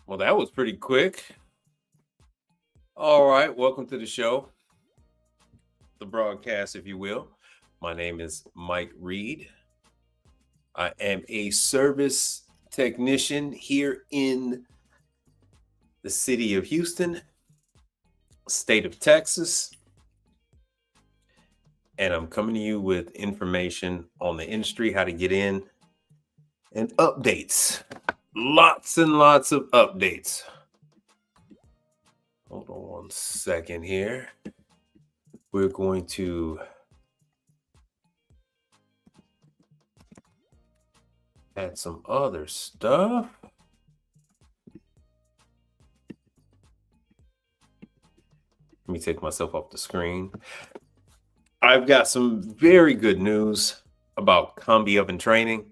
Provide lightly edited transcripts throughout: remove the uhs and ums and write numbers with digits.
Well, that was pretty quick. All right, welcome to the show, the broadcast, if you will. My name is Mike Reed. I am a service technician here in the city of Houston, state of Texas. And I'm coming to you with information on the industry, how to get in, and updates. Lots and lots of updates. Hold on one second here. We're going to add some other stuff. Let me take myself off the screen. I've got some very good news about combi oven training.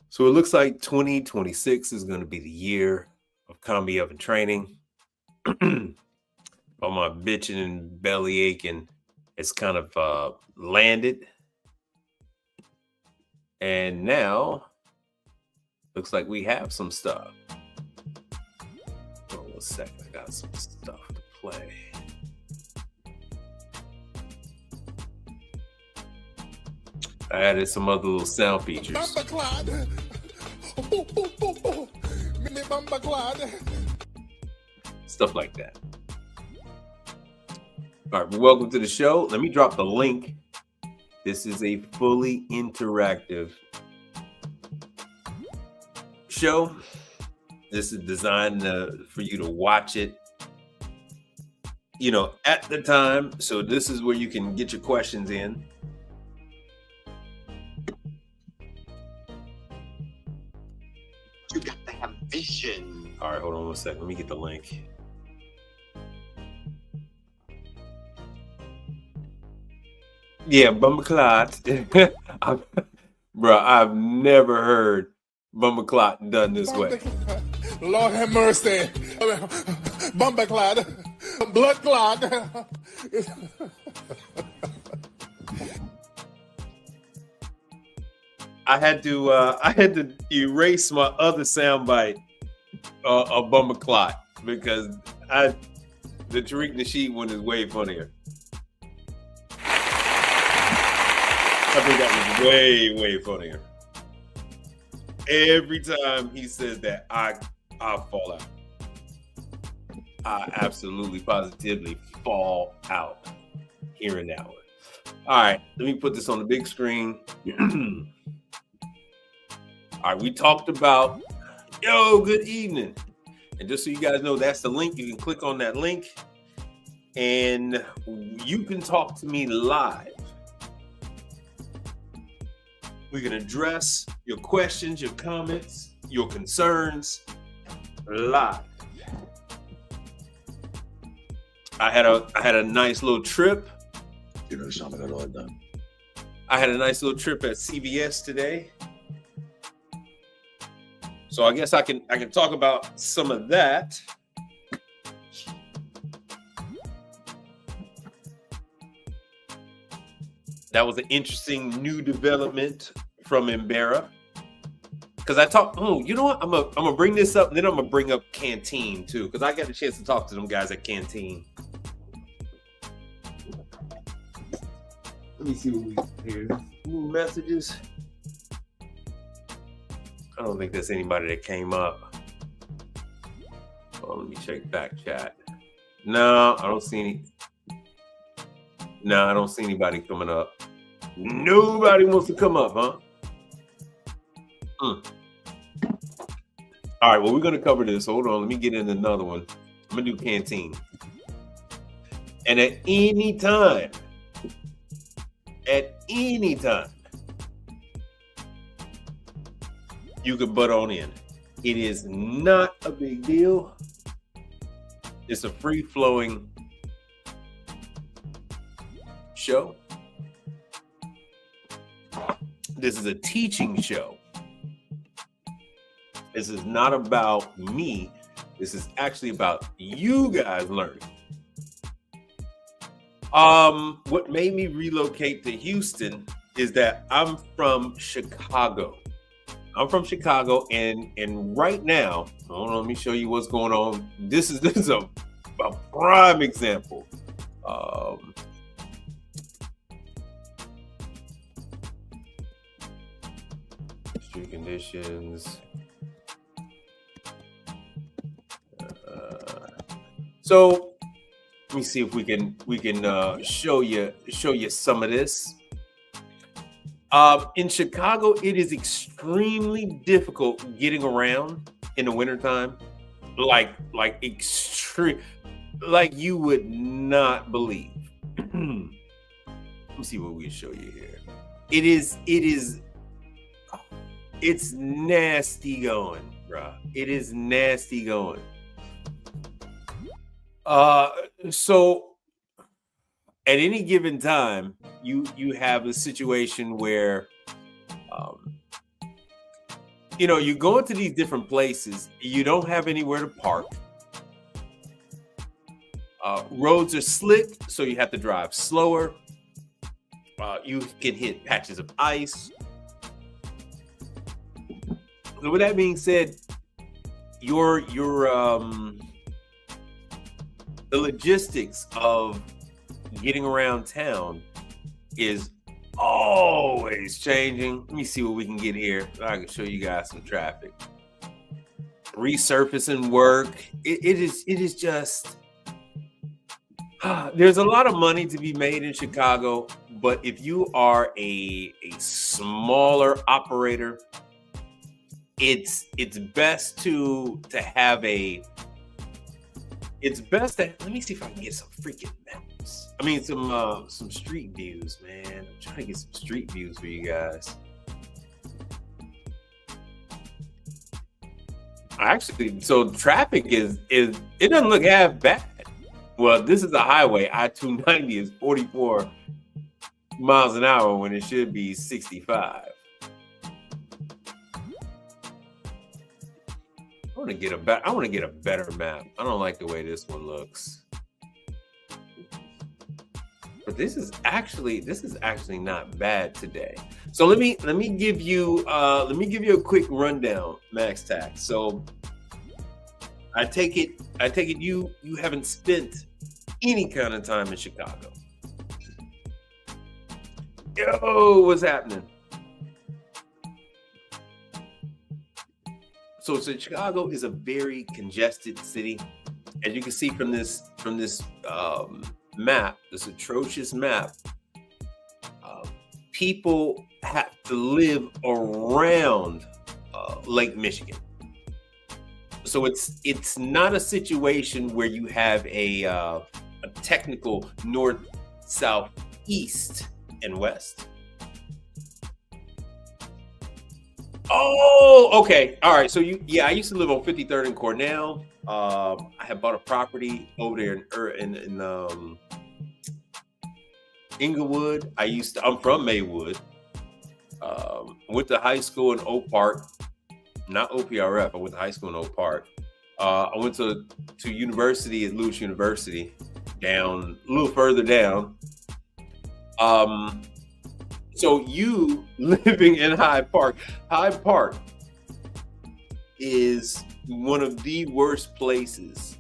So it looks like 2026 is going to be the year of combi oven training. All my bitching and belly aching, it's kind of landed. And now, looks like we have some stuff. Hold on a second, I got some stuff to play. I added some other little sound features. Stuff like that. All right, well, welcome to the show. Let me drop the link. This is a fully interactive show. This is designed for you to watch it, at the time. So this is where you can get your questions in. You got to have vision. All right, hold on one second. Let me get the link. Yeah, Bumba Clot. Bro, I've never heard Bumba Clot done this way. Lord have mercy. Bumba Clot. Blood clot. I had to erase my other soundbite of Bumba Clot because the Tariq Nasheed one is way funnier. I think that was way funnier. Every time he says that, I fall out. I absolutely, positively fall out hearing that one. All right, let me put this on the big screen. All right, we talked about, good evening. And just so you guys know, that's the link. You can click on that link and you can talk to me live. We can address your questions, your comments, your concerns live. I had a nice little trip. I had a nice little trip at CVS today. So I guess I can talk about some of that. That was an interesting new development from Embera. Because I talked, you know what? I'm gonna bring this up, and then I'm gonna bring up Canteen too, because I got a chance to talk to them guys at Canteen. Let me see what we got here. New messages. I don't think there's anybody that came up. Oh, let me check back chat. No, I don't see any. No, I don't see anybody coming up. Nobody wants to come up, huh? All right, well, we're going to cover this. Hold on, let me get in another one. I'm going to do Canteen. And at any time, you could butt on in. It is not a big deal. It's a free-flowing show. This is a teaching show. This is not about me. This is actually about you guys learning. What made me relocate to Houston is that I'm from Chicago. And right now, hold on, let me show you what's going on. This is a prime example. Street conditions. So let me see if we can show you some of this. In Chicago, it is extremely difficult getting around in the wintertime. Like extreme, like you would not believe. Let me see what we can show you here. It's nasty going, bro. It is nasty going. So at any given time, you have a situation where, you go into these different places, you don't have anywhere to park. Roads are slick, so you have to drive slower. You can hit patches of ice. So with that being said, the logistics of getting around town is always changing. Let me see what we can get here. I can show you guys some traffic. Resurfacing work. It is just there's a lot of money to be made in Chicago, but if you are a smaller operator, it's best to have a. It's best that, let me see if I can get some freaking maps. I mean, some street views, man. I'm trying to get some street views for you guys. Actually, so traffic is it doesn't look half bad. Well, this is a highway. I-290 is 44 miles an hour when it should be 65. I want to get a better map. I don't like the way this one looks. But this is actually not bad today. So let me give you a quick rundown, Max Tax. So I take it you haven't spent any kind of time in Chicago. Yo, what's happening? So Chicago is a very congested city, as you can see from this map, this atrocious map. People have to live around Lake Michigan, so it's not a situation where you have a technical north, south, east, and west. Oh, okay. All right. So I used to live on 53rd and Cornell. I had bought a property over there in Inglewood. I'm from Maywood. Went to high school in Oak Park. not OPRF. I went to high school in Oak Park. I went to university at Lewis University, down a little further down. So you living in Hyde Park is one of the worst places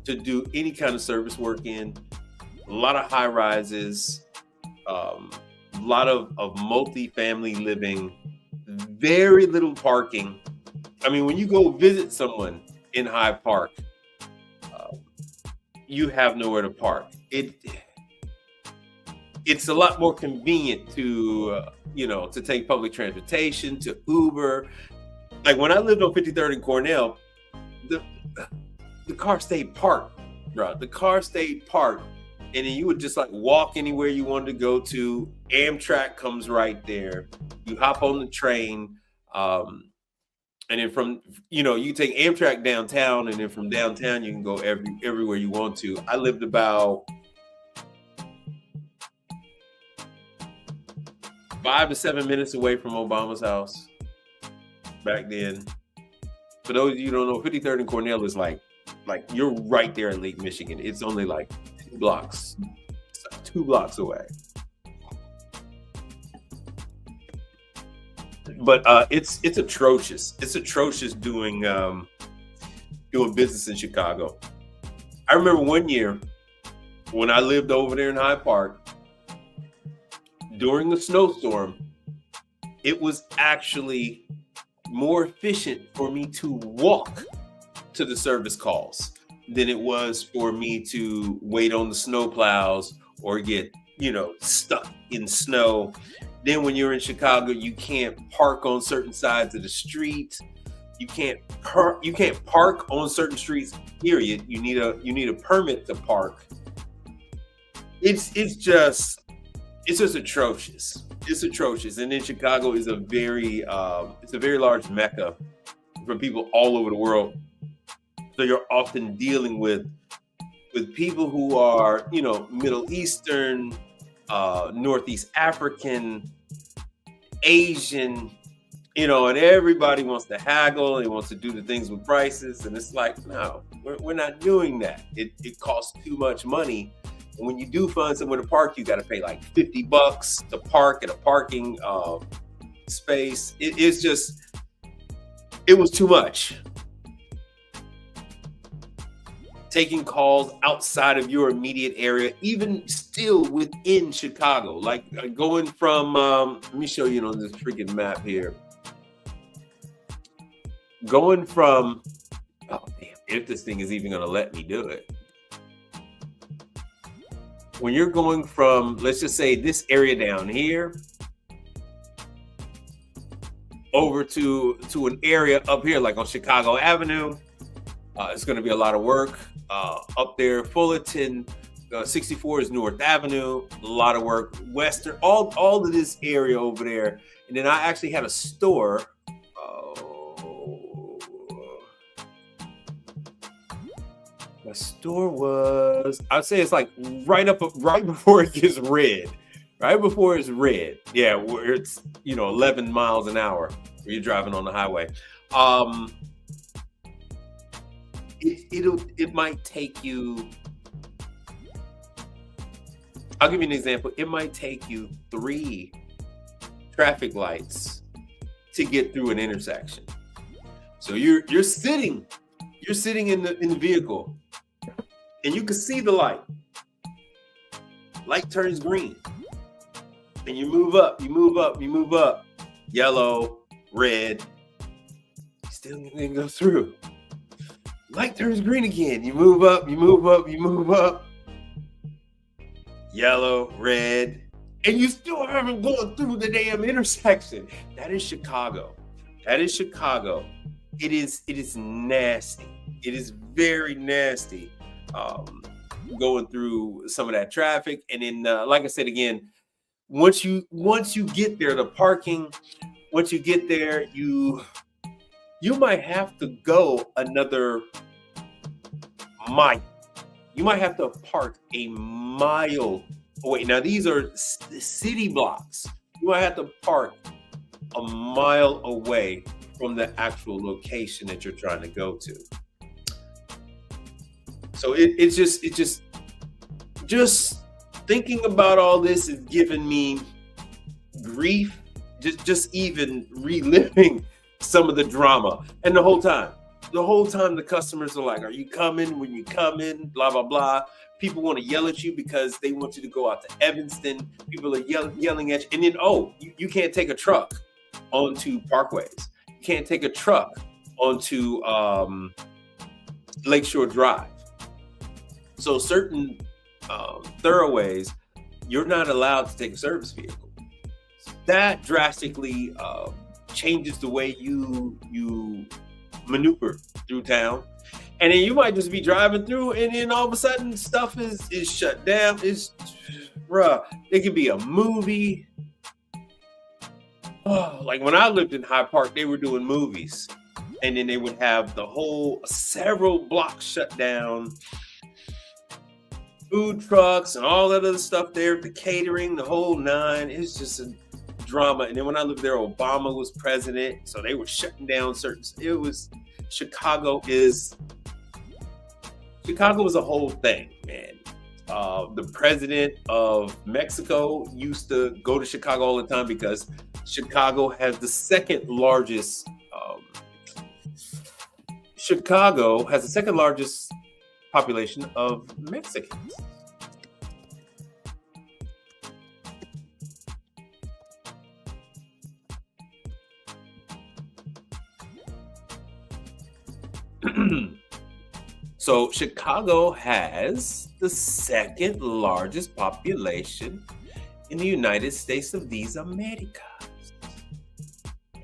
to do any kind of service work in. A lot of high rises, a lot of multi-family living, very little parking. I mean, when you go visit someone in Hyde Park, you have nowhere to park. It's a lot more convenient to to take public transportation, to Uber. Like when I lived on 53rd and Cornell, the car stayed parked, bro. The car stayed parked, and then you would just like walk anywhere you wanted to go to. Amtrak comes right there. You hop on the train, and then from you take Amtrak downtown, and then from downtown you can go everywhere you want to. I lived about 5 to 7 minutes away from Obama's house back then. For those of you who don't know, 53rd and Cornell is like you're right there in Lake Michigan. It's only like 2 blocks away. But it's atrocious. It's atrocious doing business in Chicago. I remember one year when I lived over there in Hyde Park, during the snowstorm, it was actually more efficient for me to walk to the service calls than it was for me to wait on the snow plows or get, stuck in snow. Then when you're in Chicago, you can't park on certain sides of the street. You can't park on certain streets, period. You need a permit to park. It's just atrocious. It's atrocious. And then Chicago is a very large mecca for people all over the world. So you're often dealing with people who are, Middle Eastern, Northeast African, Asian, and everybody wants to haggle. They wants to do the things with prices. And it's like, no, we're not doing that. It costs too much money. And when you do find somewhere to park, you got to pay like $50 to park at a parking space. It was too much. Taking calls outside of your immediate area, even still within Chicago, like going from, let me show you on this freaking map here. Going from, oh damn, if this thing is even going to let me do it. When you're going from, let's just say this area down here over to an area up here, like on Chicago Avenue, it's going to be a lot of work. Up there, Fullerton, 64 is North Avenue, a lot of work. Western, all of this area over there. And then I actually had a store. My store was, I'd say it's like right before it gets red. Right before it's red. Yeah, where it's, 11 miles an hour where you're driving on the highway. It might take you, I'll give you an example. It might take you 3 traffic lights to get through an intersection. So you're sitting in the vehicle and you can see the light. Light turns green. And you move up. Yellow, red. Still didn't go through. Light turns green again. You move up. Yellow, red. And you still haven't gone through the damn intersection. That is Chicago. It is nasty. It is very nasty. Going through some of that traffic. And then, like I said, again, once you get there, the parking, once you get there, you might have to go another mile. You might have to park a mile away. Now, these are city blocks. You might have to park a mile away from the actual location that you're trying to go to. So it's just thinking about all this is giving me grief. Just even reliving some of the drama. And the whole time the customers are like, are you coming? When you coming? Blah, blah, blah. People want to yell at you because they want you to go out to Evanston. People are yelling at you. And then, you can't take a truck onto parkways. You can't take a truck onto Lakeshore Drive. So certain thoroughways, you're not allowed to take a service vehicle. That drastically changes the way you maneuver through town. And then you might just be driving through, and then all of a sudden stuff is shut down. It could be a movie. Oh, like when I lived in Hyde Park, they were doing movies, and then they would have several blocks shut down, food trucks and all that other stuff there, the catering, the whole nine. It's just a drama. And then when I lived there, Obama was president, so they were shutting down Chicago was a whole thing, man. The president of Mexico used to go to Chicago all the time because Chicago has the second largest population of Mexicans. So Chicago has the second largest population in the United States of these Americas. Yeah.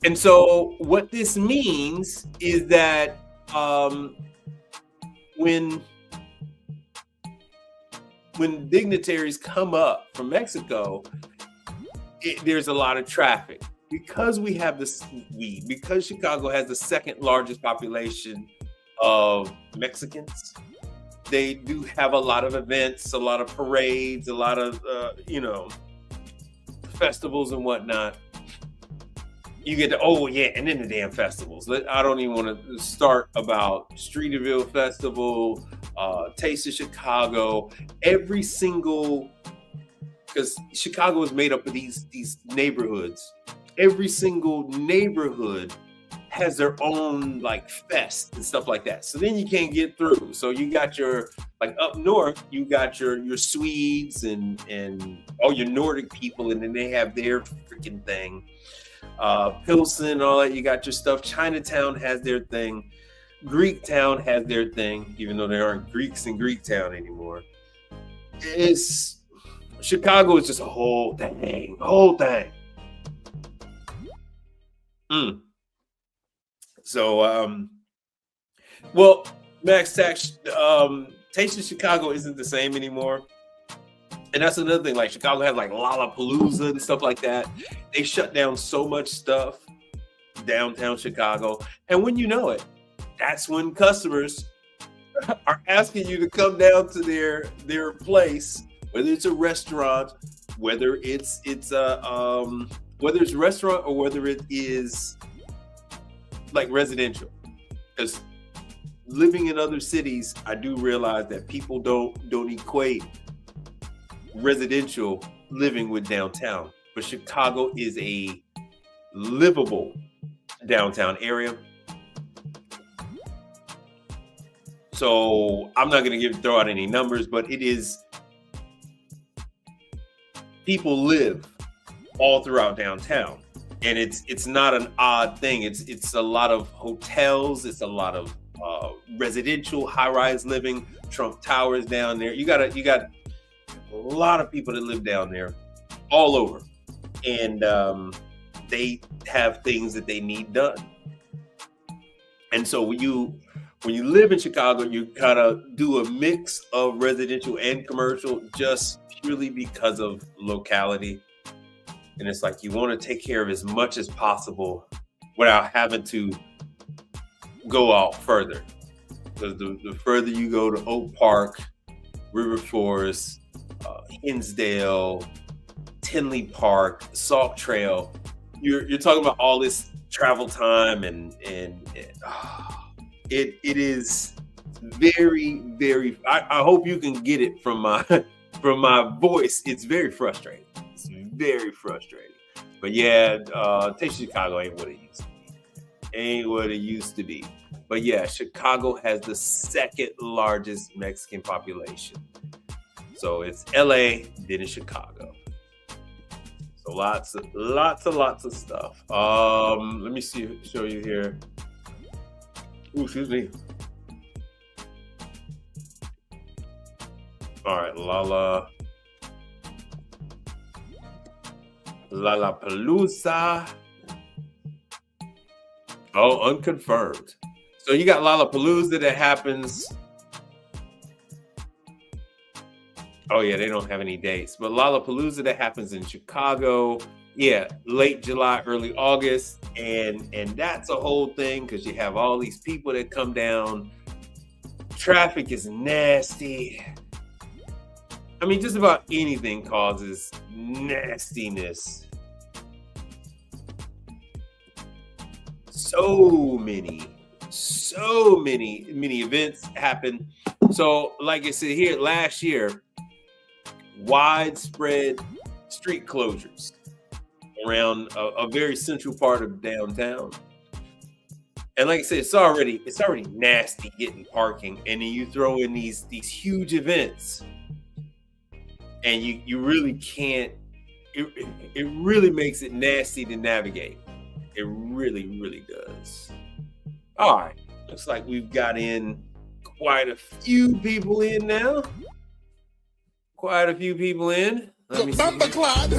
And so what this means is that when dignitaries come up from Mexico, there's a lot of traffic. Because because Chicago has the second largest population of Mexicans, they do have a lot of events, a lot of parades, a lot of festivals and whatnot. You get to and then the damn festivals. I don't even want to start about Streeterville Festival, Taste of Chicago, every single, because Chicago is made up of these neighborhoods. Every single neighborhood has their own fest and stuff like that. So then you can't get through. So you got your up north, you got your Swedes and all your Nordic people, and then they have their freaking thing. Pilsen, all that. You got your stuff. Chinatown has their thing. Greektown has their thing, even though there aren't Greeks in Greektown anymore. Chicago is just a whole thing. So, Max Tax, Taste of Chicago isn't the same anymore. And that's another thing. Chicago has Lollapalooza and stuff like that. They shut down so much stuff downtown Chicago. And when you know it, that's when customers are asking you to come down to their place, whether it's a restaurant, whether it's restaurant or whether it is residential. Because living in other cities, I do realize that people don't equate residential living with downtown. But Chicago is a livable downtown area. So I'm not going to throw out any numbers, but it is, people live all throughout downtown. And it's not an odd thing. It's a lot of hotels. It's a lot of residential high-rise living. Trump Towers down there. You got a lot of people that live down there, all over, and they have things that they need done. And so when you live in Chicago, you kind of do a mix of residential and commercial, just purely because of locality. And it's you want to take care of as much as possible without having to go out further. Because the further you go to Oak Park, River Forest, Hinsdale, Tinley Park, Salt Trail, you're talking about all this travel time and it is very, very. I hope you can get it from my from my voice. It's very frustrating. It's very frustrating. But yeah, Taste of Chicago ain't what it used to be. Ain't what it used to be. But yeah, Chicago has the second largest Mexican population. So it's LA, then it's Chicago. So lots of stuff. Let me show you here. Ooh, excuse me. All right, Lollapalooza. Oh, unconfirmed. So you got Lollapalooza that happens. Oh yeah, they don't have any dates. But Lollapalooza that happens in Chicago, yeah, late July, early August, and that's a whole thing because you have all these people that come down. Traffic is nasty. I mean, just about anything causes nastiness. So many events happen. So, like I said here, last year, widespread street closures around a very central part of downtown. And like I said, it's already nasty getting parking, and then you throw in these huge events, and you really can't. It really makes it nasty to navigate. It really does. All right, looks like we've got in quite a few people in now. Quite a few people in. Let me see. Bumper Clyde.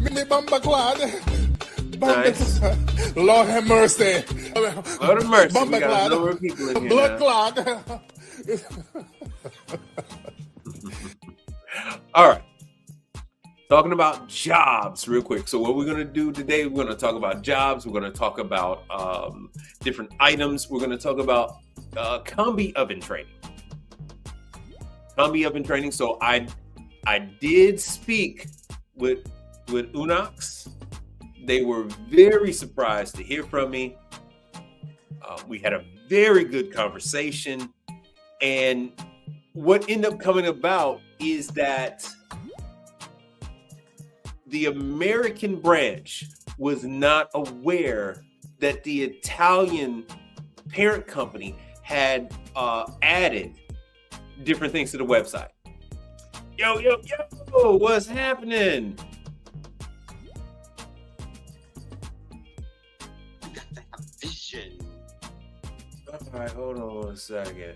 Mini Bumper Clyde. Nice. Lord have mercy. Lord have mercy. Bumper We got Clyde. a number of people in here Blood now. Clyde. All right. Talking about jobs real quick. So what we're going to do today, we're going to talk about jobs. We're going to talk about different items. We're going to talk about combi oven training. Combi oven training. So I did speak with Unox. They were very surprised to hear from me. We had a very good conversation. And what ended up coming about is that the American branch was not aware that the Italian parent company had added different things to the website. Yo, what's happening? You got to have vision. All right, hold on one second.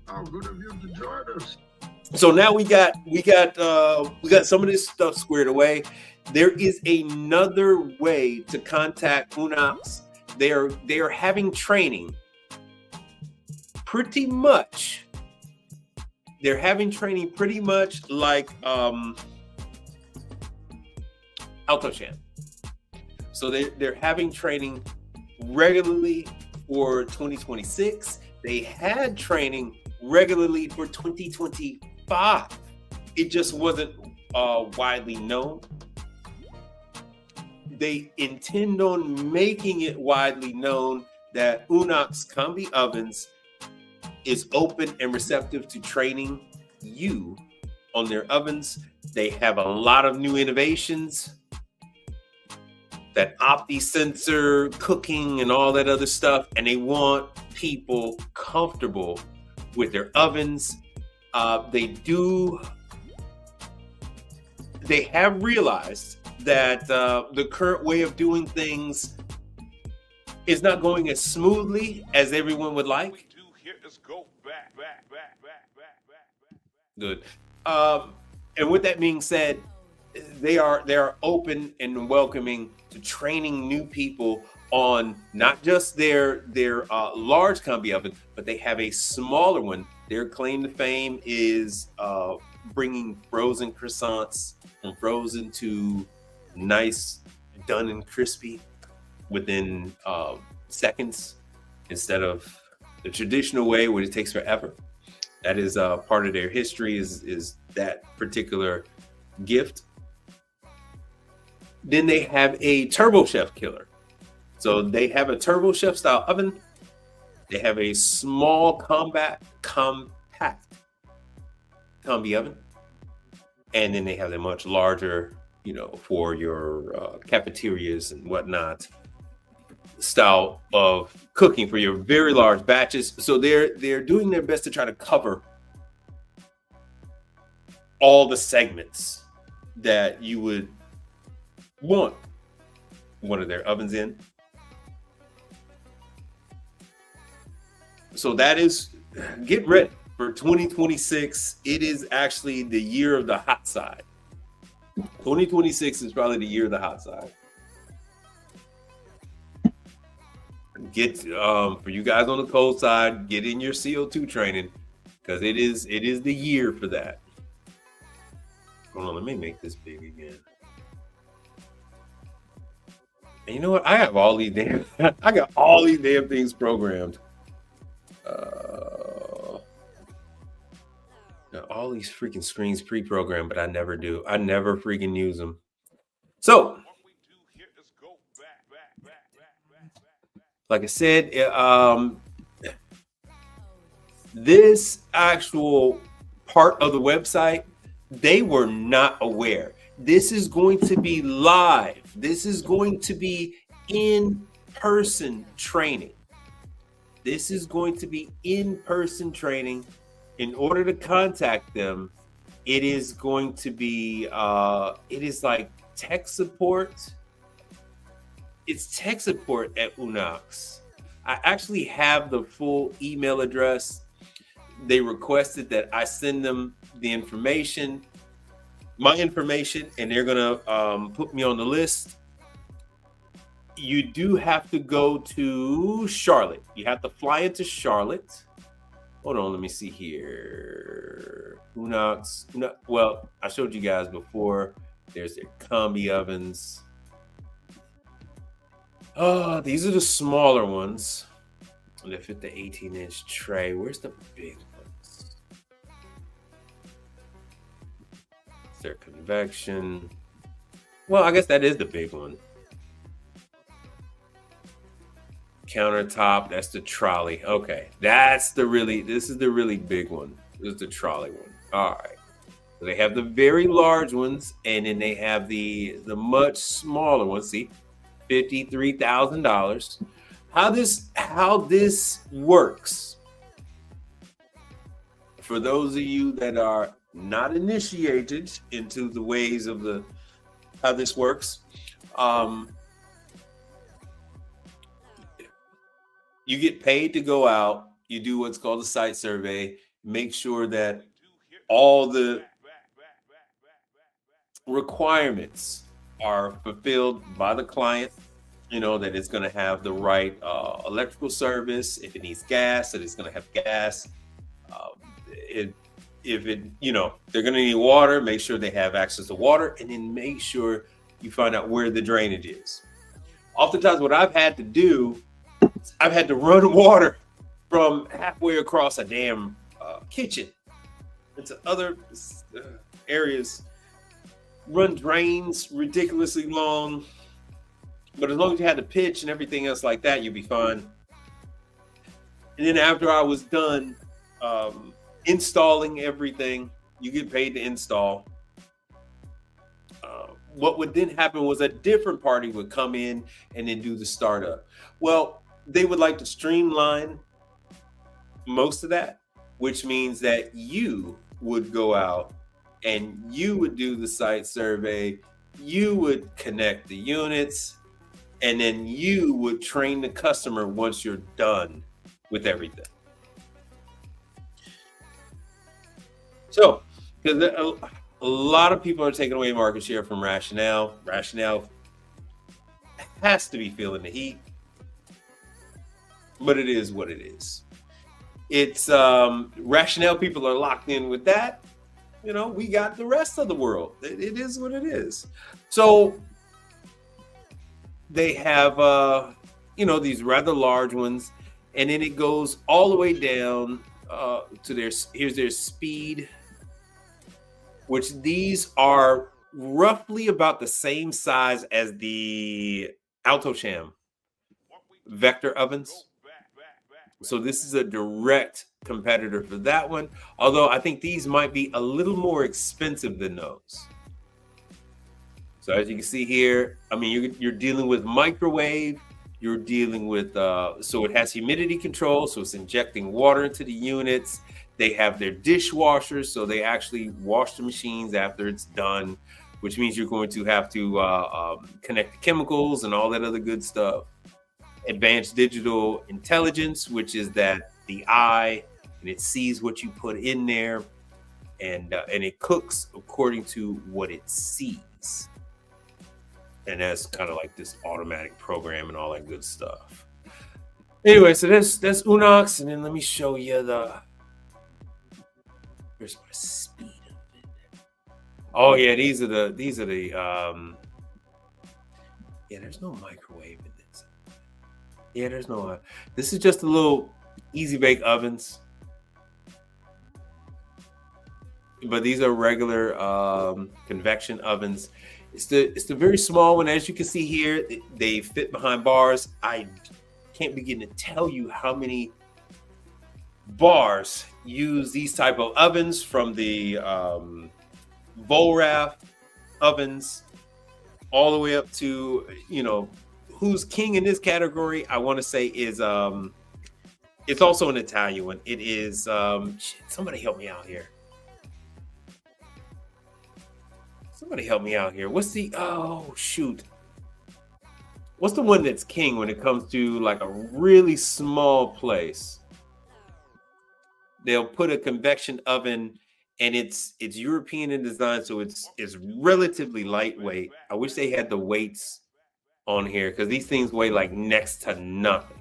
How good of you to join us. So now we got some of this stuff squared away. There is another way to contact Unox. They are having training. Pretty much. They're having training pretty much like AutoShan. So they're having training regularly for 2026. They had training regularly for 2025. It just wasn't widely known. They intend on making it widely known that Unox Combi Ovens is open and receptive to training you on their ovens. They have a lot of new innovations, that OptiSensor cooking and all that other stuff, and they want people comfortable with their ovens. They have realized that the current way of doing things is not going as smoothly as everyone would like. Good. And with that being said, they are open and welcoming to training new people on not just their large combi oven, but they have a smaller one. Their claim to fame is bringing frozen croissants from frozen to nice, done and crispy within seconds, instead of the traditional way where it takes forever. That is part of their history, is that particular gift. Then they have a Turbo Chef killer. So they have a Turbo Chef style oven. They have a small compact combi oven. And then they have a much larger, for your cafeterias and whatnot, style of cooking for your very large batches. So they're doing their best to try to cover all the segments that you would want one of their ovens in. So that is, get ready for 2026. It is actually the year of the hot side. 2026 is probably the year of the hot side. Get for you guys on the cold side, get in your CO2 training, because it is the year for that. Hold on, let me make this big again. And you know what? I have all these I got all these damn things programmed. All these freaking screens pre-programmed, but I never do. I never freaking use them. So, like I said, this actual part of the website, they were not aware. This is going to be live. This is going to be in-person training. This is going to be in-person training. In order to contact them, it is going to be, it is like tech support. It's tech support at Unox. I actually have the full email address. They requested that I send them the information, my information, and they're gonna put me on the list. You do have to go to Charlotte. You have to fly into Charlotte. Hold on, let me see here. Unox. Well, I showed you guys before. There's their combi ovens. Oh, these are the smaller ones. They fit the 18-inch tray. Where's the big ones? Is there convection? Well, I guess that is the big one. Countertop, that's the trolley. Okay, this is the really big one. This is the trolley one. All right. So they have the very large ones, and then they have the much smaller ones. See, $53,000. How this works, for those of you that are not initiated into the ways of how this works, you get paid to go out. You do what's called a site survey. Make sure that all the requirements are fulfilled by the client. That it's going to have the right electrical service. If it needs gas, that it's going to have gas. If they're going to need water, make sure they have access to water, and then make sure you find out where the drainage is. Oftentimes, what I've had to do, I've had to run water from halfway across a damn kitchen into other areas, run drains ridiculously long. But as long as you had the pitch and everything else like that, you'd be fine. And then after I was done installing everything, you get paid to install. What would then happen was a different party would come in and then do the startup. Well, they would like to streamline most of that, which means that you would go out and you would do the site survey, you would connect the units, and then you would train the customer once you're done with everything. So, because a lot of people are taking away market share from Rationale. Rationale has to be feeling the heat, but it is what it is. It's Rationale people are locked in with that. We got the rest of the world. It is what it is. So they have these rather large ones, and then it goes all the way down to here's their speed, which these are roughly about the same size as the Alto-Shaam vector ovens. So this is a direct competitor for that one. Although I think these might be a little more expensive than those. So as you can see here, I mean, you're dealing with microwave. You're dealing with, so it has humidity control. So it's injecting water into the units. They have their dishwashers. So they actually wash the machines after it's done, which means you're going to have to connect the chemicals and all that other good stuff. Advanced digital intelligence, which is that the eye, and it sees what you put in there, and it cooks according to what it sees. And that's kind of like this automatic program and all that good stuff. Anyway, so that's Unox, and then let me show you here's my speed of it. Oh yeah, these are the yeah, there's no microwave in this. Yeah, there's no this is just a little easy bake ovens. But these are regular convection ovens. It's the very small one. As you can see here, they fit behind bars. I can't begin to tell you how many bars use these type of ovens, from the Vollrath ovens all the way up to, you know, who's king in this category, I want to say is it's also an Italian one. It is somebody help me out here. Somebody help me out here. What's the, oh shoot. What's the one that's king when it comes to like a really small place? They'll put a convection oven, and it's European in design, so it's relatively lightweight. I wish they had the weights on here, because these things weigh like next to nothing.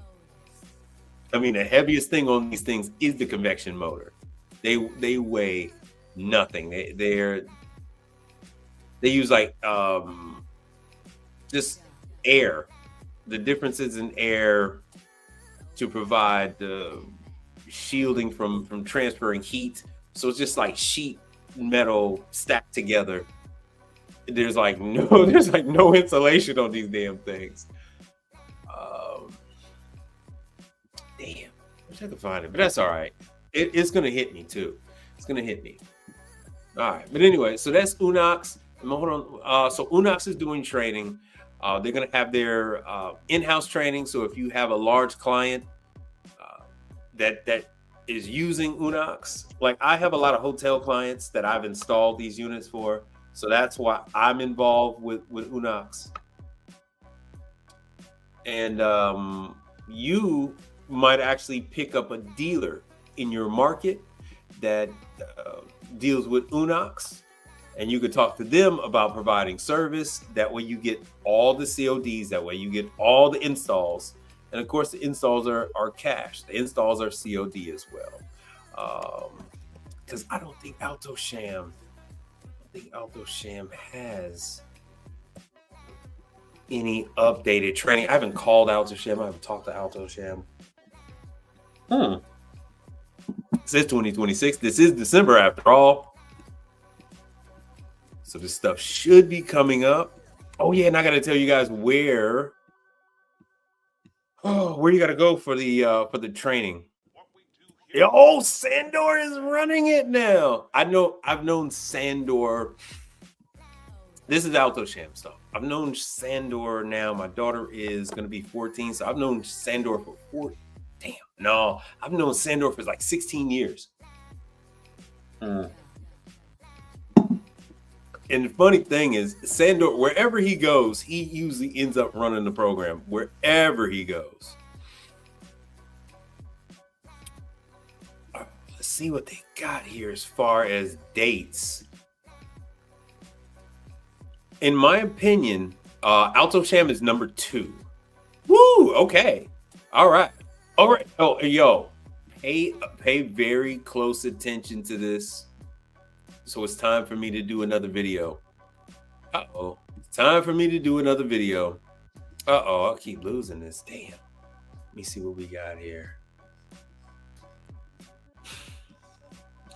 I mean, the heaviest thing on these things is the convection motor. They weigh nothing. They use like just air. The differences in air to provide the shielding from transferring heat. So it's just like sheet metal stacked together. There's like no insulation on these damn things. Damn, I wish I could find it, but that's all right. It's gonna hit me too. It's gonna hit me. All right, but anyway, so that's Unox. Hold on. So Unox is doing training. They're gonna have their in-house training. So if you have a large client that is using Unox, like I have a lot of hotel clients that I've installed these units for. So that's why I'm involved with Unox. And you might actually pick up a dealer in your market that deals with Unox, and you could talk to them about providing service. That way you get all the CODs, that way you get all the installs. And of course the installs are cash. The installs are COD as well. Because I don't think Alto-Shaam has any updated training. I haven't called Alto-Shaam. I haven't talked to Alto-Shaam. It says 2026. This is December after all. So this stuff should be coming up. Oh yeah, and I gotta tell you guys where you gotta go for the training. Oh, Sandor is running it now. I've known Sandor. This is Alto-Shaam stuff. I've known Sandor now. My daughter is gonna be 14, so I've known Sandor for 40. Damn, no, I've known Sandor for like 16 years. And the funny thing is, Sandor, wherever he goes, he usually ends up running the program wherever he goes. Let's see what they got here as far as dates. In my opinion, Alto-Shaam is number 2. Woo! Okay. All right. Oh, yo, pay very close attention to this. So it's time for me to do another video. Uh-oh. It's time for me to do another video. Uh-oh, I'll keep losing this. Damn. Let me see what we got here.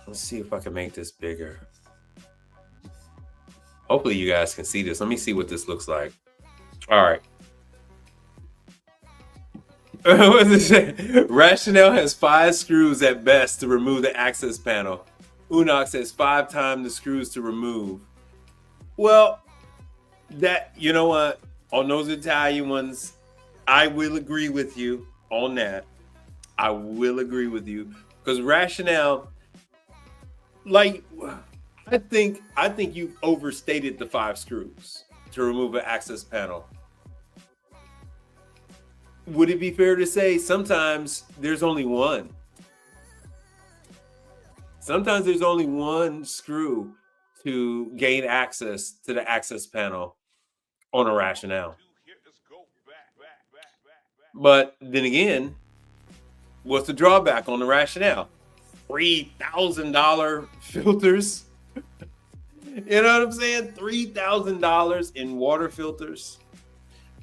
Let's see if I can make this bigger. Hopefully you guys can see this. Let me see what this looks like. All right. What does it say? Rationale has 5 screws at best to remove the access panel. Unox has 5 times the screws to remove. Well, that, you know what? On those Italian ones, I will agree with you on that. I will agree with you because Rationale, like, I think you've overstated the 5 screws to remove an access panel. Would it be fair to say sometimes there's only one? Sometimes there's only one screw to gain access to the access panel on a Rationale. But then again, what's the drawback on the Rationale? $3,000 filters. You know what I'm saying? $3,000 in water filters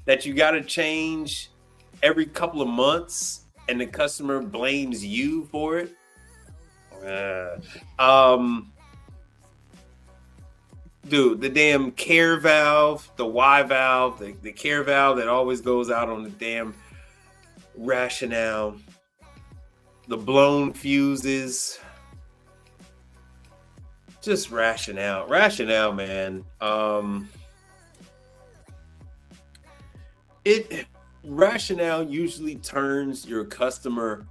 that you got to change every couple of months, and the customer blames you for it. Dude, the damn care valve, the Y valve, the care valve that always goes out on the damn Rationale, the blown fuses, just Rationale, man. Rationale usually turns your customer,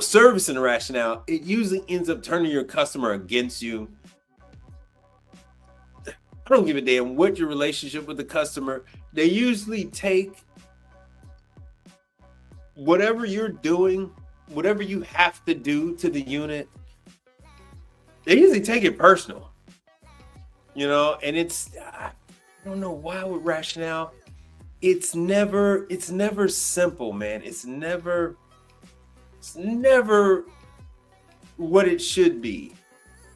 servicing the Rationale, it usually ends up turning your customer against you. I don't give a damn what your relationship with the customer. They usually take whatever you're doing, whatever you have to do to the unit, they usually take it personal, and I don't know why with Rationale, it's never simple, man. It's never what it should be.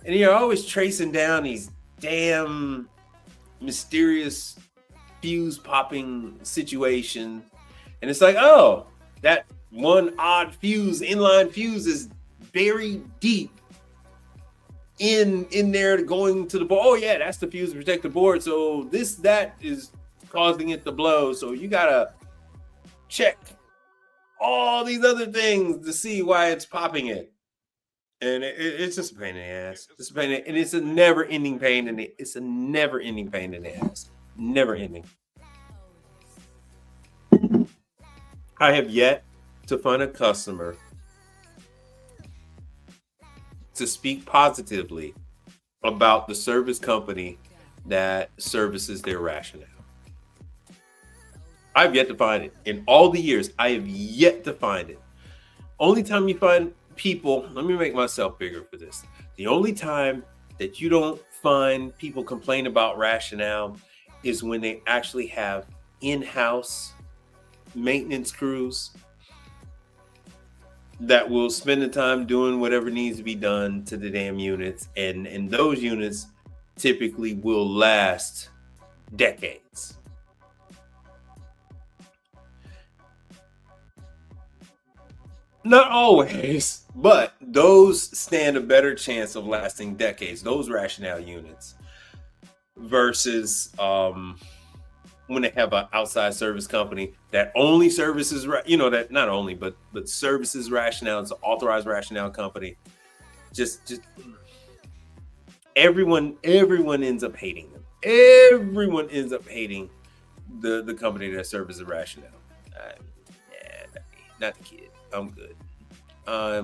And you're always tracing down these damn mysterious fuse popping situations. And it's like, oh, that one odd fuse, inline fuse is buried deep in there going to the board. Oh yeah, that's the fuse to protect the board. So that is causing it to blow. So you gotta check all these other things to see why it's popping it. And it's just a pain in the ass. And it's a never-ending pain in the ass. Never ending. I have yet to find a customer to speak positively about the service company that services their Rationale. I've yet to find it. In all the years, I have yet to find it. Only time you find people, let me make myself bigger for this. The only time that you don't find people complain about Rationale is when they actually have in-house maintenance crews that will spend the time doing whatever needs to be done to the damn units. And those units typically will last decades. Not always, but those stand a better chance of lasting decades, those Rationale units, versus when they have an outside service company that only services, that not only, but services Rationale. It's an authorized Rationale company. Just everyone ends up hating them. Everyone ends up hating the company that services Rationale. Not the kid. I'm good. All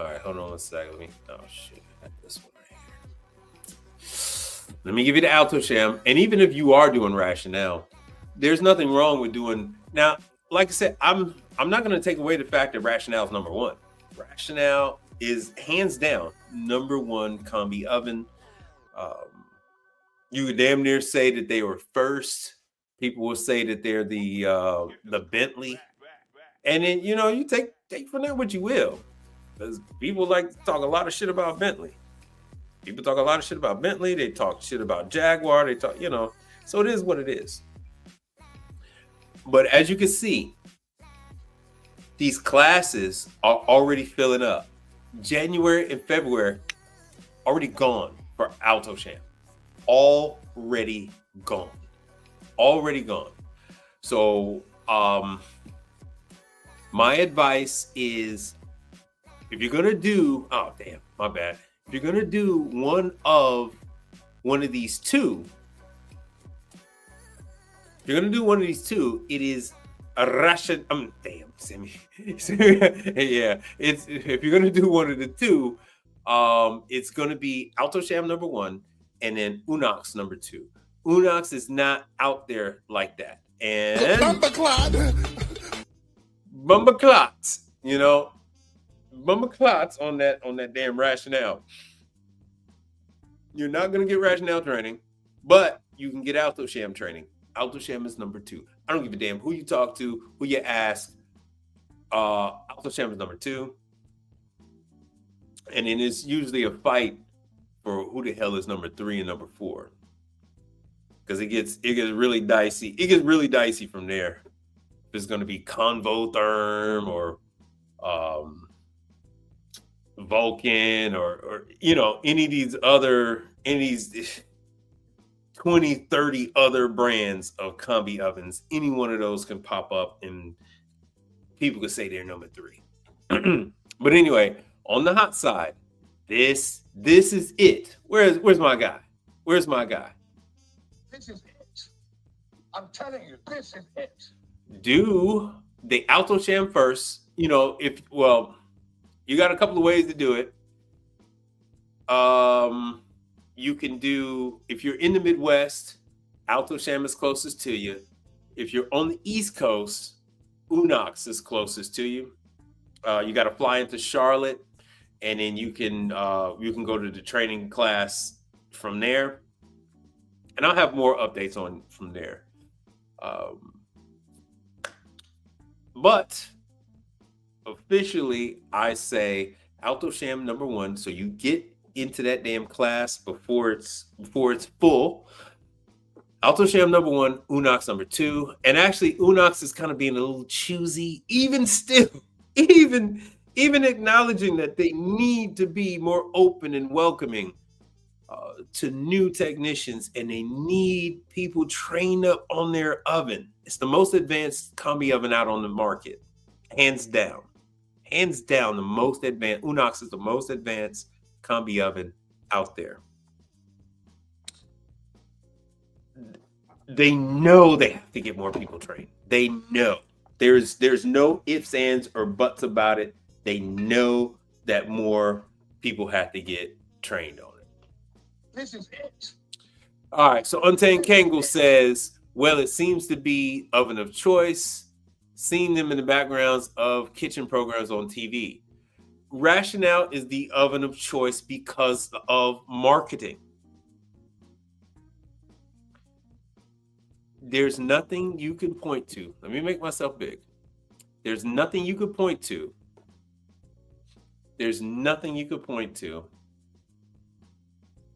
right, hold on one second. Oh shit, I got this one right here. Let me give you the Alto Sham. And even if you are doing Rationale, there's nothing wrong with doing. Now, like I said, I'm not going to take away the fact that Rationale is number one. Rationale is hands down number one combi oven. You could damn near say that they were first. People will say that they're the Bentley. And then, you take from that what you will. Because people like to talk a lot of shit about Bentley. People talk a lot of shit about Bentley. They talk shit about Jaguar. They talk, so it is what it is. But as you can see, these classes are already filling up. January and February already gone. for Alto-Shaam. Already gone. Already gone. So my advice is, if you're gonna do, oh damn, my bad. If you're gonna do one of these two, it is a ration. Damn, Sammy. Yeah, it's, if you're gonna do one of the two, it's gonna be Alto-Shaam number 1, and then Unox number 2. Unox is not out there like that, and Bumba Clots, you know, Bumba Clots on that damn Rationale. You're not gonna get Rationale training, but you can get Alto-Shaam training. Alto-Shaam is number 2. I don't give a damn who you talk to, who you ask. Alto-Shaam is number 2, and then it's usually a fight for who the hell is number 3 and number 4, because it gets really dicey. It gets really dicey from there. If it's going to be Convotherm or Vulcan or you know, any of these 20, 30 other brands of combi ovens, any one of those can pop up and people could say they're number 3. But anyway, on the hot side, this is it. Where's my guy? Where's my guy? This is it. I'm telling you, this is it. Do the Alto-Shaam first. You know, you got a couple of ways to do it. You can do, if you're in the Midwest, Alto-Shaam is closest to you. If you're on the East Coast, Unox is closest to you. You got to fly into Charlotte, and then you can go to the training class from there. And I'll have more updates on from there. But officially, I say Alto-Shaam number 1, so you get into that damn class before it's full. Alto-Shaam number 1, Unox number 2, and actually Unox is kind of being a little choosy, even still, even acknowledging that they need to be more open and welcoming to new technicians, and they need people trained up on their oven. It's the most advanced combi oven out on the market, hands down. Hands down, the most advanced. Unox is the most advanced combi oven out there. They know they have to get more people trained. They know. There's no ifs, ands, or buts about it. They know that more people have to get trained on it. This is it. All right, so Untamed Kangle says, well, it seems to be oven of choice. Seen them in the backgrounds of kitchen programs on TV. Rationale is the oven of choice because of marketing. There's nothing you can point to. Let me make myself big. There's nothing you could point to. There's nothing you could point to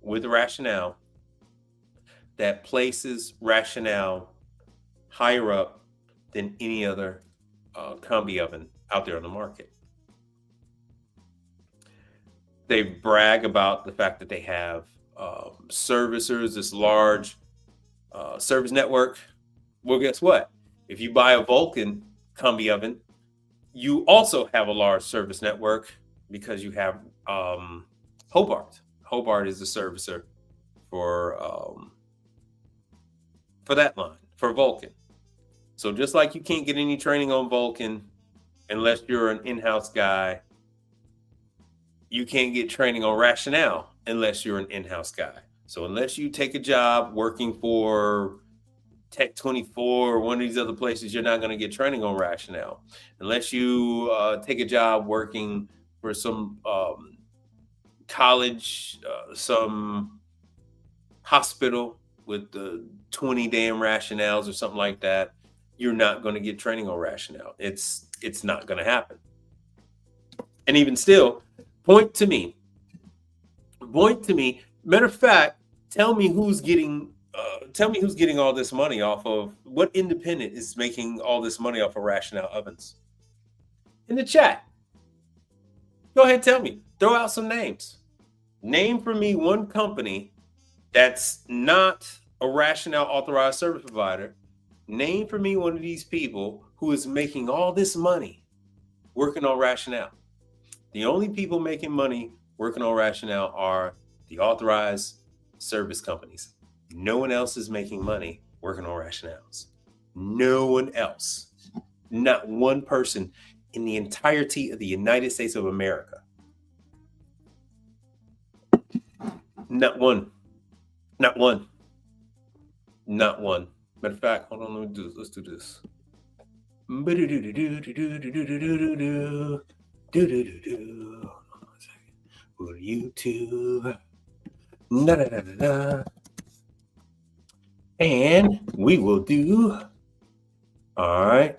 with Rationale that places Rationale higher up than any other combi oven out there on the market. They brag about the fact that they have servicers, this large service network. Well, guess what? If you buy a Vulcan combi oven, you also have a large service network because you have Hobart. Hobart is the servicer for that line, for Vulcan. So just like you can't get any training on Vulcan unless you're an in-house guy, you can't get training on Rationale unless you're an in-house guy. So unless you take a job working for Tech24 or one of these other places, you're not going to get training on Rationale. Unless you take a job working for some college, some hospital with the 20 damn Rationales or something like that, you're not going to get training on Rationale. It's not going to happen. And even still, point to me. Matter of fact, tell me who's getting all this money off of, what independent is making all this money off of Rationale ovens? In the chat. Go ahead, tell me. Throw out some names. Name for me one company that's not a Rationale authorized service provider. Name for me one of these people who is making all this money working on Rationale. The only people making money working on Rationale are the authorized service companies. No one else is making money working on Rationales. No one else. Not one person in the entirety of the United States of America. Not one. Not one. Not one. Matter of fact, hold on, let me do this. Let's do this. YouTube. And we will do. All right.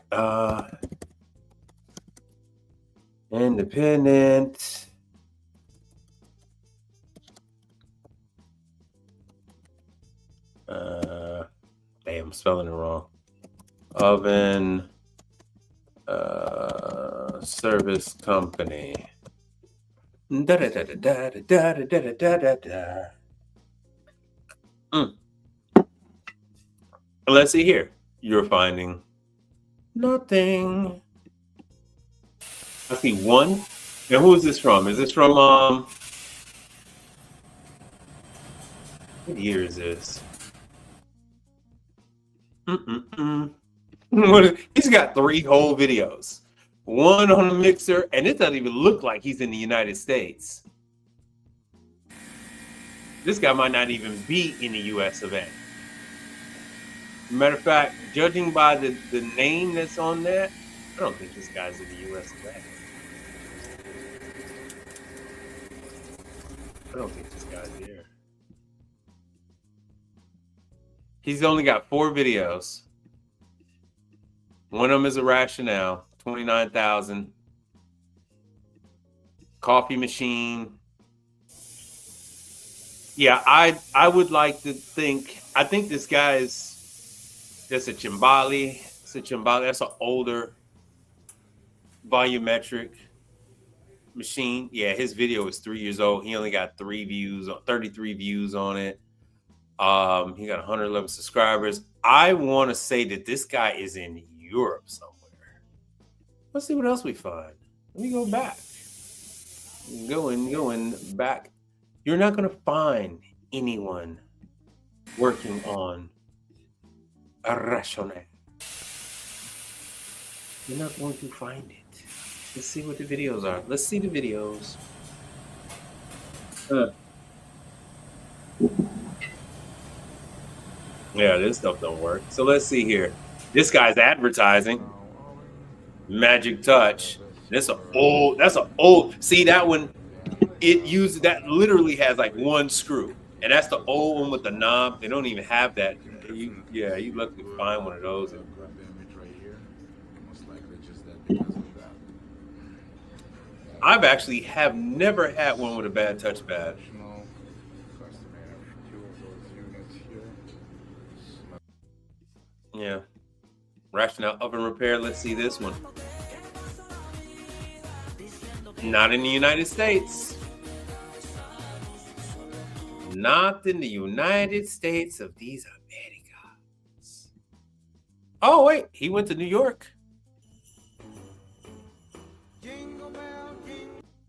Independent. Damn, I'm spelling it wrong. Oven service company. Let's see here. You're finding nothing. I see one. And who is this from? Is this from what year is this? He's got 3 whole videos. One on a mixer, and it doesn't even look like he's in the United States. This guy might not even be in the US of A. Matter of fact, judging by the name that's on that, I don't think this guy's in the US of A. I don't think this guy's here. He's only got 4 videos. One of them is a Rationale, 29,000. Coffee machine. Yeah, I would like to think. I think this guy is just a Chimbali. It's a Chimbali. That's an older volumetric machine. Yeah, his video is 3 years old. He only got 3 views, 33 views on it. He got 111 subscribers. I want to say that this guy is in Europe somewhere. Let's see what else we find. Let me go back. Going back. You're not going to find anyone working on a Rationale. You're not going to find it. Let's see what the videos are. Let's see the videos. Yeah, this stuff don't work. So let's see here. This guy's advertising. Magic Touch. That's an old. See that one? It uses that literally has like 1 screw, and that's the old one with the knob. They don't even have that. You lucky to find one of those. I've actually never had one with a bad touchpad. Yeah. Rationale oven repair. Let's see this one. Not in the United States. Not in the United States of these Americas. Oh, wait. He went to New York.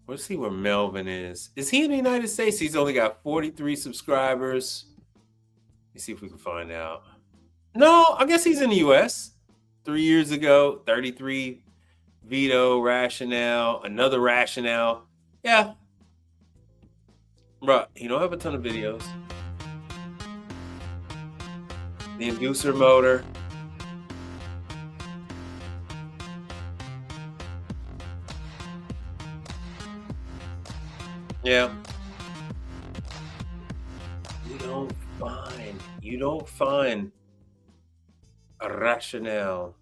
Let's see where Melvin is. Is he in the United States? He's only got 43 subscribers. Let's see if we can find out. No, I guess he's in the US. 3 years ago, 33 Vito, Rationale, another Rationale. Yeah. Bro, he don't have a ton of videos. The inducer motor. Yeah. You don't find a Rationale.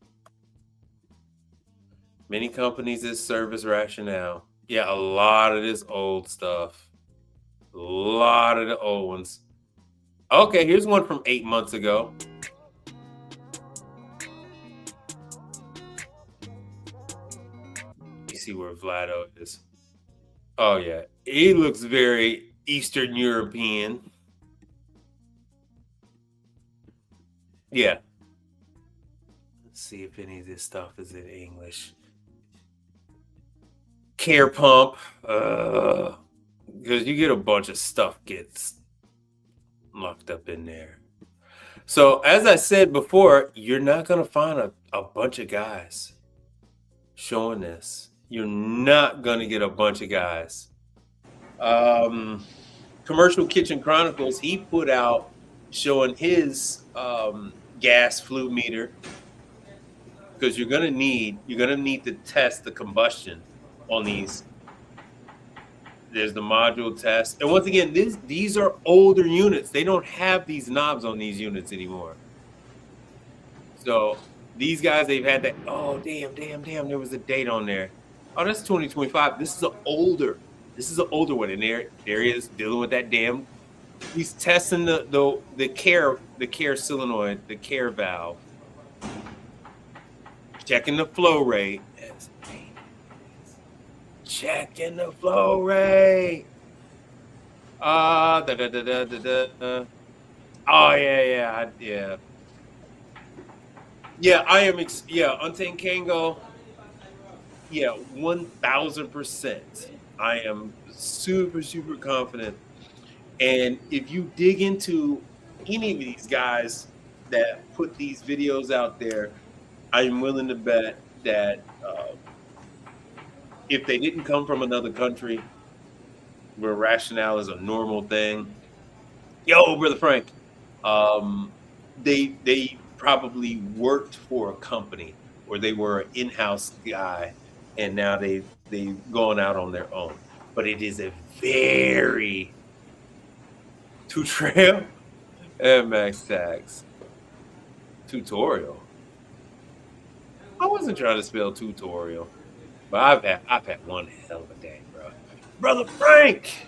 Many companies that service Rationale. Yeah, a lot of this old stuff. A lot of the old ones. Okay, here's one from 8 months ago. You see where Vlado is. Oh, yeah. He looks very Eastern European. Yeah. Let's see if any of this stuff is in English. Care Pump. Because you get a bunch of stuff gets locked up in there. So as I said before, you're not going to find a bunch of guys showing this. You're not going to get a bunch of guys. Commercial Kitchen Chronicles, he put out showing his gas flue meter, because you're gonna need to test the combustion on these. There's the module test, and once again, these are older units. They don't have these knobs on these units anymore. So these guys, they've had that. Oh damn! There was a date on there. Oh, that's 2025. This is an older one, and there he is dealing with that damn. He's testing the care solenoid, the care valve, checking the flow rate. Checking the flow rate. Oh yeah. Yeah, I am. Untamed Kango. Yeah, 1000%. I am super confident. And if you dig into any of these guys that put these videos out there, I'm willing to bet that if they didn't come from another country where rationale is a normal thing, yo, Brother Frank, they probably worked for a company, or they were an in-house guy, and now they've gone out on their own. But it is a very tutorial and max tax tutorial. I wasn't trying to spell tutorial, but I've had one hell of a day, bro. Brother Frank,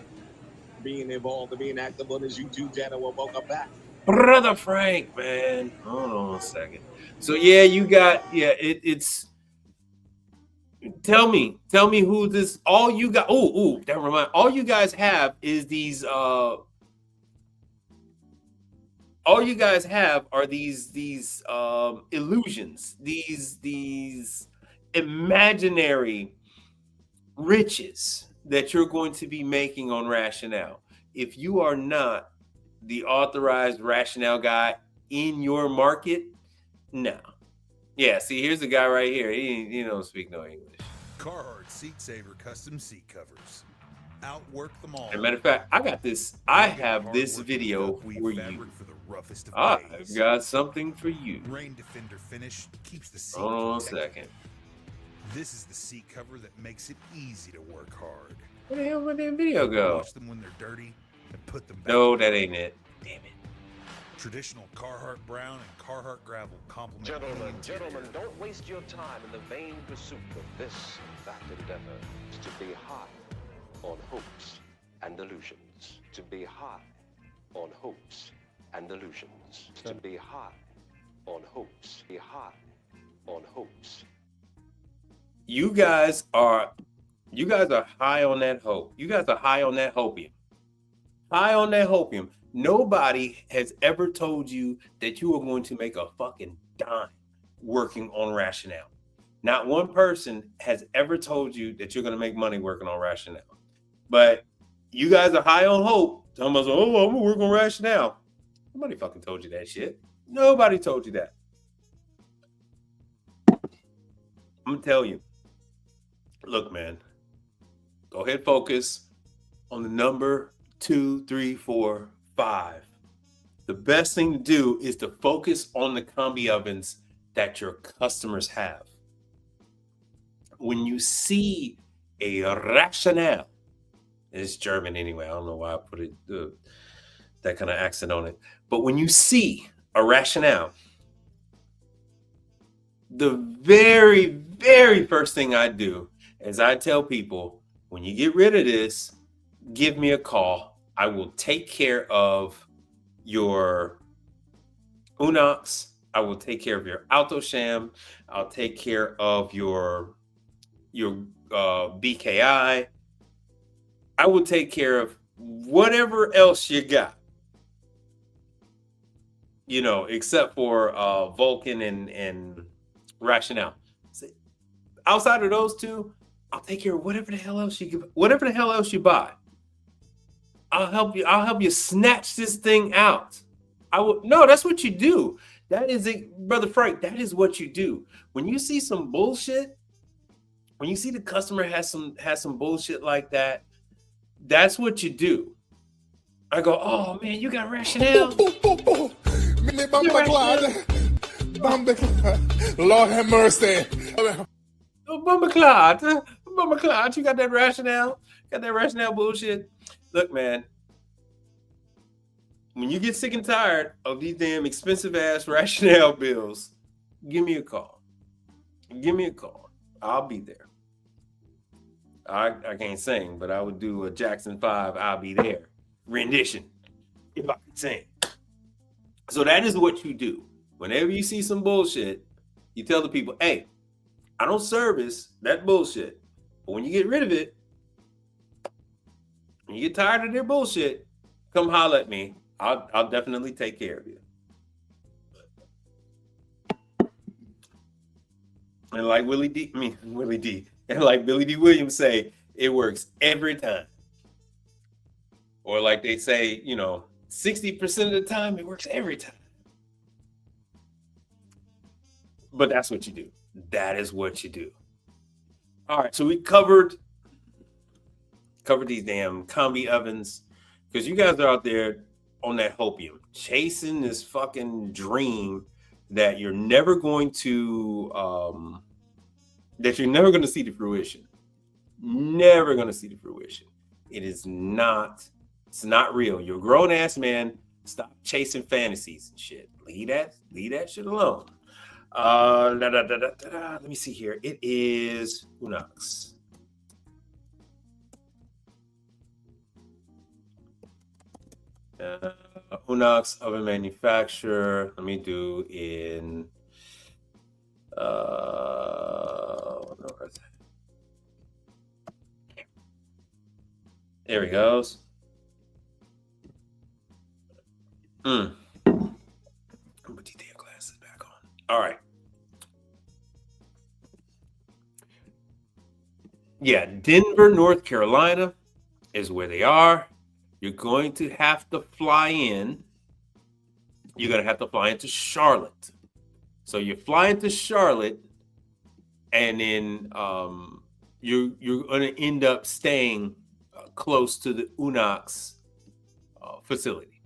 being involved and being active on his YouTube channel. Well, welcome back, Brother Frank, man. Hold on a second. So yeah, you got it's. Tell me who this. All you got. Oh, that remind. All you guys have is these. All you guys have are these illusions, these imaginary riches that you're going to be making on Rationale. If you are not the authorized Rationale guy in your market, no. Yeah, see, here's a guy right here. He don't speak no English. Carhartt Seat Saver custom seat covers. Outwork them all. As a matter of fact, I got this. I have this video for you. I've got something for you. Rain Defender finish keeps the seat. Hold on a second. This is the seat cover that makes it easy to work hard. Where the hell would that video go? Wash them when they're dirty and put them back. No, that ain't it. Damn it. Traditional Carhartt brown and Carhartt gravel complement. Gentlemen, don't waste your time in the vain pursuit of this and that endeavor. To be high on hopes and illusions. To be high on hopes and illusions. To be high on hopes. Be high on hopes. You guys are high on that hope. You guys are high on that hopium. High on that hopium. Nobody has ever told you that you are going to make a fucking dime working on Rationale. Not one person has ever told you that you're going to make money working on Rationale. But you guys are high on hope. Talking about, I'm going to work on Rationale. Nobody fucking told you that shit. Nobody told you that. I'm going to tell you. Look, man. Go ahead, focus on the number 2, 3, 4, 5. The best thing to do is to focus on the combi ovens that your customers have. When you see a Rationale, it's German anyway. I don't know why I put it that kind of accent on it. But when you see a Rationale, the very, very first thing I do is I tell people, when you get rid of this, give me a call. I will take care of your Unox. I will take care of your Alto-Shaam. I'll take care of your BKI. I will take care of whatever else you got, you know, except for Vulcan and Rationale. Outside of those two, I'll take care of whatever the hell else you buy. I'll help you snatch this thing out. No, that's what you do. That is it, Brother Frank. That is what you do. When you see some bullshit, when you see the customer has some bullshit like that, that's what you do. I go, oh man, you got Rationale. Me Bamba Clad. Bamba Clad. Lord have mercy. Oh, Bumba Clyde, you got that Rationale bullshit. Look, man, when you get sick and tired of these damn expensive ass Rationale bills, give me a call. I'll be there. I can't sing, but I would do a Jackson 5 I'll Be There rendition if I could sing. So that is what you do. Whenever you see some bullshit, you tell the people, hey, I don't service that bullshit. But when you get rid of it, when you get tired of their bullshit, come holler at me. I'll definitely take care of you. And like and like Billy D. Williams say, it works every time. Or like they say, 60% of the time, it works every time. But that's what you do. That is what you do. All right, so we covered these damn combi ovens because you guys are out there on that hopium, chasing this fucking dream that you're never going to see the fruition. Never going to see the fruition. It's not real. You're a grown ass man. Stop chasing fantasies and shit. Leave that shit alone. Let me see here. It is Unox. Unox oven manufacturer. Let me do in North. There he goes. Put these damn glasses back on. All right. Yeah, Denver, North Carolina is where they are. You're going to have to fly in. You're going to have to fly into Charlotte. So you fly into Charlotte, and then you're going to end up staying close to the Unox facility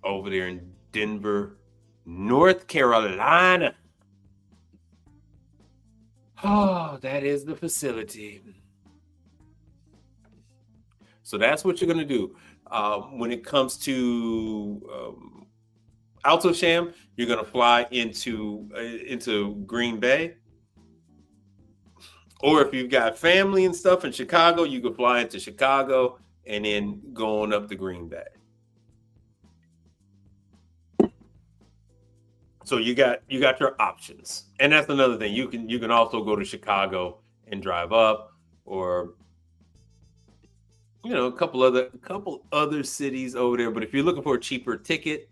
over there in Denver, North Carolina. Oh, that is the facility. So that's what you're going to do. When it comes to Alto-Shaam, you're going to fly into Green Bay. Or if you've got family and stuff in Chicago, you can fly into Chicago and then go on up to Green Bay. So you got your options. And that's another thing. You can also go to Chicago and drive up, or a couple other cities over there. But if you're looking for a cheaper ticket,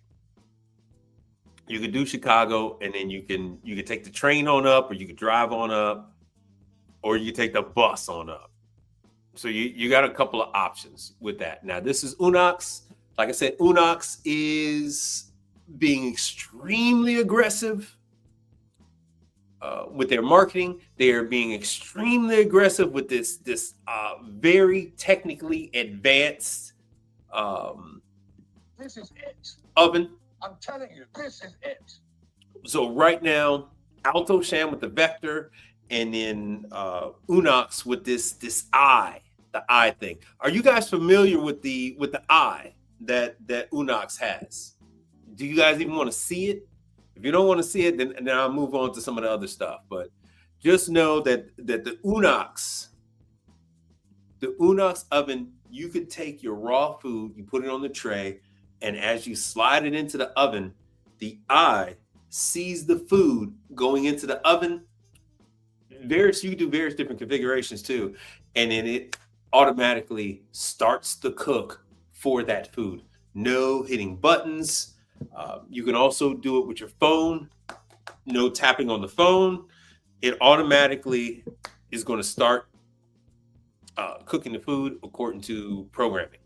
you could do Chicago, and then you can take the train on up, or you could drive on up, or you take the bus on up. So you got a couple of options with that. Now, this is Unox. Like I said, Unox is being extremely aggressive with their marketing. They are being extremely aggressive with this very technically advanced This is it. oven. I'm telling you, this is it. So right now, Alto-Shaam with the Vector, and then Unox with this eye, the eye thing. Are you guys familiar with the eye that Unox has? Do you guys even want to see it? If you don't want to see it, then I'll move on to some of the other stuff. But just know that the Unox oven, you could take your raw food, you put it on the tray, and as you slide it into the oven, the eye sees the food going into the oven. You can do various different configurations too, and then automatically starts the cook for that food. No hitting buttons. You can also do it with your phone. No tapping on the phone. It automatically is going to start cooking the food according to programming.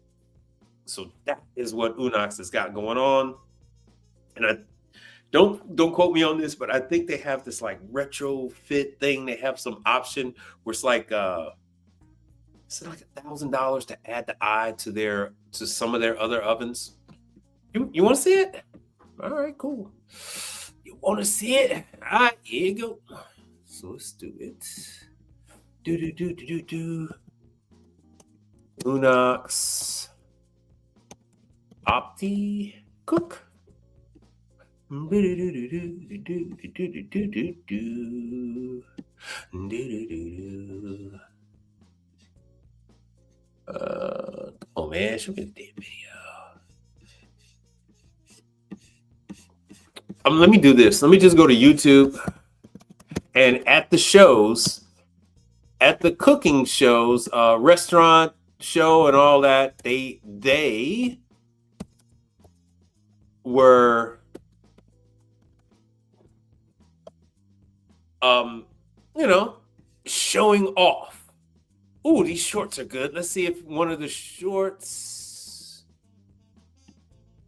So that is what Unox has got going on. And I don't quote me on this, but I think they have this like retrofit thing. They have some option where it's like $1,000 to add the eye to some of their other ovens. You want to see it? All right, cool. You want to see it? All right, here you go. So let's do it. Do. Unox Opti Cook. Oh man, show me the damn video. Let me do this. Let me just go to YouTube, and at the shows, at the cooking shows, restaurant show and all that, they were showing off. Ooh, these shorts are good. Let's see if one of the shorts.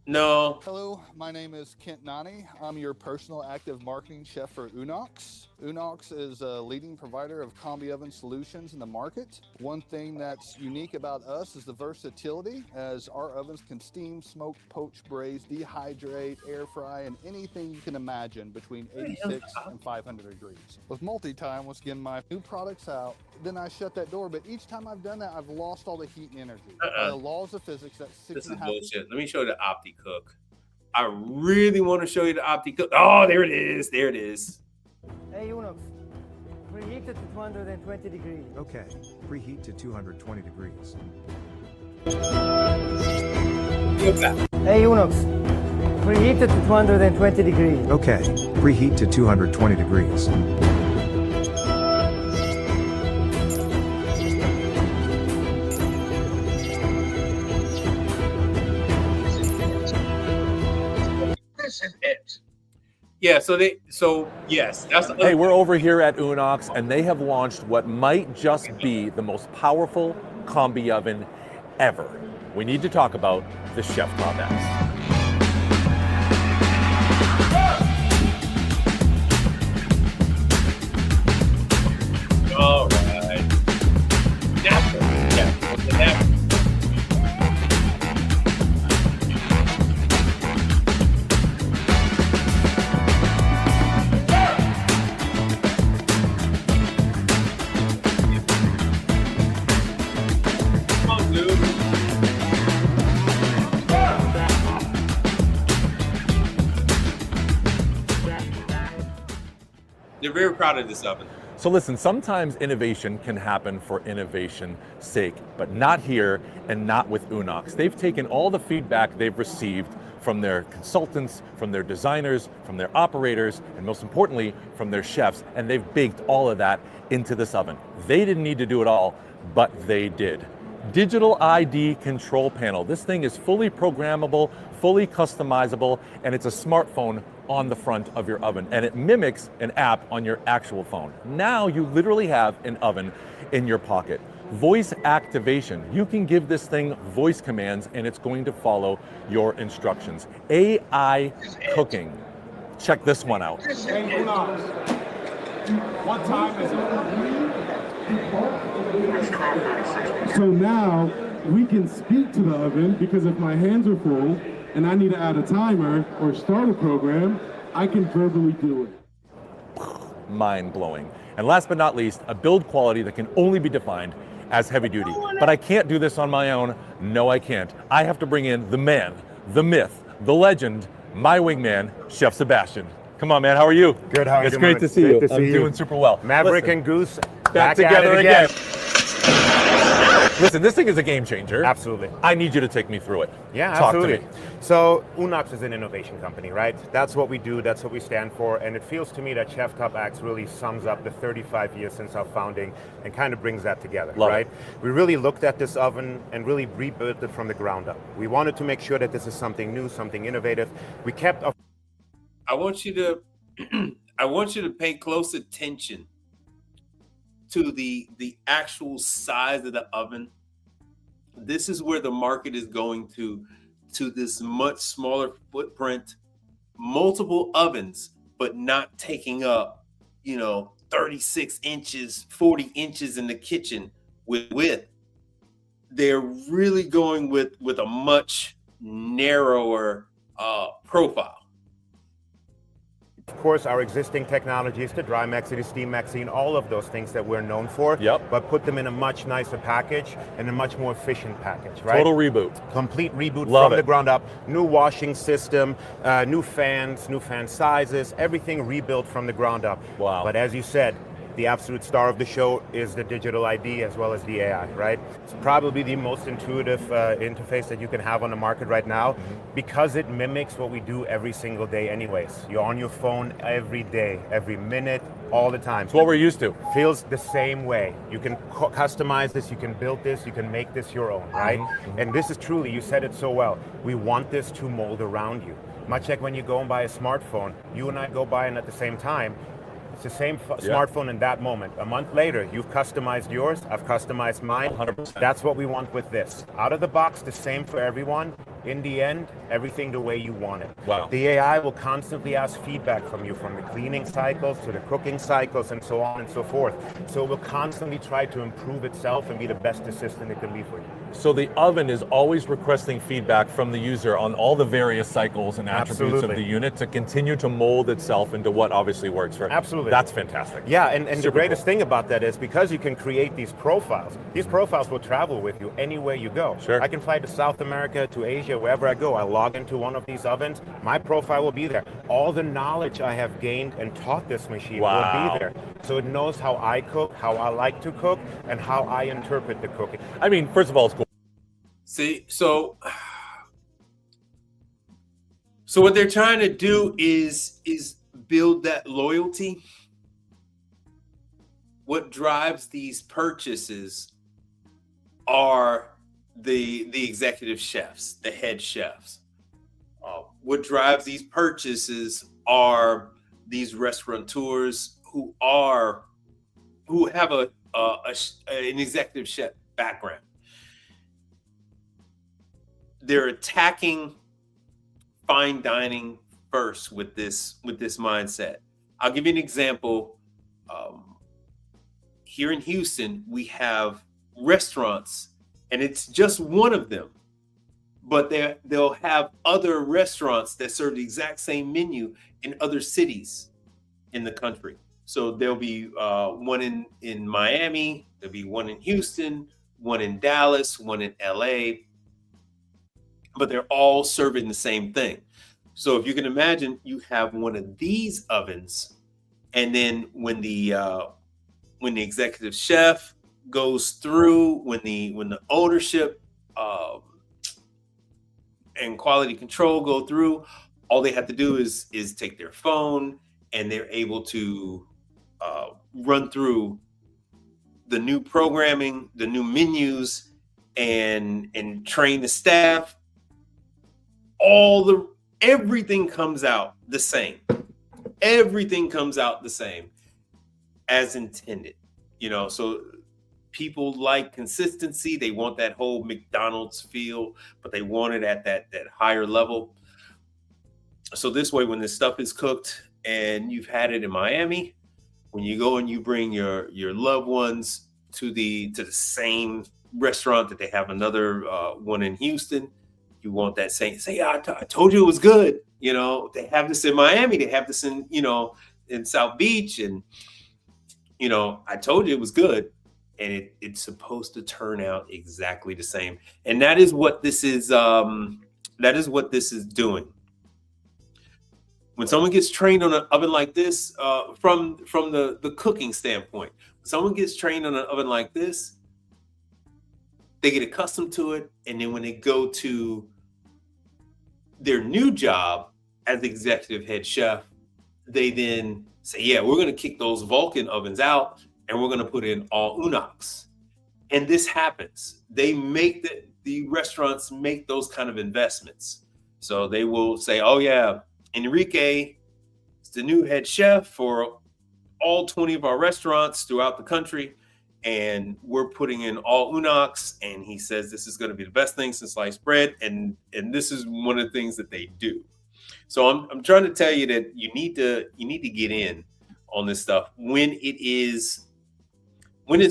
No. Hello, my name is Kent Nani. I'm your personal active marketing chef for Unox. Unox is a leading provider of combi oven solutions in the market. One thing that's unique about us is the versatility, as our ovens can steam, smoke, poach, braise, dehydrate, air fry, and anything you can imagine between 86 and 500 degrees. With multi-time, let's get my new products out. Then I shut that door, but each time I've done that, I've lost all the heat and energy. By the laws of physics, that's 6.5. This is bullshit. Let me show you the Opti Cook. I really want to show you the Opti Cook. Oh, there it is. There it is. Hey, Unox, preheat it to 220 degrees. Okay, preheat to 220 degrees. Hey, Unox, preheat it to 220 degrees. Okay, preheat to 220 degrees. This is it. Yeah, so yes, that's Hey, we're over here at Unox, and they have launched what might just be the most powerful combi oven ever. We need to talk about the Chef Top S. all right. Yeah. They're very proud of this oven. So listen, sometimes innovation can happen for innovation's sake, but not here and not with Unox. They've taken all the feedback they've received from their consultants, from their designers, from their operators, and most importantly, from their chefs, and they've baked all of that into this oven. They didn't need to do it all, but they did. Digital ID control panel. This thing is fully programmable, fully customizable, and it's a smartphone on the front of your oven, and it mimics an app on your actual phone. Now you literally have an oven in your pocket. Voice activation. You can give this thing voice commands and it's going to follow your instructions. AI cooking. Check this one out. Hey, Unox. What time is it? So now we can speak to the oven, because if my hands are full and I need to add a timer or start a program, I can verbally do it. Mind-blowing. And last but not least, a build quality that can only be defined as heavy duty. But I can't do this on my own. No, I can't. I have to bring in the man, the myth, the legend, my wingman, Chef Sebastian. Come on, man. How are you? Good. How are you? It's great to see you. I'm doing super well. Maverick and Goose back together again. Listen, this thing is a game changer. Absolutely. I need you to take me through it. Yeah, Talk absolutely. to me. So Unox is an innovation company, right? That's what we do. That's what we stand for. And it feels to me that Chef Top Acts really sums up the 35 years since our founding and kind of brings that together, Love right? it. We really looked at this oven and really rebuilt it from the ground up. We wanted to make sure that this is something new, something innovative. We kept I want you to I want you to pay close attention to the actual size of the oven. This is where the market is going to this much smaller footprint, multiple ovens, but not taking up, 36 inches, 40 inches in the kitchen with width. They're really going with a much narrower profile. Of course, our existing technologies, the Drymax, the Steam Maxine, all of those things that we're known for, but put them in a much nicer package and a much more efficient package, right? Total reboot. Complete reboot Love from it. the ground up. New washing system, new fans, new fan sizes, everything rebuilt from the ground up. Wow. But as you said, the absolute star of the show is the digital ID as well as the AI, right? It's probably the most intuitive interface that you can have on the market right now because it mimics what we do every single day anyways. You're on your phone every day, every minute, all the time. It's what we're used to. Feels the same way. You can customize this, you can build this, you can make this your own, right? And this is truly, you said it so well, we want this to mold around you. Much like when you go and buy a smartphone, you and I go buy it at the same time. It's the same smartphone in that moment. A month later, you've customized yours, I've customized mine. 100%. That's what we want with this. Out of the box, the same for everyone. In the end, everything the way you want it. Wow. The AI will constantly ask feedback from you, from the cleaning cycles to the cooking cycles and so on and so forth. So it will constantly try to improve itself and be the best assistant it can be for you. So the oven is always requesting feedback from the user on all the various cycles and attributes of the unit to continue to mold itself into what obviously works for it. Absolutely. That's fantastic. Yeah, and the Super greatest cool. thing about that is because you can create these profiles will travel with you anywhere you go. Sure. I can fly to South America, to Asia, wherever I go. I log into one of these ovens, my profile will be there. All the knowledge I have gained and taught this machine will be there. So it knows how I cook, how I like to cook, and how I interpret the cooking. I mean, first of all, it's cool. See, so what they're trying to do is build that loyalty. What drives these purchases are the executive chefs, the head chefs. What drives these purchases are these restaurateurs who have an executive chef background. They're attacking fine dining first with this mindset. I'll give you an example. Here in Houston, we have restaurants, and it's just one of them, but they'll have other restaurants that serve the exact same menu in other cities in the country. So there'll be one in Miami, there'll be one in Houston, one in Dallas, one in LA, but they're all serving the same thing. So if you can imagine, you have one of these ovens, and then when the executive chef goes through, when the ownership and quality control go through, all they have to do is take their phone, and they're able to run through the new programming, the new menus, and train the staff. Everything comes out the same. Everything comes out the same as intended. So people like consistency. They want that whole McDonald's feel, but they want it at that higher level. So this way, when this stuff is cooked and you've had it in Miami, when you go and you bring your loved ones to the same restaurant that they have another one in Houston, you want that same, say, I told you it was good. They have this in Miami, they have this in South Beach, and I told you it was good. And it's supposed to turn out exactly the same. And that is what this is. That is what this is doing. When someone gets trained on an oven like this, from the cooking standpoint, when someone gets trained on an oven like this, they get accustomed to it, and then when they go to their new job as executive head chef, they then say, yeah, we're going to kick those Vulcan ovens out and we're going to put in all Unox. And this happens. They make the restaurants make those kind of investments. So they will say, oh yeah, Enrique is the new head chef for all 20 of our restaurants throughout the country. And we're putting in all Unox. And he says, this is going to be the best thing since sliced bread. And this is one of the things that they do. So I'm trying to tell you that you need to get in on this stuff when it's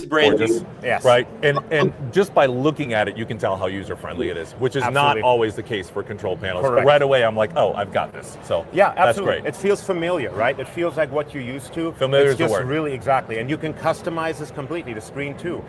brand new. Yes. Right. And just by looking at it, you can tell how user friendly it is, which is Absolutely. not always the case for control panels. Correct. But right away, I'm like, oh, I've got this. So yeah, absolutely. That's great. It feels familiar, right? It feels like what you're used to. Familiar it's is the just word. really exactly. And you can customize this completely, the screen too.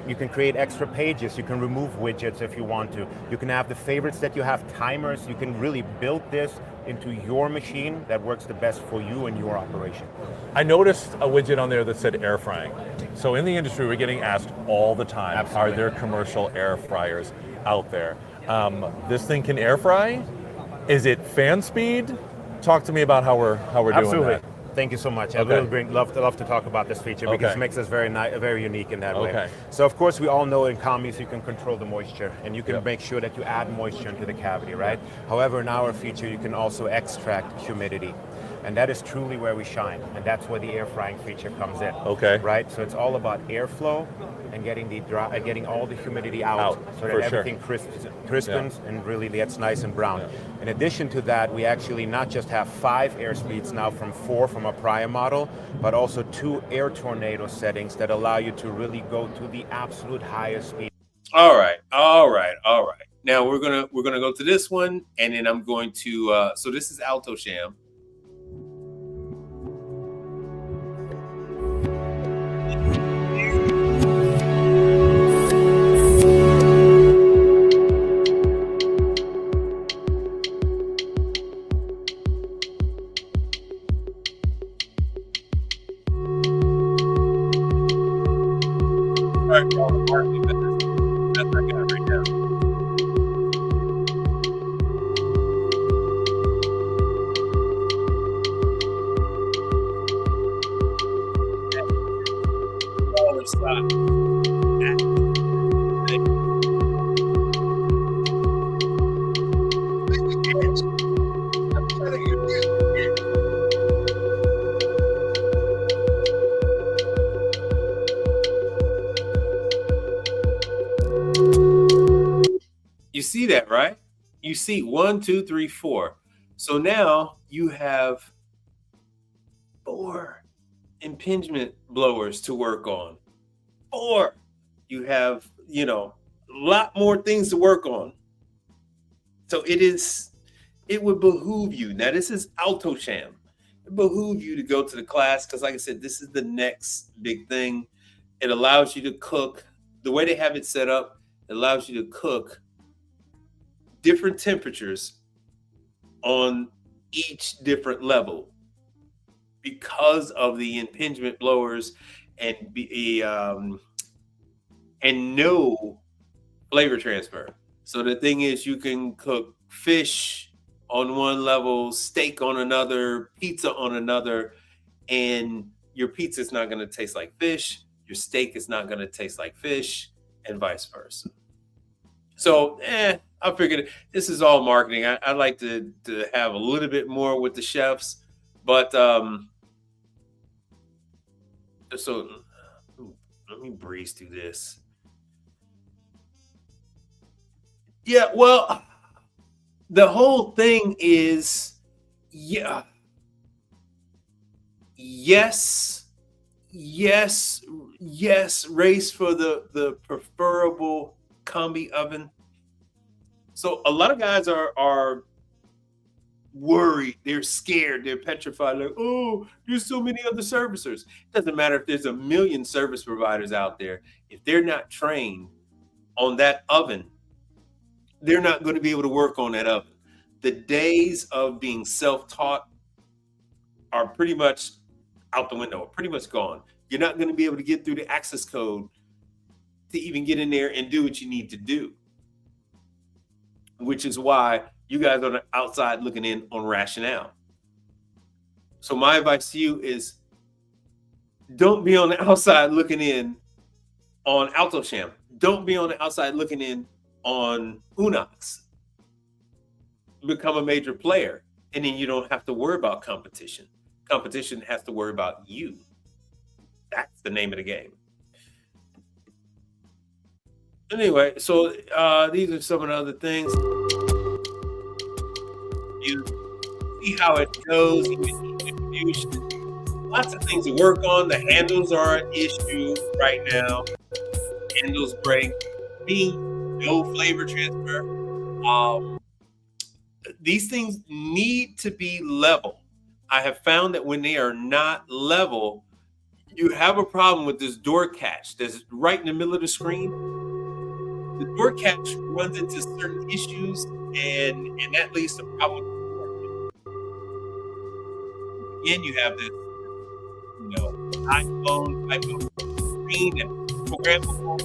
You can create extra pages. You can remove widgets if you want to. You can have the favorites that you have, timers. You can really build this into your machine that works the best for you and your operation. I noticed a widget on there that said air frying. So in the industry, we're getting asked all the time, Absolutely. are there commercial air fryers out there? This thing can air fry? Is it fan speed? Talk to me about how we're Absolutely. doing that. Thank you so much. I Okay. will love to talk about this feature because Okay. it makes us very unique in that way. Okay. So of course we all know in combis you can control the moisture and you can Yep. make sure that you add moisture into the cavity, right? However, in our feature you can also extract humidity. And that is truly where we shine. And that's where the air frying feature comes in. Okay. Right? So it's all about airflow and getting all the humidity out so for that sure. everything crispens and really gets nice and brown. Yeah. In addition to that, we actually not just have 5 air speeds now from 4 from a prior model, but also 2 air tornado settings that allow you to really go to the absolute highest speed. All right. Now we're gonna go to this one, and then I'm going to. So this is Alto Sham. I'm telling you, this is it. You see that, right? You see 1, 2, 3, 4. So now you have 4 impingement blowers to work on. 4. You have, a lot more things to work on. So it would behoove you. Now this is Alto Sham. It behoove you to go to the class because, like I said, this is the next big thing. It allows you to cook. The way they have it set up, it allows you to cook different temperatures on each different level because of the impingement blowers and no flavor transfer. So the thing is, you can cook fish on one level, steak on another, pizza on another, and your pizza is not going to taste like fish. Your steak is not going to taste like fish, and vice versa. So, I figured this is all marketing. I like to have a little bit more with the chefs, but so let me breeze through this. Yeah, well, the whole thing is, yes, race for the preferable combi oven. So a lot of guys are worried, they're scared, they're petrified, like, oh, there's so many other servicers. It doesn't matter if there's a million service providers out there. If they're not trained on that oven, they're not going to be able to work on that oven. The days of being self-taught are pretty much out the window, pretty much gone. You're not going to be able to get through the access code to even get in there and do what you need to do. Which is why you guys are on the outside looking in on Rationale. So my advice to you is don't be on the outside looking in on AltoSham. Don't be on the outside looking in on Unox. Become a major player, and then you don't have to worry about competition. Competition has to worry about you. That's the name of the game. Anyway, so these are some of the other things. You see how it goes. Lots of things to work on. The handles are an issue right now. Handles break. No flavor transfer. These things need to be level. I have found that when they are not level, you have a problem with this door catch that's right in the middle of the screen. The door catch runs into certain issues, and that leads to problems. Again, you have this, iPhone type of screen and programmable,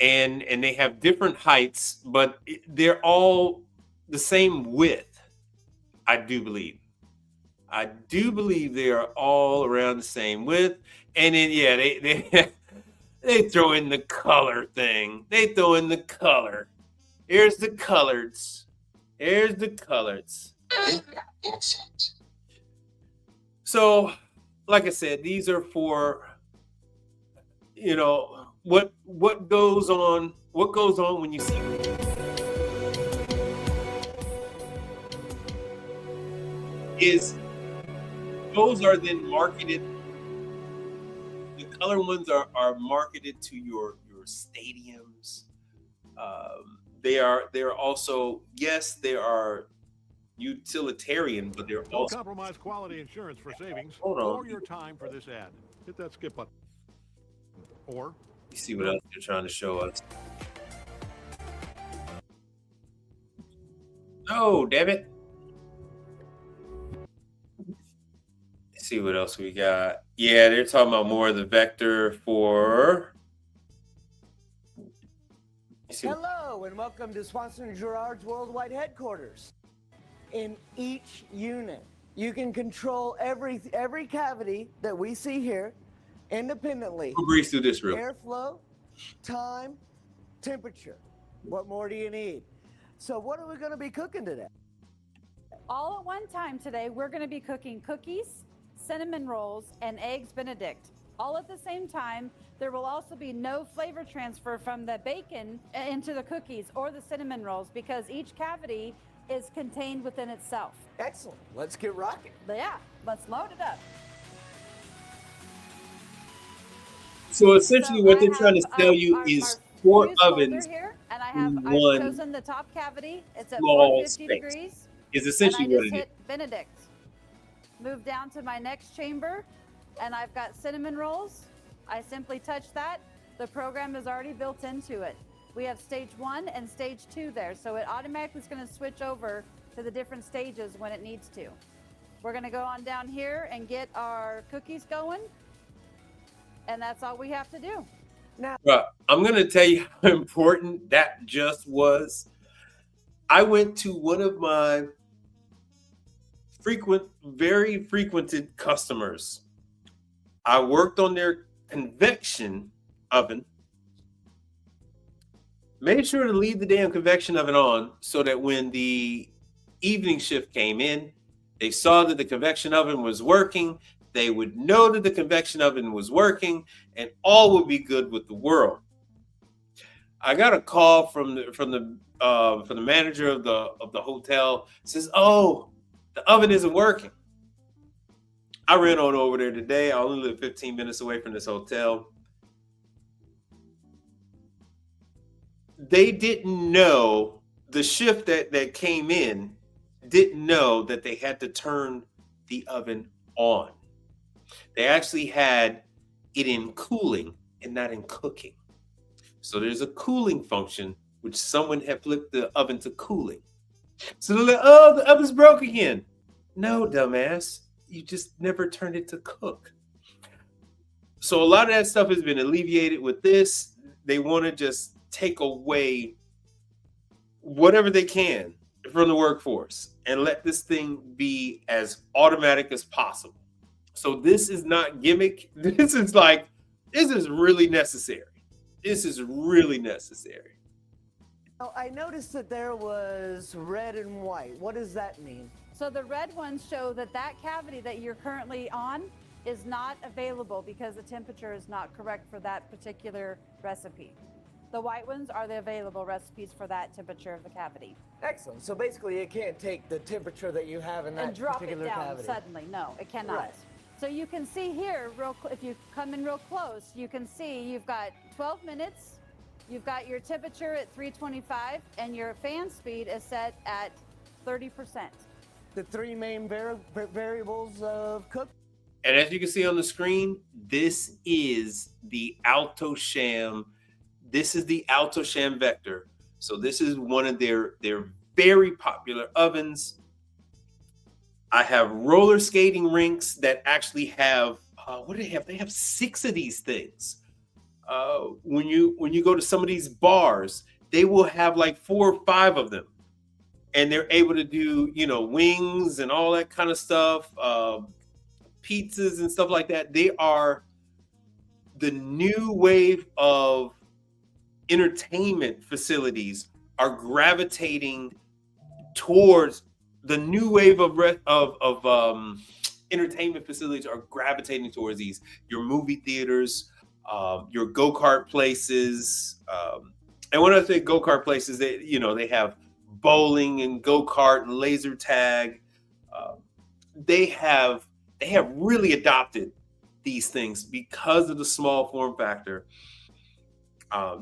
and they have different heights, but they're all the same width. I do believe they are all around the same width, and then they throw in the color thing. They throw in the color. Here's the coloreds. Here's the coloreds. So, like I said, these are for, what goes on when you see is those are then marketed. The color ones are marketed to your stadiums. They're also, yes, they are utilitarian, but they're also compromise quality insurance for savings. Hold on. Or your time for this ad. Hit that skip button. Or you see what else they're trying to show us. Oh, damn it. Let's see what else we got. Yeah, they're talking about more of the vector for. Hello, and welcome to Swanson & Girard's Worldwide Headquarters. In each unit, you can control every cavity that we see here independently. Who breathes through this room? Airflow, time, temperature. What more do you need? So what are we going to be cooking today? All at one time today, we're going to be cooking cookies, cinnamon rolls, and eggs Benedict. All at the same time. There will also be no flavor transfer from the bacon into the cookies or the cinnamon rolls because each cavity is contained within itself. Excellent. Let's get rocking. Yeah, let's load it up. So essentially what they're trying to tell you is 4 ovens here, and I've chosen the top cavity. It's at 450 degrees. Is essentially and I what just it hit Benedict. Move down to my next chamber, and I've got cinnamon rolls. I simply touch that. The program is already built into it. We have stage 1 and stage 2 there, so it automatically is going to switch over to the different stages when it needs to. We're going to go on down here and get our cookies going, and that's all we have to do. Now, I'm going to tell you how important that just was. I went to one of my very frequented customers. I worked on their convection oven. Made sure to leave the damn convection oven on so that when the evening shift came in, they saw that the convection oven was working. They would know that the convection oven was working, and all would be good with the world. I got a call from the manager of the hotel. Says, "Oh, the oven isn't working." I ran on over there today. I only live 15 minutes away from this hotel. They didn't know, the shift that came in didn't know that they had to turn the oven on. They actually had it in cooling and not in cooking. So there's a cooling function, which someone had flipped the oven to cooling. So they're like, "Oh, the oven's broke again." No, dumbass. You just never turned it to cook. So a lot of that stuff has been alleviated with this. They want to just take away whatever they can from the workforce and let this thing be as automatic as possible. So this is not gimmick. This is really necessary. This is really necessary. Now, I noticed that there was red and white. What does that mean? So the red ones show that cavity that you're currently on is not available because the temperature is not correct for that particular recipe. The white ones are the available recipes for that temperature of the cavity. Excellent. So basically, it can't take the temperature that you have in that And drop it particular down cavity. suddenly. No, it cannot. Right. So you can see here, if you come in real close, you can see you've got 12 minutes. You've got your temperature at 325, and your fan speed is set at 30%. The three main variables of cook. And as you can see on the screen, this is the AltoSham. This is the AltoSham Vector. So this is one of their very popular ovens. I have roller skating rinks that actually have, what do they have? They have 6 of these things. When you go to some of these bars, they will have like 4 or 5 of them. And they're able to do, wings and all that kind of stuff, pizzas and stuff like that. They are the new wave of entertainment facilities are gravitating towards the new wave of entertainment facilities are gravitating towards these. Your movie theaters, your go-kart places. And when I say go-kart places, they have bowling and go-kart and laser tag. They have really adopted these things because of the small form factor.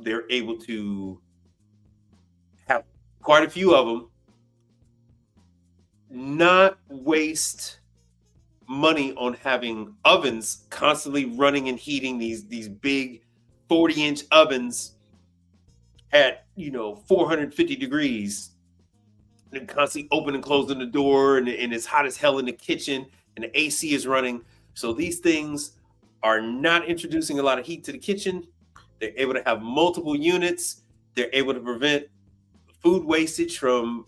They're able to have quite a few of them, not waste money on having ovens constantly running and heating, these big 40-inch ovens at 450 degrees, and constantly opening and closing the door, and it's hot as hell in the kitchen, and the AC is running. So these things are not introducing a lot of heat to the kitchen. They're able to have multiple units. They're able to prevent food wastage from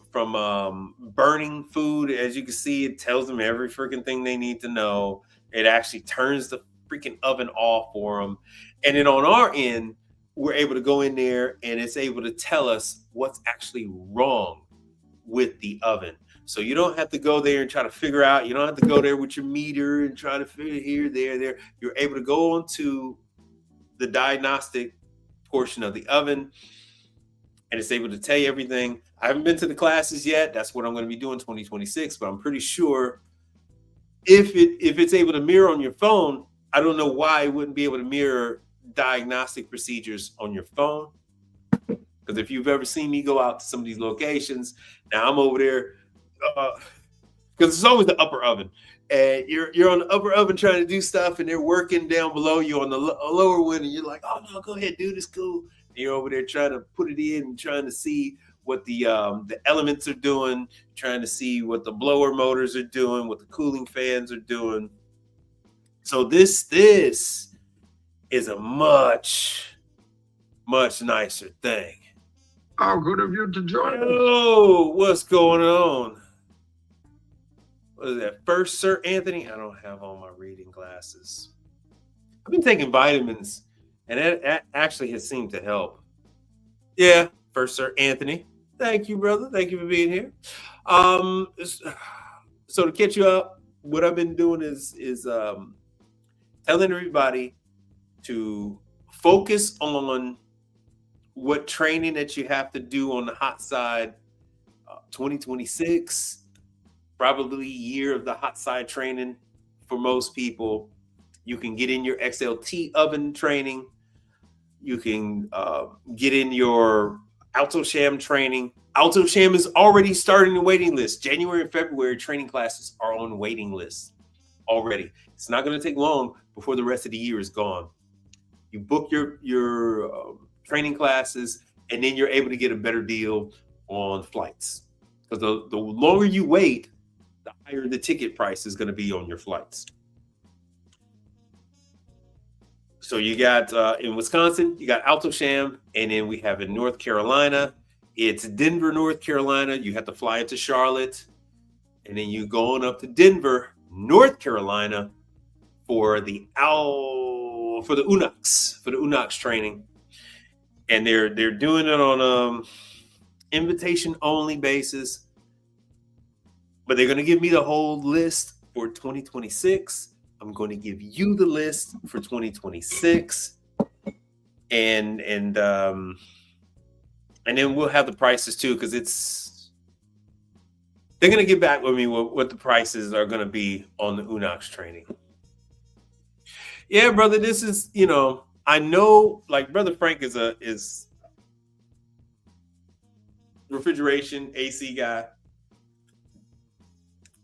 burning food. As you can see, it tells them every freaking thing they need to know. It actually turns the freaking oven off for them. And then on our end, we're able to go in there and it's able to tell us what's actually wrong with the oven. So you don't have to go there and try to figure out, you don't have to go there with your meter and try to figure here, there. You're able to go onto the diagnostic portion of the oven, and it's able to tell you everything. I haven't been to the classes yet. That's what I'm going to be doing 2026, but I'm pretty sure if it's able to mirror on your phone, I don't know why it wouldn't be able to mirror diagnostic procedures on your phone. Because if you've ever seen me go out to some of these locations, now I'm over there, because it's always the upper oven. And you're on the upper oven trying to do stuff, and they're working down below you on the lower one, and you're like, oh no, go ahead, dude, it's cool. And you're over there trying to put it in and trying to see what the elements are doing, trying to see what the blower motors are doing, what the cooling fans are doing. So this is a much nicer thing. How good of you to join us. Oh, what's going on? What is that? First Sir Anthony? I don't have on my reading glasses. I've been taking vitamins, and that actually has seemed to help. Yeah, First Sir Anthony. Thank you, brother. Thank you for being here. So to catch you up, what I've been doing is telling everybody to focus on what training that you have to do on the hot side. 2026, probably year of the hot side training for most people. You can get in your XLT oven training. You can get in your AltoSham training. AltoSham is already starting the waiting list. January and February training classes are on waiting lists already. It's not going to take long before the rest of the year is gone. You book your training classes, and then you're able to get a better deal on flights. Because the longer you wait, the higher the ticket price is going to be on your flights. So you got in Wisconsin, you got Alto-Shaam, and then we have in North Carolina, it's Denver, North Carolina. You have to fly into Charlotte, and then you going up to Denver, North Carolina for the UNOX training. And they're doing it on invitation only basis. But they're going to give me the whole list for 2026. I'm going to give you the list for 2026, and then we'll have the prices too, because they're going to get back with me what the prices are going to be on the UNOX training. Yeah, brother, this is, I know, like, Brother Frank is refrigeration AC guy,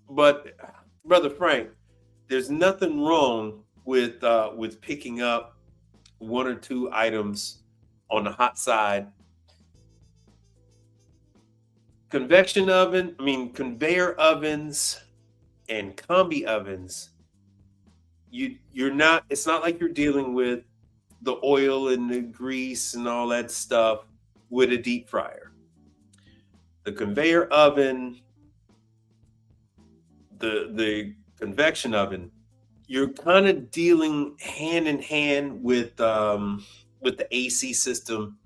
but Brother Frank, there's nothing wrong with picking up one or two items on the hot side. Conveyor ovens and combi ovens, it's not like you're dealing with the oil and the grease and all that stuff with a deep fryer. The conveyor oven, the convection oven, you're kind of dealing hand in hand with the AC system.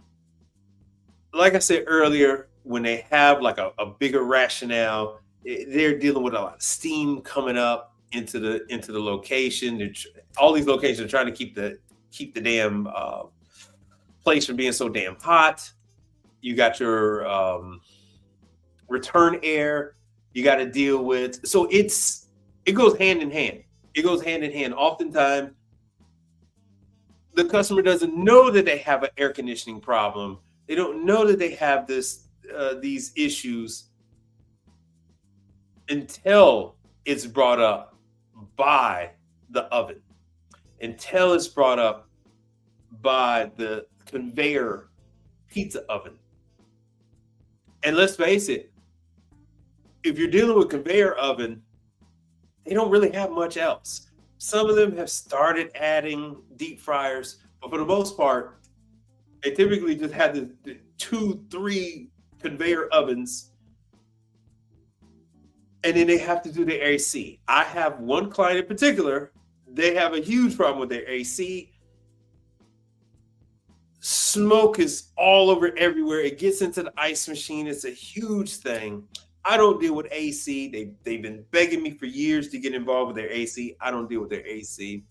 Like I said earlier, when they have like a bigger rationale, they're dealing with a lot of steam coming up into the location. All these locations are trying to keep the damn place from being so damn hot. You got your return air you got to deal with. So it goes hand in hand. It goes hand in hand. Oftentimes, the customer doesn't know that they have an air conditioning problem. They don't know that they have these issues until it's brought up by the oven, until it's brought up by the conveyor pizza oven. And let's face it, if you're dealing with conveyor oven, they don't really have much else. Some of them have started adding deep fryers, but for the most part, they typically just have the 2-3 conveyor ovens, and then they have to do their AC. I have one client in particular, they have a huge problem with their AC. Smoke is all over everywhere. It gets into the ice machine. It's a huge thing. I don't deal with AC. They've been begging me for years to get involved with their AC. I don't deal with their AC.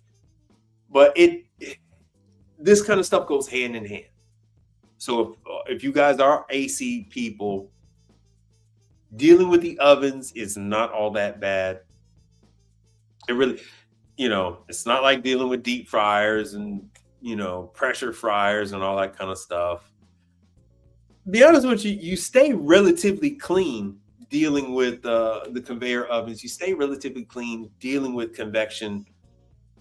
But this kind of stuff goes hand in hand. So if you guys are AC people, dealing with the ovens is not all that bad. It really, it's not like dealing with deep fryers and, pressure fryers and all that kind of stuff. Be honest with you, you stay relatively clean dealing with the conveyor ovens. You stay relatively clean dealing with convection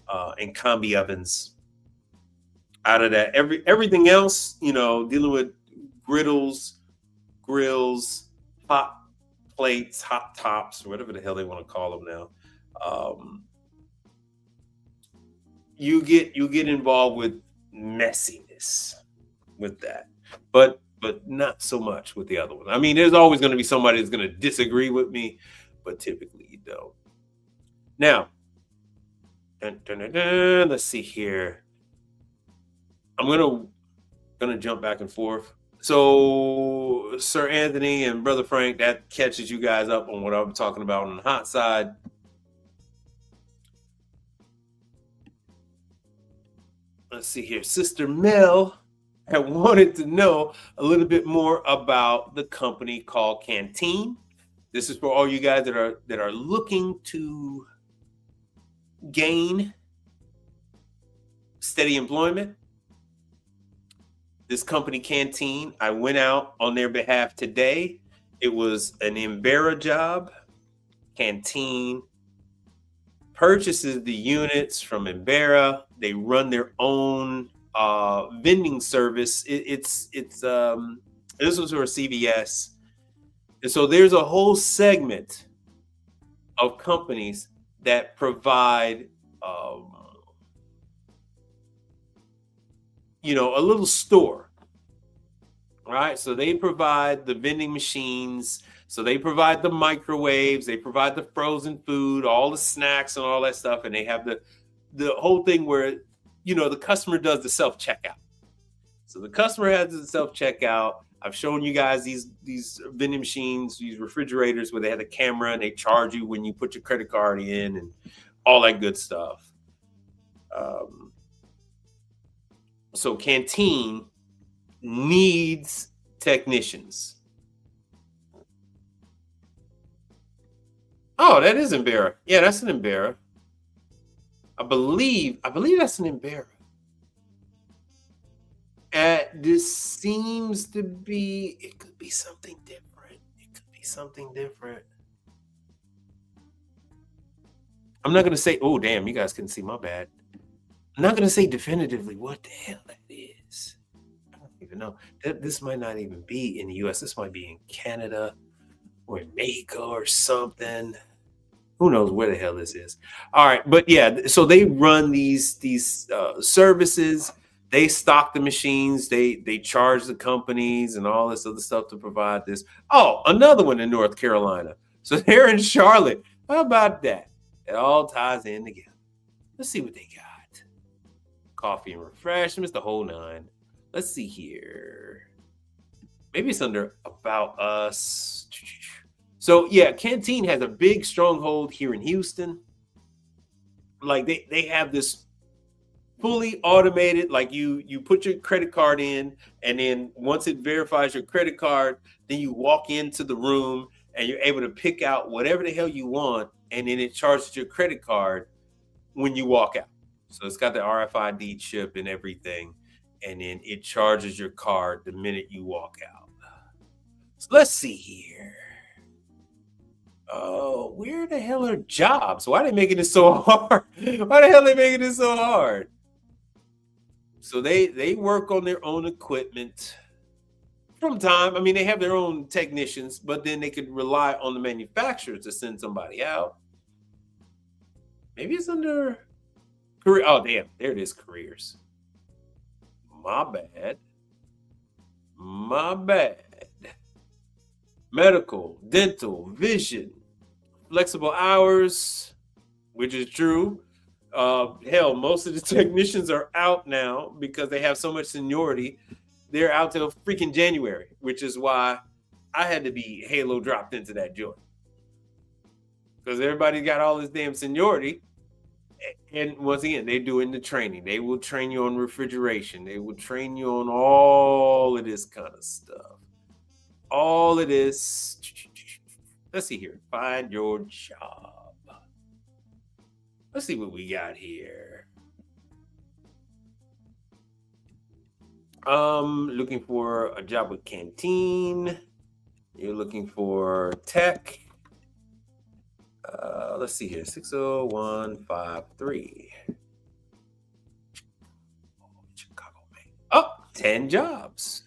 and combi ovens. Out of that, everything else, dealing with griddles, grills, hot plates, hot tops, whatever the hell they want to call them now. You get involved with messiness with that, but not so much with the other one. I mean, there's always going to be somebody that's going to disagree with me, but typically you don't. Now, let's see here. I'm gonna jump back and forth. So, Sir Anthony and Brother Frank, that catches you guys up on what I'm talking about on the hot side. Let's see here. Sister Mel had wanted to know a little bit more about the company called Canteen. This is for all you guys that are looking to gain steady employment. This company, Canteen, I went out on their behalf today. It was an Embera job. Canteen purchases the units from Embera. They run their own vending service. This was for CVS. And so there's a whole segment of companies that provide a little store. All right. So they provide the vending machines. So they provide the microwaves. They provide the frozen food, all the snacks and all that stuff. And they have the whole thing where, the customer does the self-checkout. So the customer has the self-checkout. I've shown you guys these vending machines, these refrigerators where they have a camera and they charge you when you put your credit card in and all that good stuff. So Canteen needs technicians. Oh, that is Embera. Yeah, that's an Embera. I believe that's an Embera. This seems to be, it could be something different. It could be something different. I'm not going to say, oh, damn, you guys couldn't see, my bad. I'm not going to say definitively what the hell that is. I don't even know. This might not even be in the US. This might be in Canada or in Mexico or something. Who knows where the hell this is? All right. But yeah, so they run these services. They stock the machines. They charge the companies and all this other stuff to provide this. Oh, another one in North Carolina. So they're in Charlotte. How about that? It all ties in together. Let's see what they got. Coffee and refreshments, the whole nine. Let's see here. Maybe it's under About Us. So yeah, Canteen has a big stronghold here in Houston. Like they have this fully automated, like you put your credit card in, and then once it verifies your credit card, then you walk into the room and you're able to pick out whatever the hell you want, and then it charges your credit card when you walk out. So it's got the RFID chip and everything, and then it charges your card the minute you walk out. So let's see here. Oh, where the hell are jobs? Why are they making it so hard? Why the hell are they making it so hard? So they work on their own equipment from time. I mean, they have their own technicians, but then they could rely on the manufacturers to send somebody out. Maybe it's under career. Oh, damn. There it is, careers. My bad. My bad. Medical, dental, vision, flexible hours, which is true. Hell, most of the technicians are out now because they have so much seniority. They're out till freaking January, which is why I had to be Halo dropped into that joint. Because everybody got all this damn seniority. And once again, they're doing the training. They will train you on refrigeration. They will train you on all of this kind of stuff. All of this. Let's see here. Find your job. Let's see what we got here. Looking for a job with Canteen. You're looking for tech. Let's see here. 60153. Chicago, man. Oh, 10 jobs.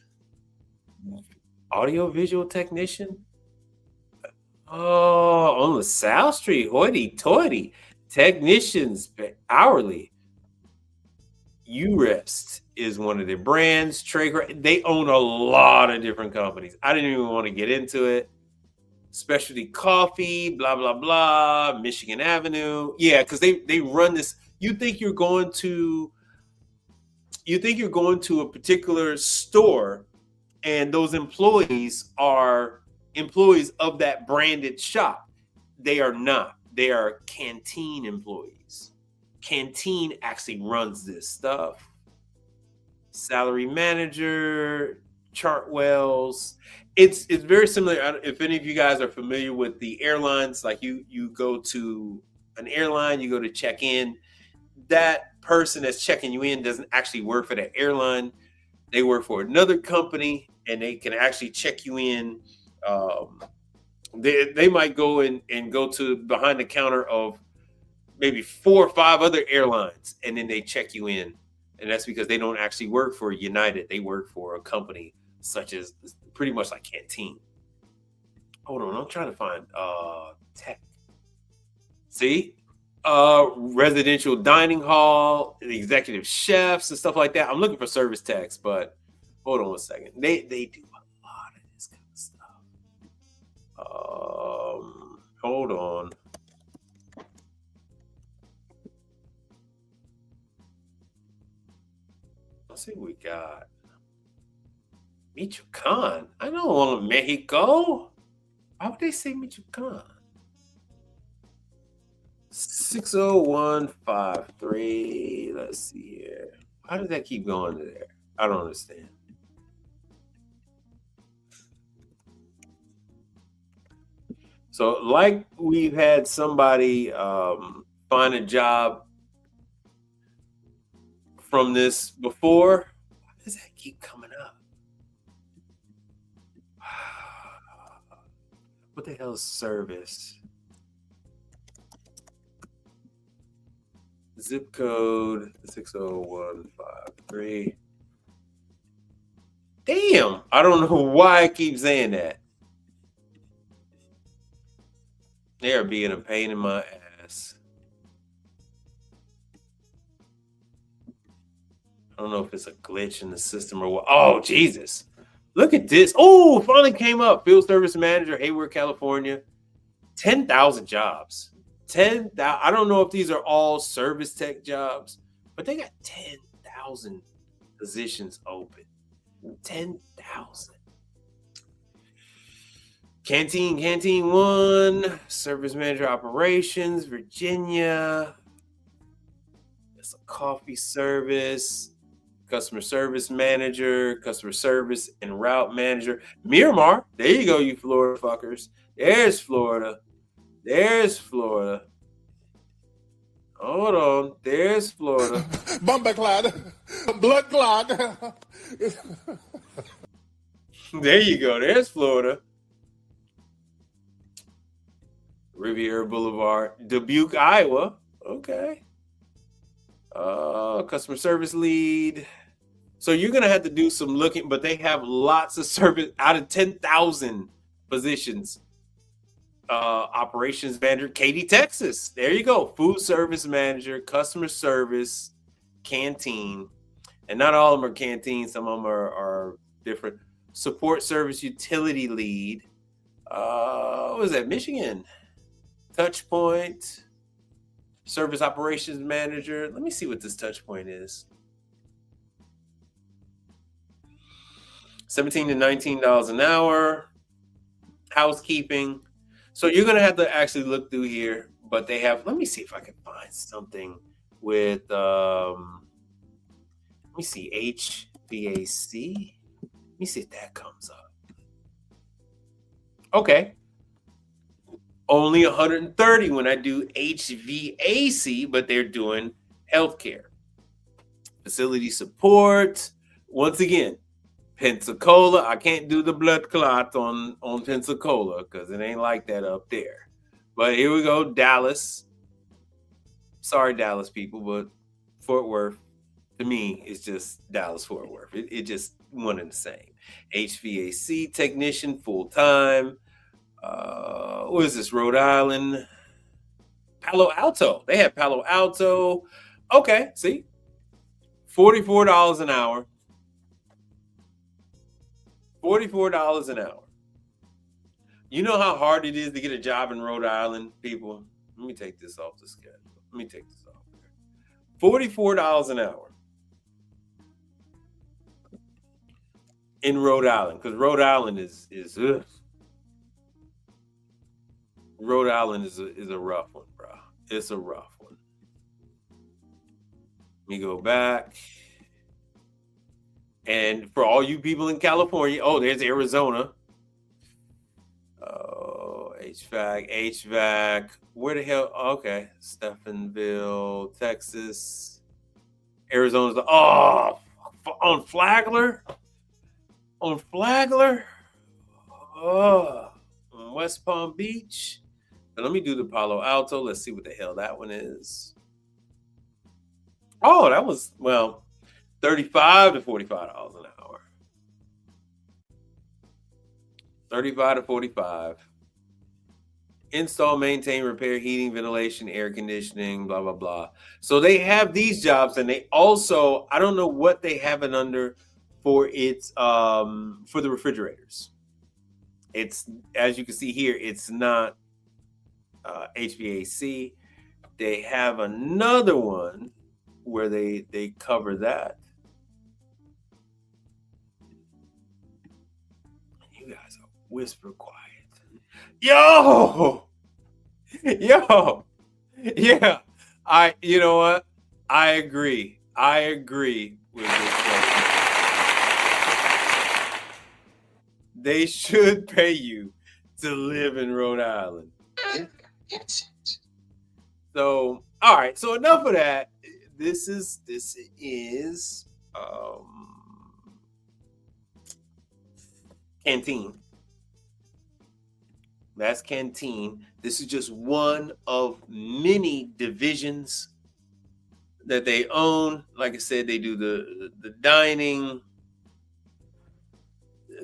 Audio visual technician. Oh, on LaSalle Street. Hoity toity. Technicians hourly. Urest is one of their brands. They own a lot of different companies. I didn't even want to get into it. Specialty coffee, blah, blah, blah. Michigan Avenue. Yeah, because they run this. You think you're going to a particular store, and those employees are employees of that branded shop. They are not. They are Canteen employees. Canteen actually runs this stuff. Salary manager, Chartwells. It's very similar. If any of you guys are familiar with the airlines, like you go to an airline, you go to check in. That person that's checking you in doesn't actually work for that airline. They work for another company, and they can actually check you in. They might go and go to behind the counter of maybe 4 or 5 other airlines, and then they check you in. And that's because they don't actually work for United. They work for a company such as pretty much like Canteen. Hold on, I'm trying to find tech. See? residential dining hall, executive chefs and stuff like that. I'm looking for service techs, but hold on one second. They do a lot of this kind of stuff. Hold on. Let's see what we got. Michoacan. I don't want Mexico. Why would they say Michoacan? 60153. Let's see here. How did that keep going to there? I don't understand. So, like we've had somebody find a job from this before. Why does that keep coming up? What the hell is service? Zip code 60153. Damn, I don't know why I keep saying that. They are being a pain in my ass. I don't know if it's a glitch in the system or what. Oh, Jesus. Look at this. Oh, finally came up. Field service manager, Hayward, California. 10,000 jobs. 10,000. I don't know if these are all service tech jobs, but they got 10,000 positions open. 10,000. Canteen 1, service manager operations, Virginia. That's a coffee service, customer service manager, customer service and route manager. Miramar, there you go, you Florida fuckers. There's Florida. There's Florida. Hold on, there's Florida. Bumper clot, blood clot. There you go, there's Florida. Riviera Boulevard, Dubuque, Iowa. Okay. Customer service lead. So you're going to have to do some looking, but they have lots of service out of 10,000 positions. Operations manager, Katy, Texas. There you go. Food service manager, customer service, canteen. And not all of them are canteens. Some of them are different. Support service utility lead. What was that? Michigan. Touch point, service operations manager. Let me see what this touch point is. $17 to $19 an hour. Housekeeping. So you're going to have to actually look through here, but they have, let me see if I can find something with, let me see, HVAC. Let me see if that comes up. Okay. Only 130 when I do HVAC, but they're doing healthcare. Facility support. Once again, Pensacola. I can't do the blood clot on Pensacola because it ain't like that up there. But here we go, Dallas. Sorry, Dallas people, but Fort Worth, to me, is just Dallas-Fort Worth. It just one and the same. HVAC technician, full-time. What is this? Rhode Island, Palo Alto. They have Palo Alto. Okay, see, $44 an hour. $44 an hour. You know how hard it is to get a job in Rhode Island, people? Let me take this off the schedule. Let me take this off. $44 an hour in Rhode Island, because Rhode Island is Rhode Island is a rough one, bro. It's a rough one. Let me go back. And for all you people in California, oh, there's Arizona. Oh, HVAC. Where the hell? Okay. Stephenville, Texas. Arizona's on Flagler. On Flagler. Oh, on West Palm Beach. But let me do the Palo Alto. Let's see what the hell that one is. Oh, that was, well, $35 to $45 an hour. 35 to 45. Install, maintain, repair heating, ventilation, air conditioning, blah, blah, blah. So they have these jobs, and they also, I don't know what they have it under for its for the refrigerators. It's, as you can see here, it's not HVAC. They have another one where they cover that. You guys are whisper quiet. Yo, yeah. You know what? I agree with this. They should pay you to live in Rhode Island. So, all right. So enough of that. This is Canteen. That's Canteen. This is just one of many divisions that they own. Like I said, they do the dining.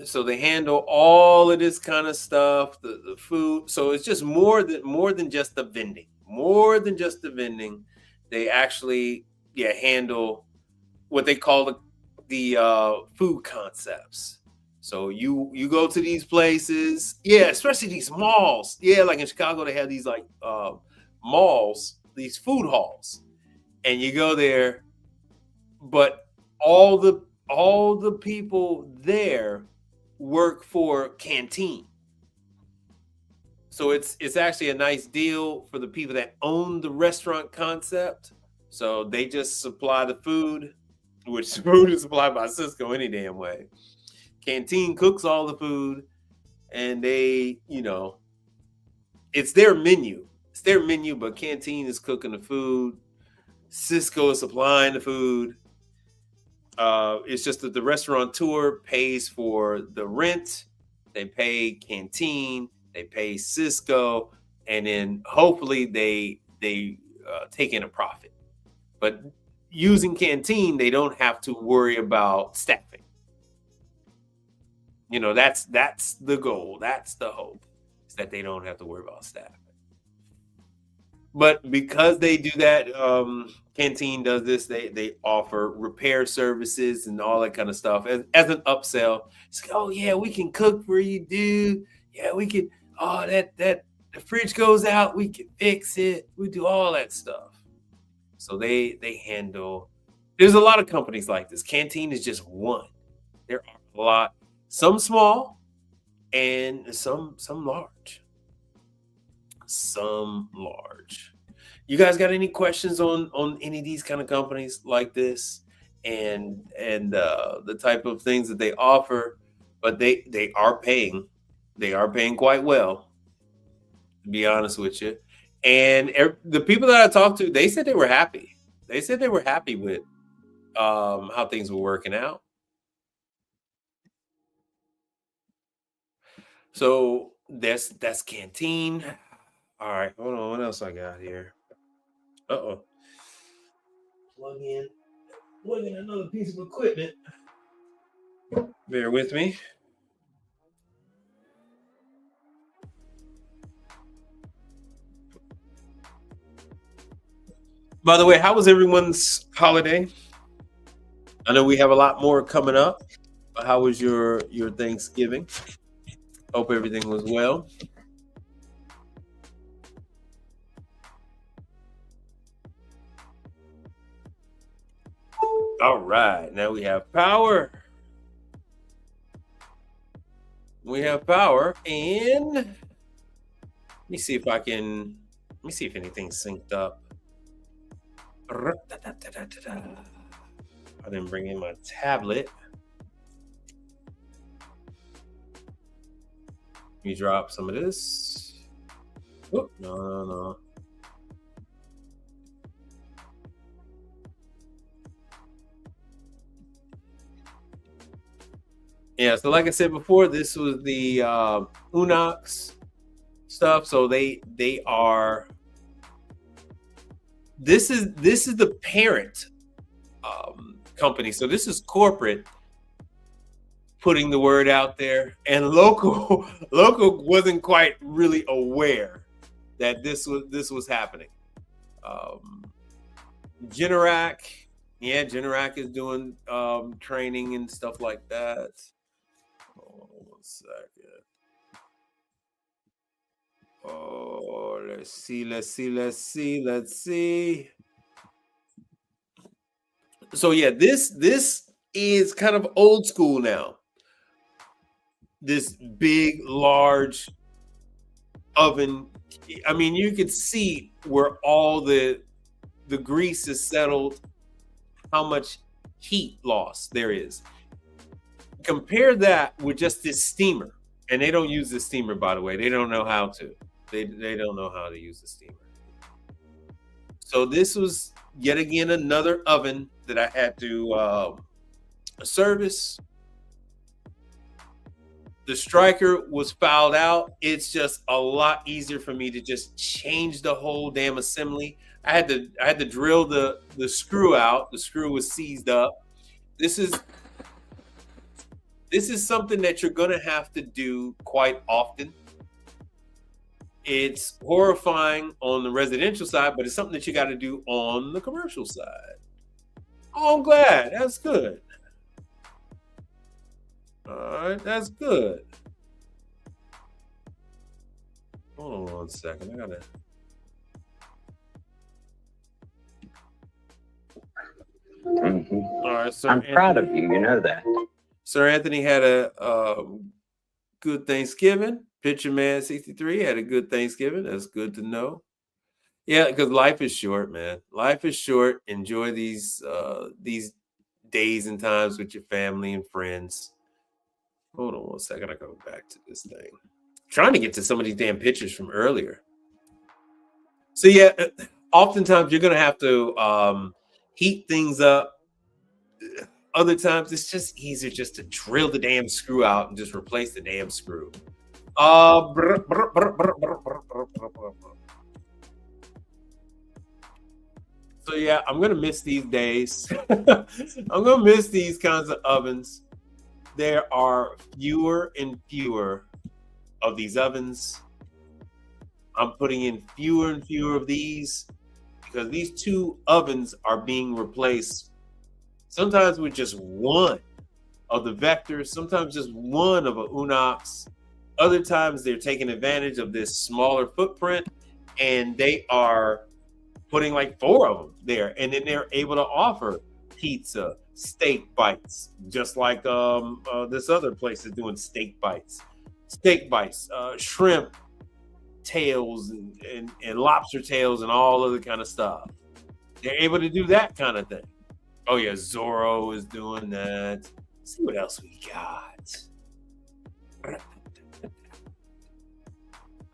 So they handle all of this kind of stuff, the food. So it's just more than just the vending. More than just the vending. They actually handle what they call the food concepts. So you go to these places, especially these malls. Yeah, like in Chicago, they have these like malls, these food halls, and you go there, but all the people there work for Canteen. So it's actually a nice deal for the people that own the restaurant concept. So they just supply the food, which food is supplied by Cisco any damn way. Canteen cooks all the food, and they, it's their menu. It's their menu, but Canteen is cooking the food. Cisco is supplying the food. It's just that the restaurateur pays for the rent. They pay Canteen. They pay Cisco, and then hopefully they take in a profit. But using Canteen, they don't have to worry about staffing. That's the goal. That's the hope, is that they don't have to worry about staffing. But because they do that, Canteen does this. They offer repair services and all that kind of stuff as an upsell. It's like, oh yeah, we can cook for you, dude. Yeah, we can. Oh, that the fridge goes out, we can fix it. We do all that stuff. So they handle. There's a lot of companies like this. Canteen is just one. There are a lot. Some small and some large. Some large. You guys got any questions on any of these kind of companies like this and the type of things that they offer? But they are paying. They are paying quite well, to be honest with you. And the people that I talked to, they said they were happy. They said they were happy with how things were working out. So that's Canteen. All right, hold on. What else I got here? Uh-oh. Plug in another piece of equipment. Bear with me. By the way, how was everyone's holiday? I know we have a lot more coming up. But how was your Thanksgiving? Hope everything was well. All right, now we have power. We have power, and let me see if anything's synced up. I didn't bring in my tablet. Let me drop some of this. Oh, no. Yeah, so like I said before, this was the Unox stuff. So they are. This is the parent company. So this is corporate putting the word out there, and local wasn't quite really aware that this was happening. Generac, yeah, Generac is doing training and stuff like that. Hold on 1 second. Oh, let's see. So yeah, this is kind of old school now. This big, large oven. I mean, you could see where all the grease is settled, how much heat loss there is. Compare that with just this steamer. And they don't use the steamer, by the way. They don't know how to. They don't know how to use the steamer. So this was yet again another oven that I had to service. The striker was fouled out. It's just a lot easier for me to just change the whole damn assembly. I had to drill the screw out. The screw was seized up. This is something that you're going to have to do quite often. It's horrifying on the residential side, but it's something that you got to do on the commercial side. Oh, I'm glad. That's good. All right, that's good. Hold on 1 second. I gotta. All right, Sir I'm proud of you. You know that. Sir Anthony had a good Thanksgiving. Pitcher Man 63 had a good Thanksgiving. That's good to know. Yeah, because life is short, man. Life is short. Enjoy these days and times with your family and friends. Hold on 1 second. I go back to this thing. I'm trying to get to some of these damn pictures from earlier. So yeah, oftentimes you're gonna have to heat things up. Other times it's just easier just to drill the damn screw out and just replace the damn screw. So yeah, I'm gonna miss these days. I'm gonna miss these kinds of ovens. There are fewer and fewer of these ovens. I'm putting in fewer and fewer of these because these two ovens are being replaced sometimes with just one of the Vectors, sometimes just one of a Unox. Other times they're taking advantage of this smaller footprint and they are putting like 4 of them there. And then they're able to offer pizza, steak bites, just like this other place is doing steak bites, shrimp tails and lobster tails and all other kind of stuff. They're able to do that kind of thing. Oh yeah, Zorro is doing that. Let's see what else we got.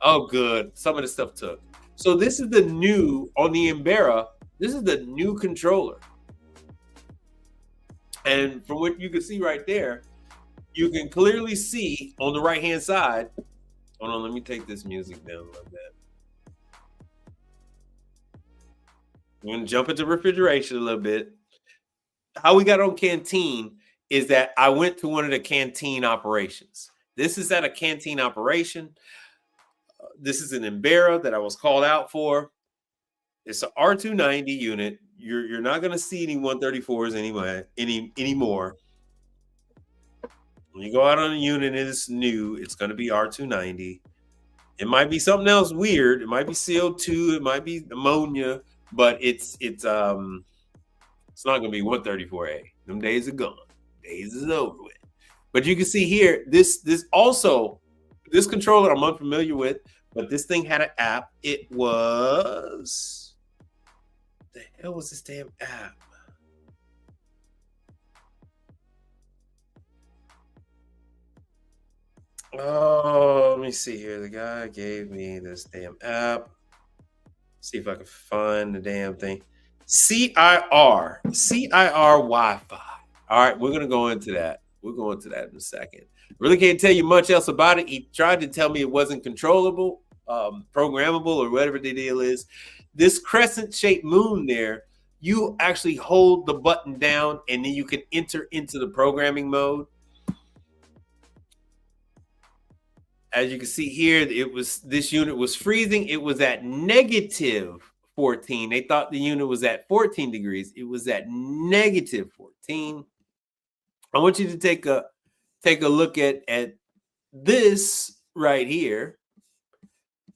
Oh, good. Some of the stuff took. So this is the new, on the Embera, this is the new controller. And from what you can see right there, you can clearly see on the right-hand side. Hold on, let me take this music down a little bit. I'm going to jump into refrigeration a little bit. How we got on Canteen is that I went to one of the Canteen operations. This is at a Canteen operation. This is an Embera that I was called out for. It's an R290 unit. You're not going to see any 134s anymore. When you go out on a unit and it's new, it's going to be R290. It might be something else weird. It might be CO2. It might be ammonia, but it's not going to be 134A. Them days are gone. Days is over with. But you can see here, this controller I'm unfamiliar with, but this thing had an app. It was, the hell was this damn app? Oh, let me see here. The guy gave me this damn app. See if I can find the damn thing. CIR Wi-Fi. All right, we're going to go into that. We'll go into that in a second. Really can't tell you much else about it. He tried to tell me it wasn't controllable, programmable, or whatever the deal is. This crescent-shaped moon there, you actually hold the button down, and then you can enter into the programming mode. as you can see here, this unit was freezing. It was at negative 14. They thought the unit was at 14 degrees. It was at negative 14. I want you to take a look at this right here.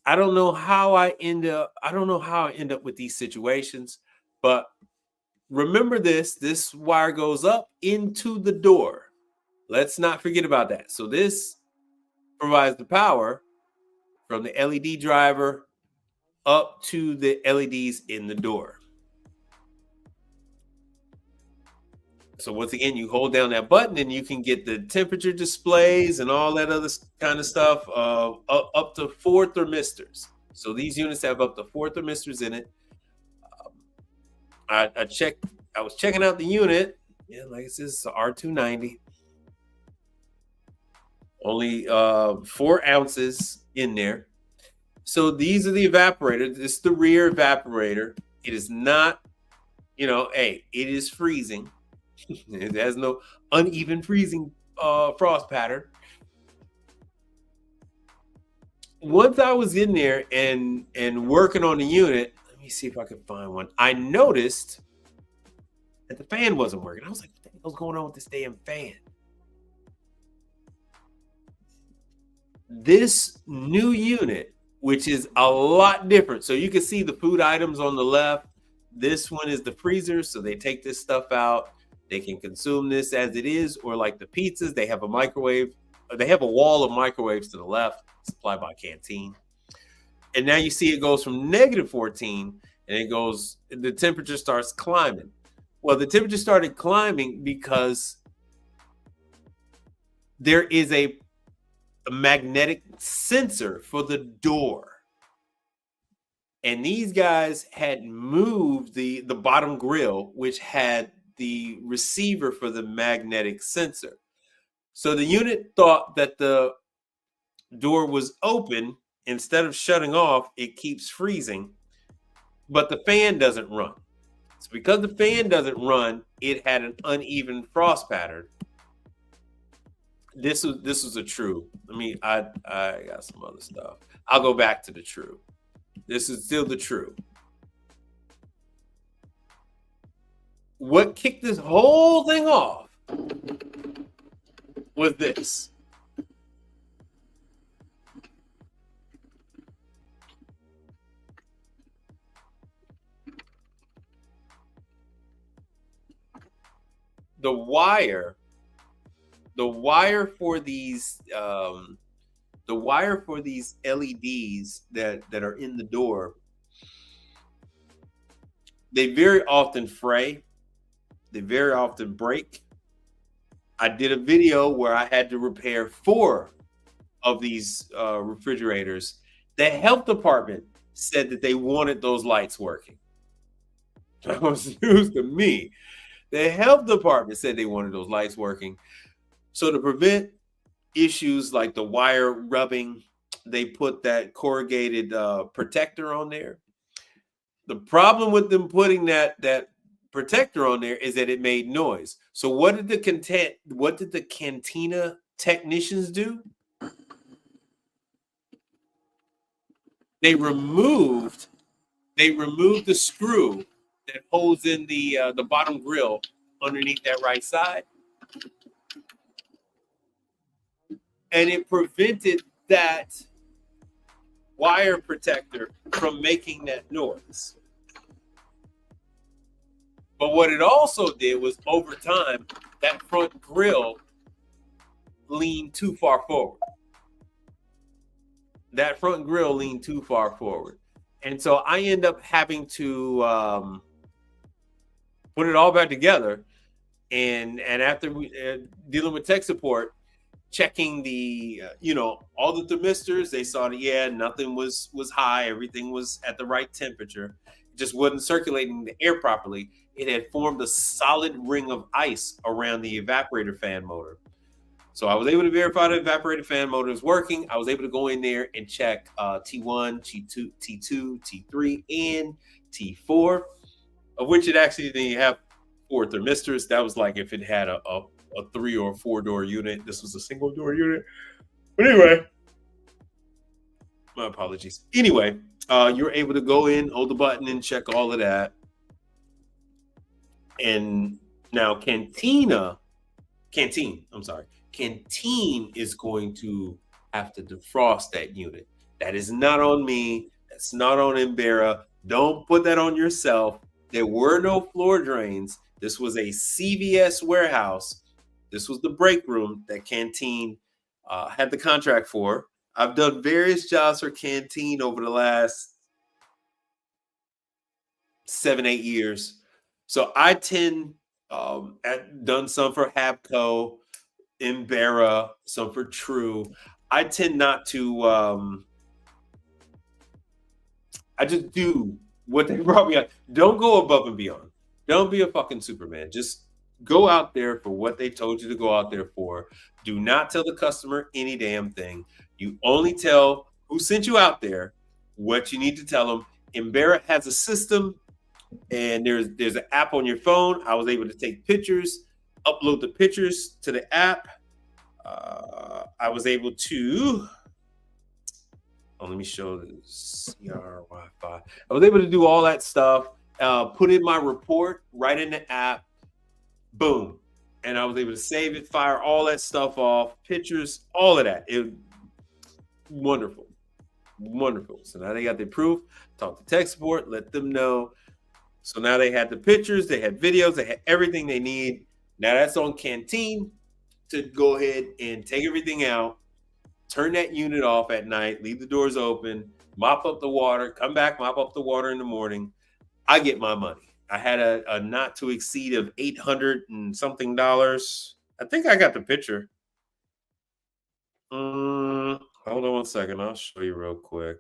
I don't know how I end up with these situations, but remember this wire goes up into the door. Let's not forget about that. So this provides the power from the LED driver up to the LEDs in the door. So once again, you hold down that button and you can get the temperature displays and all that other kind of stuff up to 4 thermistors. So these units have up to 4 thermistors in it. I was checking out the unit. Yeah, like it says, it's a R290. Only 4 ounces in there. So these are the evaporators. This is the rear evaporator. It is not, it is freezing. It has no uneven freezing frost pattern. Once I was in there and working on the unit, let me see if I can find one. I noticed that the fan wasn't working. I was like, what the hell's going on with this damn fan? This new unit, which is a lot different. So you can see the food items on the left. This one is the freezer. So they take this stuff out. They can consume this as it is, or like the pizzas, they have a microwave. They have a wall of microwaves to the left, supplied by Canteen. And now you see it goes from negative 14 and the temperature starts climbing. Well, the temperature started climbing because there is a magnetic sensor for the door. And these guys had moved the bottom grill, which had the receiver for the magnetic sensor. So the unit thought that the door was open. Instead of shutting off, it keeps freezing, but the fan doesn't run. So because the fan doesn't run, it had an uneven frost pattern. This was a true. I got some other stuff. I'll go back to the true. This is still the true. What kicked this whole thing off was this. The wire for these LEDs that are in the door, they very often fray. They very often break. I did a video where I had to repair 4 of these refrigerators. The health department said that they wanted those lights working. That was news to me. The health department said they wanted those lights working. So to prevent issues like the wire rubbing, they put that corrugated protector on there. The problem with them putting that protector on there is that it made noise. So what did the Cantina technicians do? They removed the screw that holds in the bottom grill underneath that right side, and it prevented that wire protector from making that noise. But what it also did was, over time, that front grill leaned too far forward. That front grill leaned too far forward. And so I end up having to put it all back together. And after dealing with tech support, checking the, all the thermistors, they saw that, nothing was high. Everything was at the right temperature. It just wasn't circulating the air properly. It had formed a solid ring of ice around the evaporator fan motor. So I was able to verify the evaporator fan motor is working. I was able to go in there and check T1, T2, T3, and T4, of which it actually didn't have 4 thermistors. That was like if it had a 3 or 4 door unit. This was a single door unit. But anyway, My apologies. Anyway, you're able to go in, hold the button, and check all of that. And now Canteen is going to have to defrost that unit. That is not on me. That's not on Embera. Don't put that on yourself. There were no floor drains. This was a CVS warehouse. This was the break room that Canteen had the contract for. I've done various jobs for Canteen over the last 7-8 years. So I tend, done some for Habco, Embera, some for True. I tend not to, I just do what they brought me on. Don't go above and beyond. Don't be a fucking Superman. Just go out there for what they told you to go out there for. Do not tell the customer any damn thing. You only tell who sent you out there what you need to tell them. Embera has a system, and there's an app on your phone. I was able to take pictures, upload the pictures to the app. I was able to, let me show the CR Wi-Fi. I was able to do all that stuff, put in my report right in the app, boom. And I was able to save it, fire all that stuff off, pictures, all of that. Wonderful. Wonderful. So now they got the proof, talk to tech support, let them know. So now they had the pictures, they had videos, they had everything they need. Now that's on Canteen to go ahead and take everything out, turn that unit off at night, leave the doors open, mop up the water, come back, mop up the water in the morning. I get my money. I had a not to exceed of $800 and something. I think I got the picture. Hold on one second. I'll show you real quick.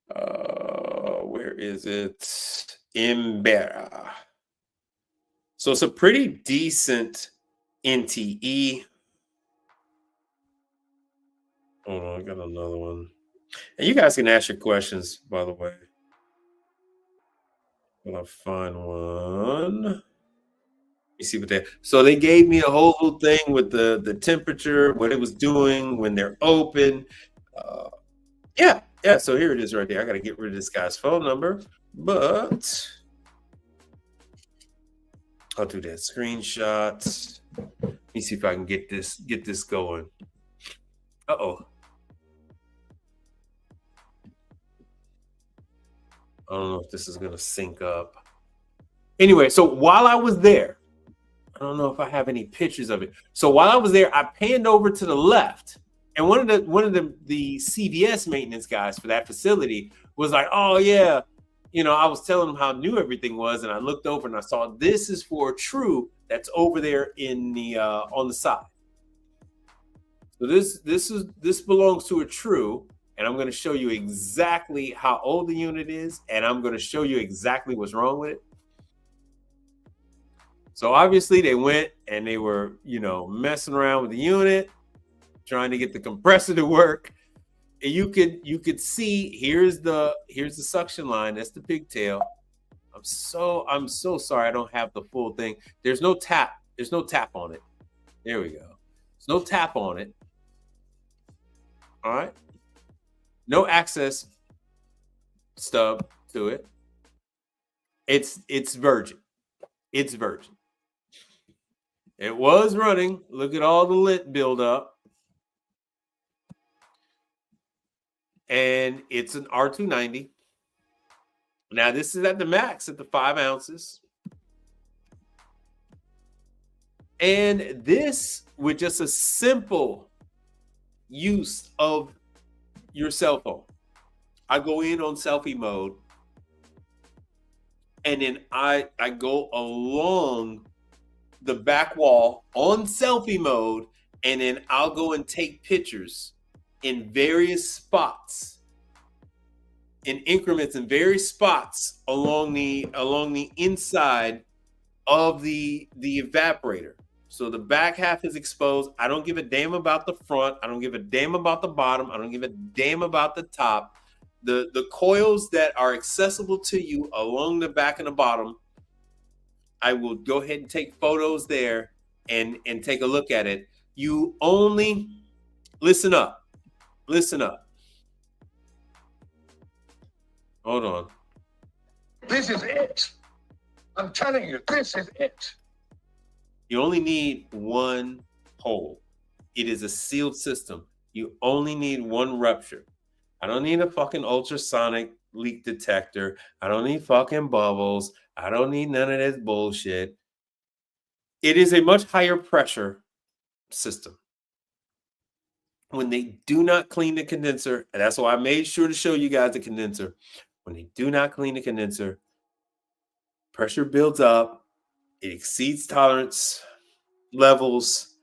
Where is it? Embera. So it's a pretty decent NTE. Hold on, I got another one. And you guys can ask your questions, by the way. I'm gonna find one. Let me see what they. So they gave me a whole little thing with the temperature, what it was doing when they're open. Yeah. So here it is right there. I got to get rid of this guy's phone number, but I'll do that screenshot. Let me see if I can get this going. Uh-oh. I don't know if this is gonna sync up. Anyway, so while I was there, I don't know if I have any pictures of it. So while I was there, I panned over to the left, and one of the CVS maintenance guys for that facility was like, "Oh yeah," I was telling him how new everything was, and I looked over and I saw this is for True that's over there in the on the side. So this belongs to a True. And I'm going to show you exactly how old the unit is, and I'm going to show you exactly what's wrong with it. So obviously they went and they were, messing around with the unit, trying to get the compressor to work. And you could see here's the suction line. That's the pigtail. I'm so sorry I don't have the full thing. There's no tap. There's no tap on it. There we go. There's no tap on it. All right. No access stub to it. It's virgin. It's virgin. It was running. Look at all the lint buildup. And it's an R290. Now this is at the max at the 5 ounces. And this with just a simple use of your cell phone. I go in on selfie mode, and then I go along the back wall on selfie mode, and then I'll go and take pictures in various spots, in increments in various spots along the inside of the evaporator. So the back half is exposed. I don't give a damn about the front. I don't give a damn about the bottom. I don't give a damn about the top. The coils that are accessible to you along the back and the bottom, I will go ahead and take photos there and take a look at it. You only listen up. Hold on. This is it. I'm telling you, this is it. You only need one hole. It is a sealed system. You only need one rupture. I don't need a fucking ultrasonic leak detector. I don't need fucking bubbles. I don't need none of this bullshit. It is a much higher pressure system. When they do not clean the condenser, and that's why I made sure to show you guys the condenser. When they do not clean the condenser, pressure builds up, it exceeds tolerance levels,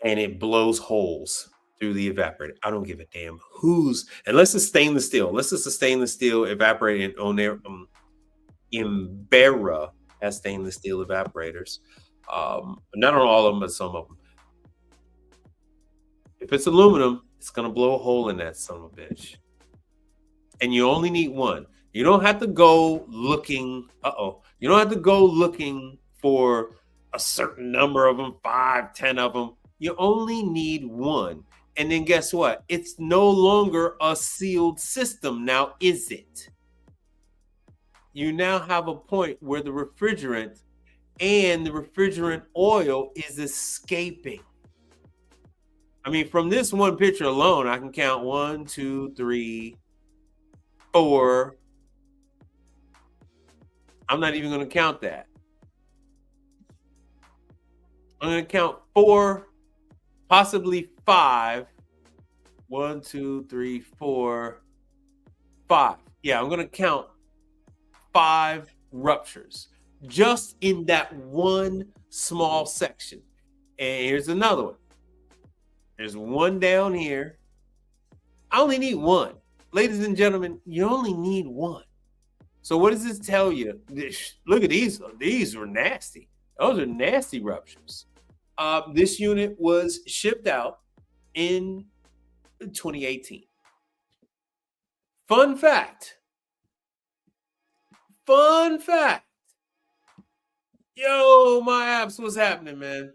and it blows holes through the evaporator. I don't give a damn who's, unless it's stainless steel. Unless it's a stainless steel evaporator on there. Embera has stainless steel evaporators. Not on all of them, but some of them. If it's aluminum, it's going to blow a hole in that son of a bitch. And you only need one. You don't have to go looking. You don't have to go looking for a certain number of them, 5, 10 of them. You only need one. And then guess what? It's no longer a sealed system now, is it? You now have a point where the refrigerant and the refrigerant oil is escaping. I mean, from this one picture alone, I can count 1, 2, 3, 4. I'm not even going to count that. I'm going to count 4, possibly 5. 1, 2, 3, 4, 5. Yeah, I'm going to count 5 ruptures just in that one small section. And here's another one. There's one down here. I only need one. Ladies and gentlemen, you only need one. So what does this tell you? Look at these. These were nasty. Those are nasty ruptures. This unit was shipped out in 2018. Fun fact. Yo, my apps, what's happening, man?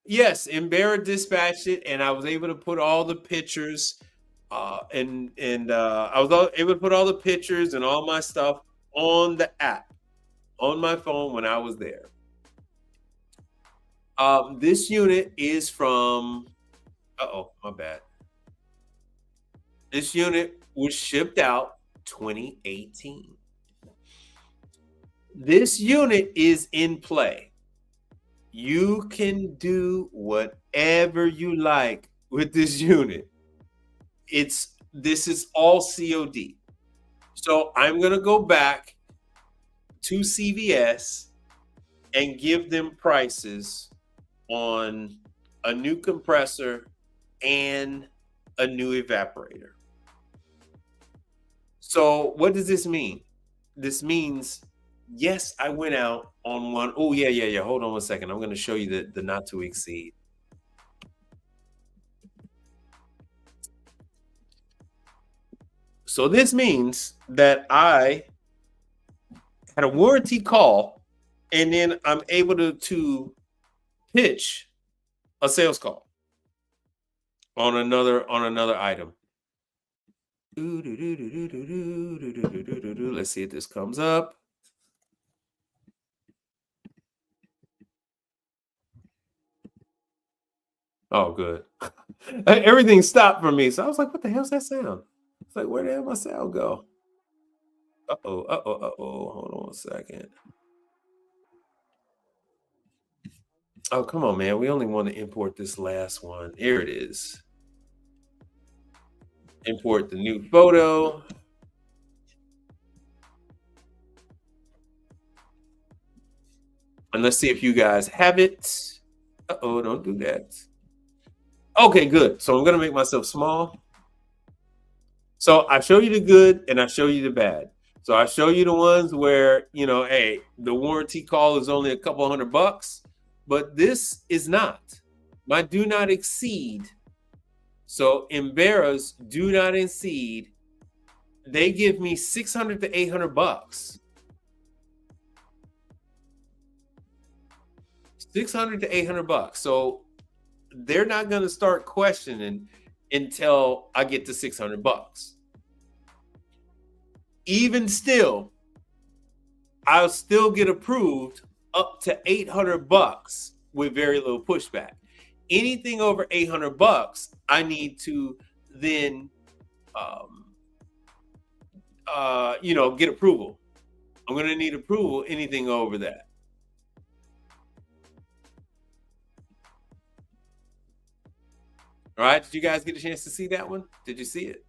Yes, Embera dispatched it, and I was able to put all the pictures, I was able to put all the pictures and all my stuff on the app, on my phone when I was there. This unit is from, my bad. This unit was shipped out 2018. This unit is in play. You can do whatever you like with this unit. This is all COD. So I'm going to go back to CVS and give them prices on a new compressor and a new evaporator. So what does this mean? This means, yes, I went out on one. Oh, yeah. Hold on one second. I'm going to show you the not to exceed. So this means that I had a warranty call, and then I'm able to pitch a sales call on another item. Let's see if this comes up. Oh, good. Everything stopped for me. So I was like, what the hell's that sound? It's like, where the hell my sound go? Hold on one second. Oh, come on, man. We only want to import this last one. Here it is. Import the new photo. And let's see if you guys have it. Don't do that. Okay, good. So I'm going to make myself small. So I show you the good and I show you the bad. So I show you the ones where, hey, the warranty call is only a couple $100, but this is not. My do not exceed. So Embera's do not exceed. They give me $600 to $800. $600 to $800. So they're not going to start questioning until I get to $600. even still, I'll still get approved up to $800 with very little pushback. Anything over $800, I need to then, get approval. I'm going to need approval anything over that. All right. Did you guys get a chance to see that one? Did you see it?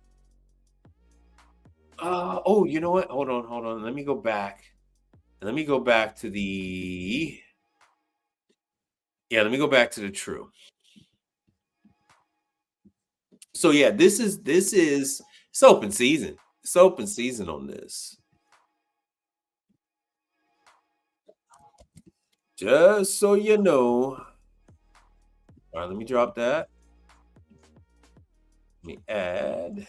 Oh, you know what? Hold on. Let me go back. Let me go back to the true. So yeah, this is it's open season. It's open season on this. Just so you know. All right, let me drop that. Let me add.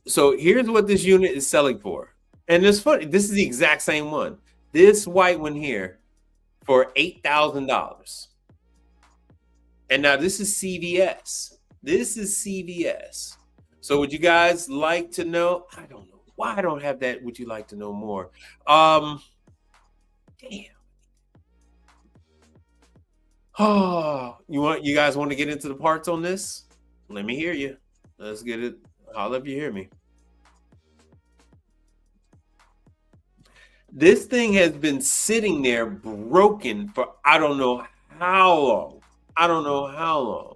So here's what this unit is selling for. And it's funny, this is the exact same one. This white one here for $8,000. And now this is CVS. This is CVS. So would you guys like to know? I don't know why I don't have that. Would you like to know more? Damn. Oh, you guys want to get into the parts on this? Let me hear you. Let's get it. Holla if you hear me. This thing has been sitting there broken for I don't know how long. I don't know how long.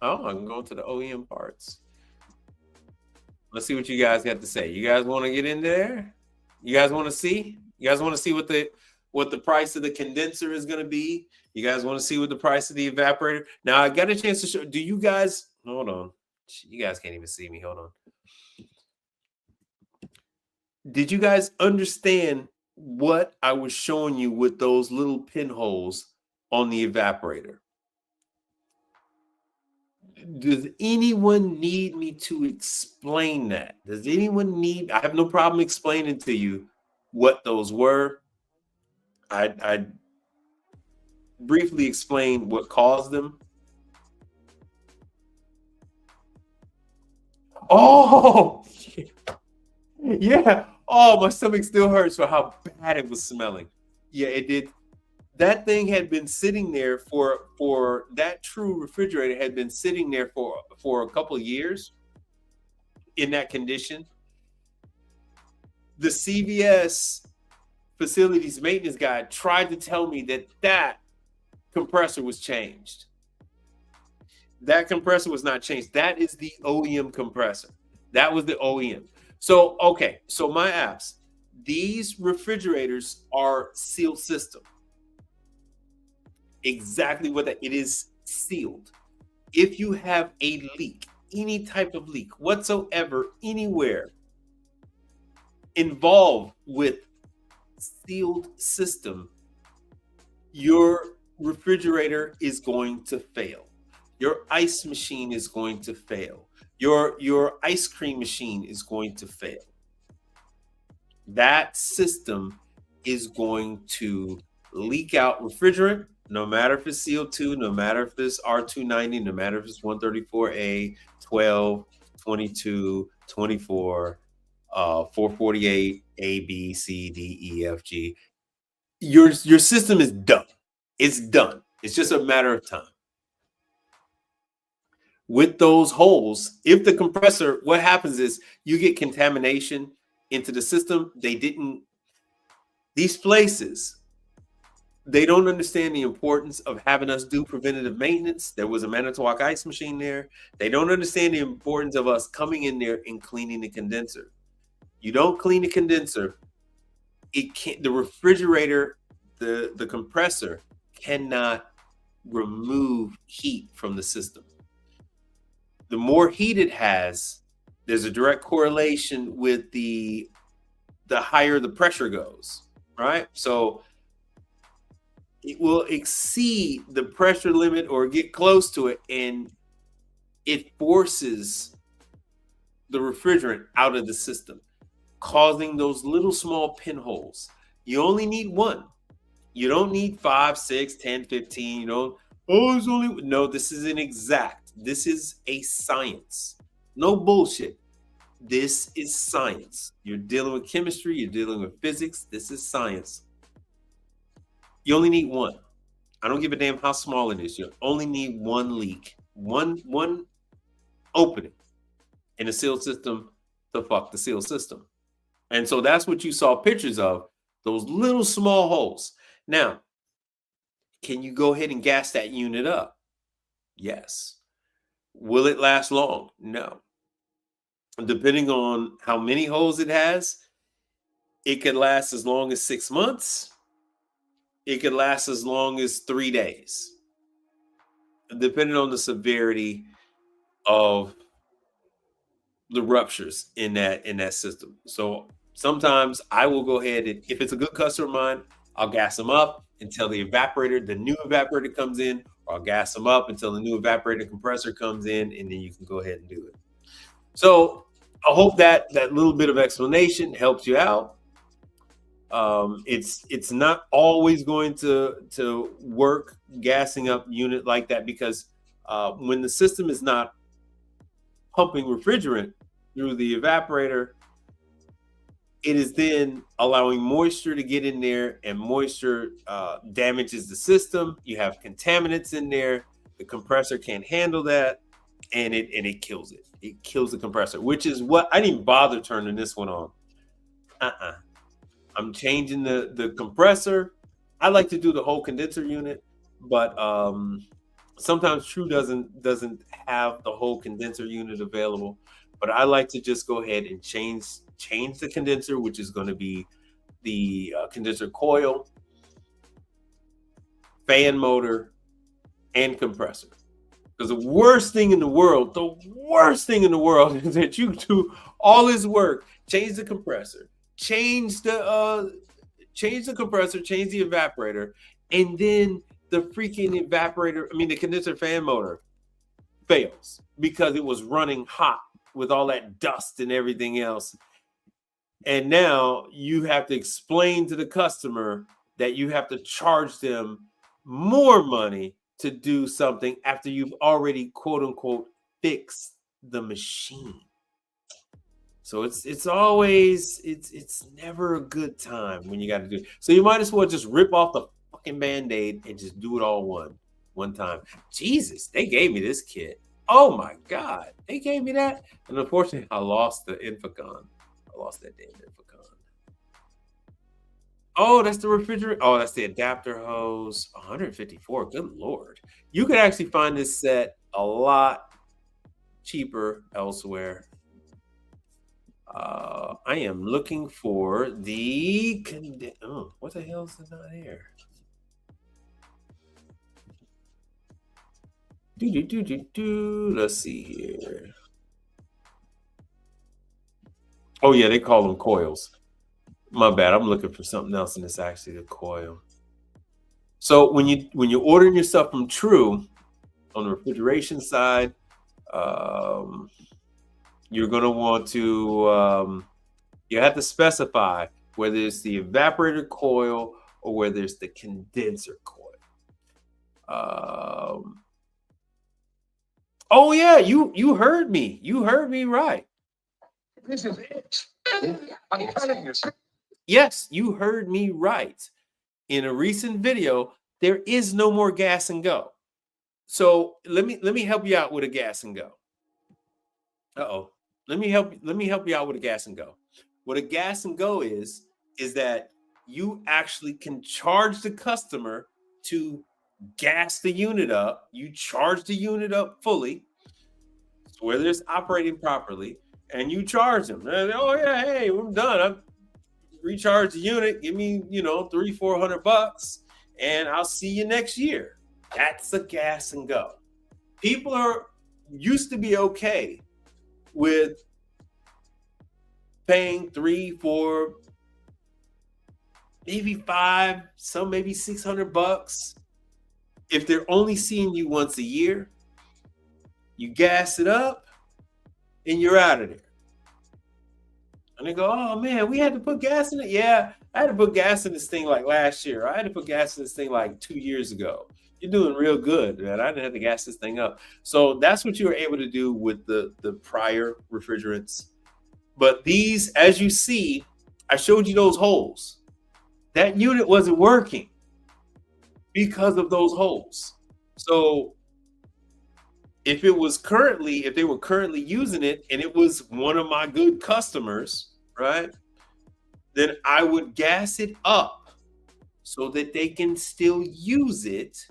Oh, I can go to the OEM parts. Let's see what you guys got to say. You guys want to get in there? You guys want to see? You guys want to see what the price of the condenser is going to be? You guys want to see what the price of the evaporator? Now I got a chance to show. Do you guys? Hold on. You guys can't even see me. Hold on. Did you guys understand what I was showing you with those little pinholes on the evaporator? Does anyone need me to explain that? Does anyone need? I have no problem explaining to you what those were. I briefly explain what caused them. Oh, yeah. Oh, my stomach still hurts for how bad it was smelling. Yeah, it did. That thing had been sitting there for that true refrigerator had been sitting there for a couple of years in that condition. The CVS facilities maintenance guy tried to tell me that compressor was changed. That compressor was not changed. That is the OEM compressor. That was the OEM. So, okay. So my apps, these refrigerators are sealed system. Exactly what that it is sealed. If you have a leak, any type of leak whatsoever, anywhere involved with sealed system, your refrigerator is going to fail. Your ice machine is going to fail. Your ice cream machine is going to fail. That system is going to leak out refrigerant, no matter if it's CO2, no matter if it's R290, no matter if it's 134A, 12, 22, 24, 448, A, B, C, D, E, F, G. Your system is done. It's done. It's just a matter of time. With those holes, if the compressor, what happens is you get contamination into the system. These places, they don't understand the importance of having us do preventative maintenance. There was a Manitowoc ice machine there. They don't understand the importance of us coming in there and cleaning the condenser. You don't clean the condenser, the refrigerator, the compressor cannot remove heat from the system. The more heat it has, there's a direct correlation with the higher the pressure goes, right? So it will exceed the pressure limit or get close to it, and it forces the refrigerant out of the system, causing those little small pinholes. You only need one. You don't need 5, 6, 10, 15. You don't, oh, it's only, no, this is an exact. This is a science. No bullshit. This is science. You're dealing with chemistry, you're dealing with physics. This is science. You only need one. I don't give a damn how small it is. You only need one leak, one opening in the seal system to fuck the seal system. And so that's what you saw pictures of, those little small holes. Now, can you go ahead and gas that unit up? Yes. Will it last long? No. Depending on how many holes it has, it could last as long as 6 months. It could last as long as 3 days, depending on the severity of the ruptures in that system. So sometimes I will go ahead and, if it's a good customer of mine, I'll gas them up until the new evaporator comes in, or I'll gas them up until the new evaporator compressor comes in, and then you can go ahead and do it. So I hope that little bit of explanation helps you out. It's not always going to work gassing up unit like that, because when the system is not pumping refrigerant through the evaporator, it is then allowing moisture to get in there, and moisture damages the system. You have contaminants in there. The compressor can't handle that, and it kills it. It kills the compressor, which is what I didn't bother turning this one on. I'm changing the compressor. I like to do the whole condenser unit, but sometimes True doesn't have the whole condenser unit available. But I like to just go ahead and change the condenser, which is going to be the condenser coil, fan motor, and compressor. Because the worst thing in the world is that you do all this work, change the compressor, change the compressor, change the evaporator, and then the freaking the condenser fan motor fails because it was running hot with all that dust and everything else. And now you have to explain to the customer that you have to charge them more money to do something after you've already, quote unquote, fixed the machine. So it's always never a good time when you got to do it. So you might as well just rip off the fucking Band-Aid and just do it all one time. Jesus, they gave me this kit. Oh my God, they gave me that. And unfortunately, I lost the Infocon. I lost that damn Infocon. Oh, that's the refrigerator. Oh, that's the adapter hose. 154. Good Lord. You could actually find this set a lot cheaper elsewhere. I am looking for the what the hell is not here? Let's see here. Oh yeah, they call them coils. My bad. I'm looking for something else, and it's actually the coil. So when you're ordering your stuff from True on the refrigeration side, you're going to want to you have to specify whether it's the evaporator coil or whether it's the condenser coil. Oh yeah, you heard me. You heard me right. This is it. I'm telling you. Yes, you heard me right. In a recent video, there is no more gas and go. So let me help you out with a gas and go. Let me help you out with a gas and go. What a gas and go is that you actually can charge the customer to gas the unit up. You charge the unit up fully, whether it's operating properly, and you charge them. Oh yeah, hey, I'm done. I've recharged the unit. Give me, $300-400, and I'll see you next year. That's a gas and go. People used to be okay with paying $300, $400, maybe $500, some maybe $600. If they're only seeing you once a year, you gas it up and you're out of there. And they go, oh man, we had to put gas in it. Yeah, I had to put gas in this thing like last year. I had to put gas in this thing like 2 years ago. You're doing real good, man. I didn't have to gas this thing up. So that's what you were able to do with the prior refrigerants. But these, as you see, I showed you those holes. That unit wasn't working because of those holes. So if they were currently using it and it was one of my good customers, right, then I would gas it up so that they can still use it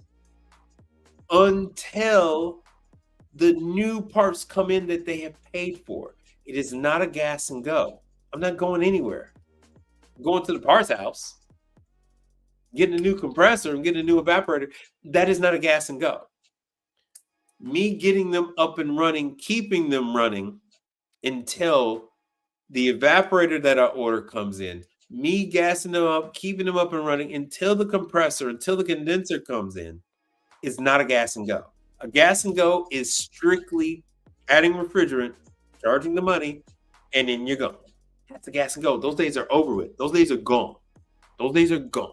until the new parts come in that they have paid for. It is not a gas and go. I'm not going anywhere. I'm going to the parts house, getting a new compressor and getting a new evaporator. That is not a gas and go. Me getting them up and running, keeping them running until the evaporator that I order comes in, me gassing them up, keeping them up and running until the compressor, until the condenser comes in, is not a gas and go. A gas and go is strictly adding refrigerant, charging the money, and then you're gone. That's a gas and go. Those days are over with. Those days are gone. Those days are gone.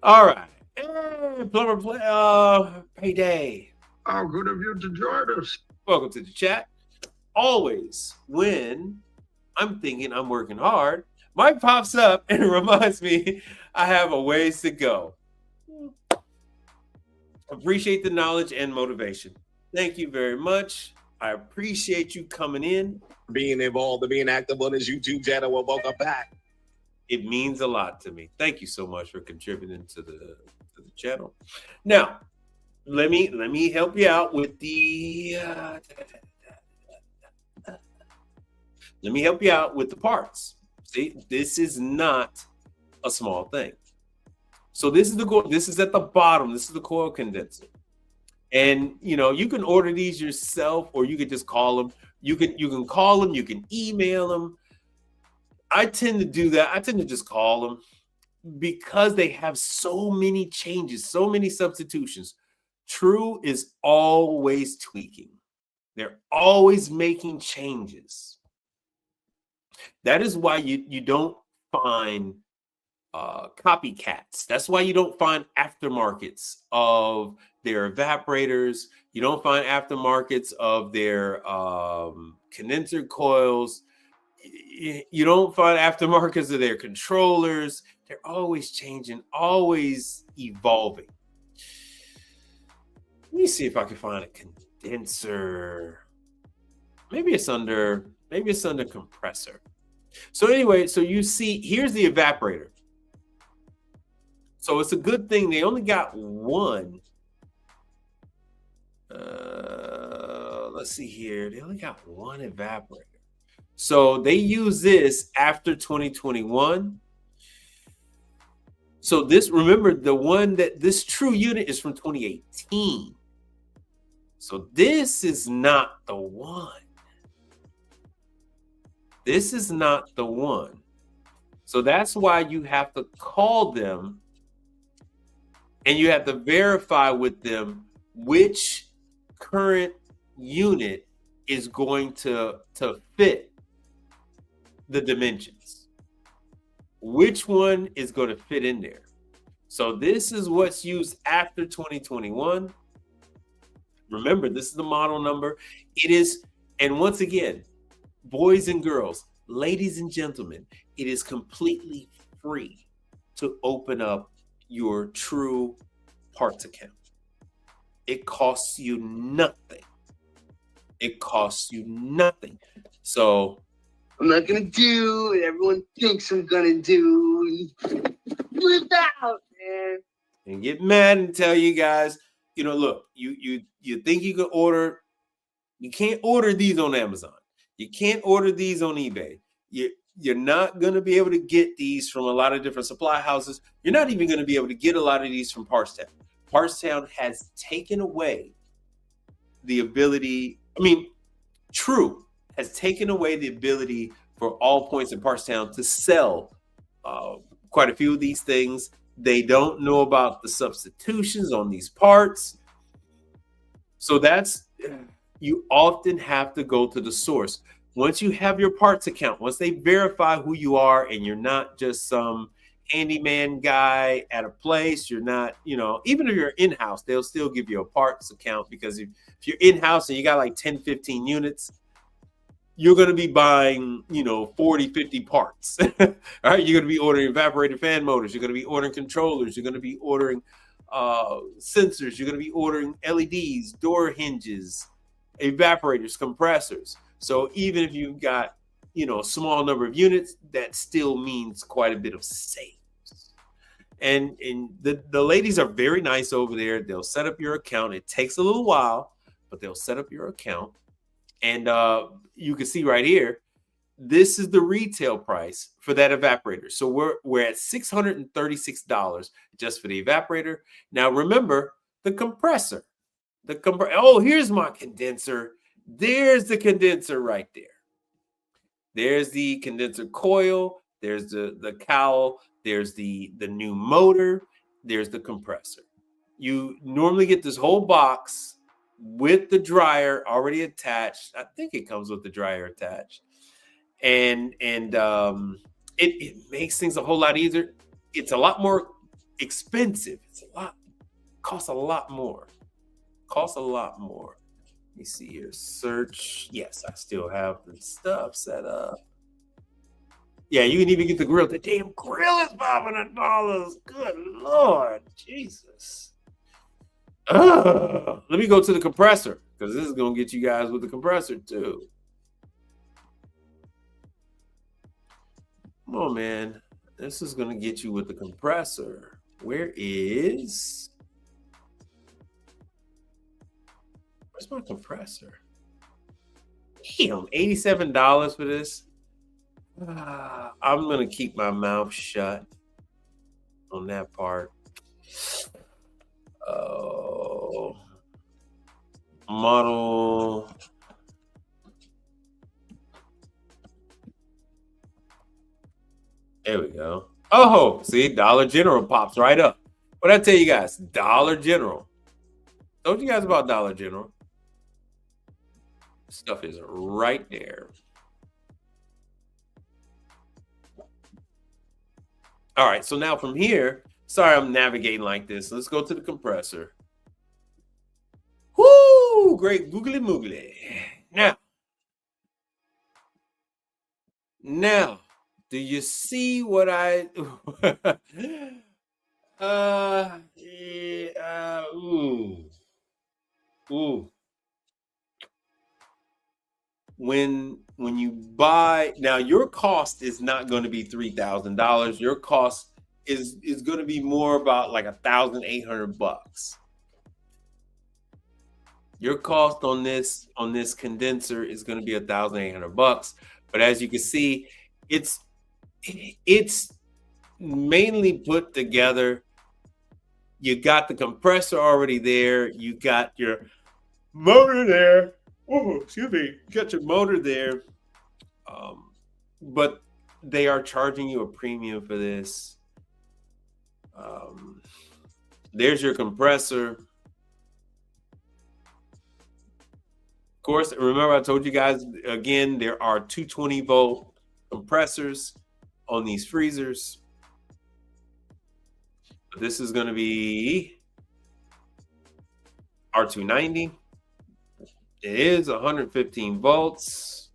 All right. Hey, plumber payday. How good of you to join us. Welcome to the chat. Always, when I'm thinking I'm working hard, Mike pops up and reminds me I have a ways to go. Appreciate the knowledge and motivation. Thank you very much. I appreciate you coming in. Being involved and being active on his YouTube channel. Well, welcome back. It means a lot to me. Thank you so much for contributing to the channel. Now, let me help you out with the let me help you out with the parts. See, this is not a small thing. So this is at the bottom. This is the coil condenser. And you can order these yourself, or you could just call them. You can call them, you can email them. I tend to do that. I tend to just call them because they have so many changes, so many substitutions. True is always tweaking. They're always making changes. That is why you don't find copycats. That's why you don't find aftermarkets of their evaporators. You don't find aftermarkets of their condenser coils. You don't find aftermarkets of their controllers. They're always changing, always evolving. Let me see if I can find a condenser. Maybe it's under compressor. So anyway, so you see, here's the evaporator. So it's a good thing they only got one. Let's see here. They only got one evaporator. So they use this after 2021. So remember, this true unit is from 2018. So this is not the one. This is not the one. So that's why you have to call them and you have to verify with them which current unit is going to fit the dimensions. Which one is going to fit in there? So this is what's used after 2021. Remember, this is the model number. It is, and once again, boys and girls, ladies and gentlemen, it is completely free to open up your True parts account. It costs you nothing. It costs you nothing. So I'm not gonna do what everyone thinks I'm gonna do. Without, man. And get mad and tell you guys, look, you think you can order, you can't order these on Amazon. You can't order these on eBay. You're not going to be able to get these from a lot of different supply houses. You're not even going to be able to get a lot of these from Partstown. Partstown has taken away the ability, True has taken away the ability for All Points in Partstown to sell quite a few of these things. They don't know about the substitutions on these parts. So you often have to go to the source. Once you have your parts account, once they verify who you are and you're not just some handyman guy at a place, you're not, you know, even if you're in-house, they'll still give you a parts account, because if you're in-house and you got like 10, 15 units, you're going to be buying, you know, 40, 50 parts. All right. You're going to be ordering evaporator fan motors. You're going to be ordering controllers. You're going to be ordering sensors. You're going to be ordering LEDs, door hinges, evaporators, compressors. So even if you've got, you know, a small number of units, that still means quite a bit of savings. And the ladies are very nice over there. They'll set up your account. It takes a little while, but they'll set up your account. And you can see right here, this is the retail price for that evaporator. So we're at $636 just for the evaporator. Now remember the compressor. Oh, here's my condenser. There's the condenser right there. There's the condenser coil. There's the cowl. There's the new motor. There's the compressor. You normally get this whole box with the dryer already attached. I think it comes with the dryer attached. And it makes things a whole lot easier. It's a lot more expensive. Costs a lot more. Costs a lot more. Let me see here. Search. Yes, I still have the stuff set up. Yeah, you can even get the grill. The damn grill is $500. Good Lord. Jesus. Let me go to the compressor, because this is going to get you guys with the compressor too. Come on, man. This is going to get you with the compressor. Where's my compressor? Damn, $87 for this. I'm going to keep my mouth shut on that part. Oh, model. There we go. Oh, see, Dollar General pops right up. What I tell you guys, Dollar General. Told you guys about Dollar General. Stuff is right there. All right, so now from here, sorry I'm navigating like this. Let's go to the compressor. Whoo, great googly moogly. Now, do you see what I ooh. When you buy, now your cost is not going to be $3,000. Your cost is going to be more about like $1,800. Your cost on this condenser is going to be $1,800. But as you can see, it's mainly put together. You got the compressor already there. You got your motor there. Oh, excuse me. You got your motor there. But they are charging you a premium for this. There's your compressor. Of course, remember I told you guys, again, there are 220-volt compressors on these freezers. This is going to be R290. It is 115 volts.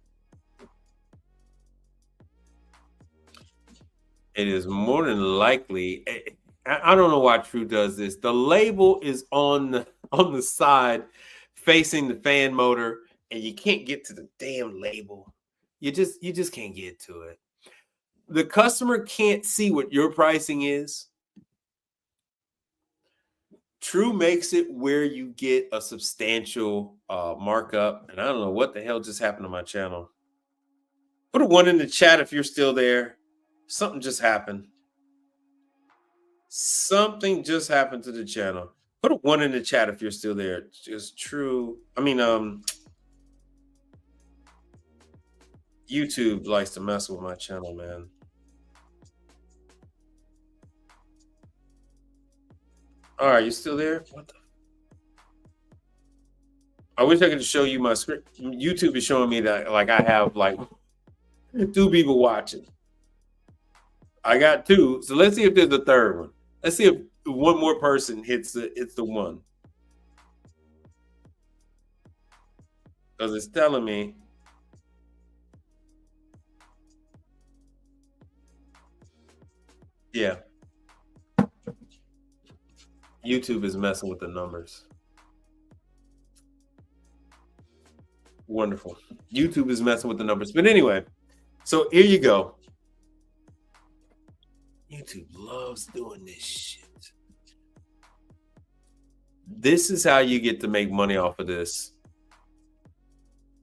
It is more than likely. I don't know why True does this. The label is on the side facing the fan motor, and you can't get to the damn label. You just can't get to it. The customer can't see what your pricing is. True makes it where you get a substantial markup. And I don't know what the hell just happened to my channel. Put a 1 in the chat if you're still there. Something just happened. Something just happened to the channel. Put a 1 in the chat if you're still there. Just True. I mean, YouTube likes to mess with my channel, man. All right, you still there? What the? I wish I could show you my screen. YouTube is showing me that like I have like 2 people watching. I got 2. So let's see if there's a third one. Let's see if one more person hits the one. Because it's telling me. Yeah. YouTube is messing with the numbers. Wonderful. YouTube is messing with the numbers. But anyway, so here you go. YouTube loves doing this shit. This is how you get to make money off of this.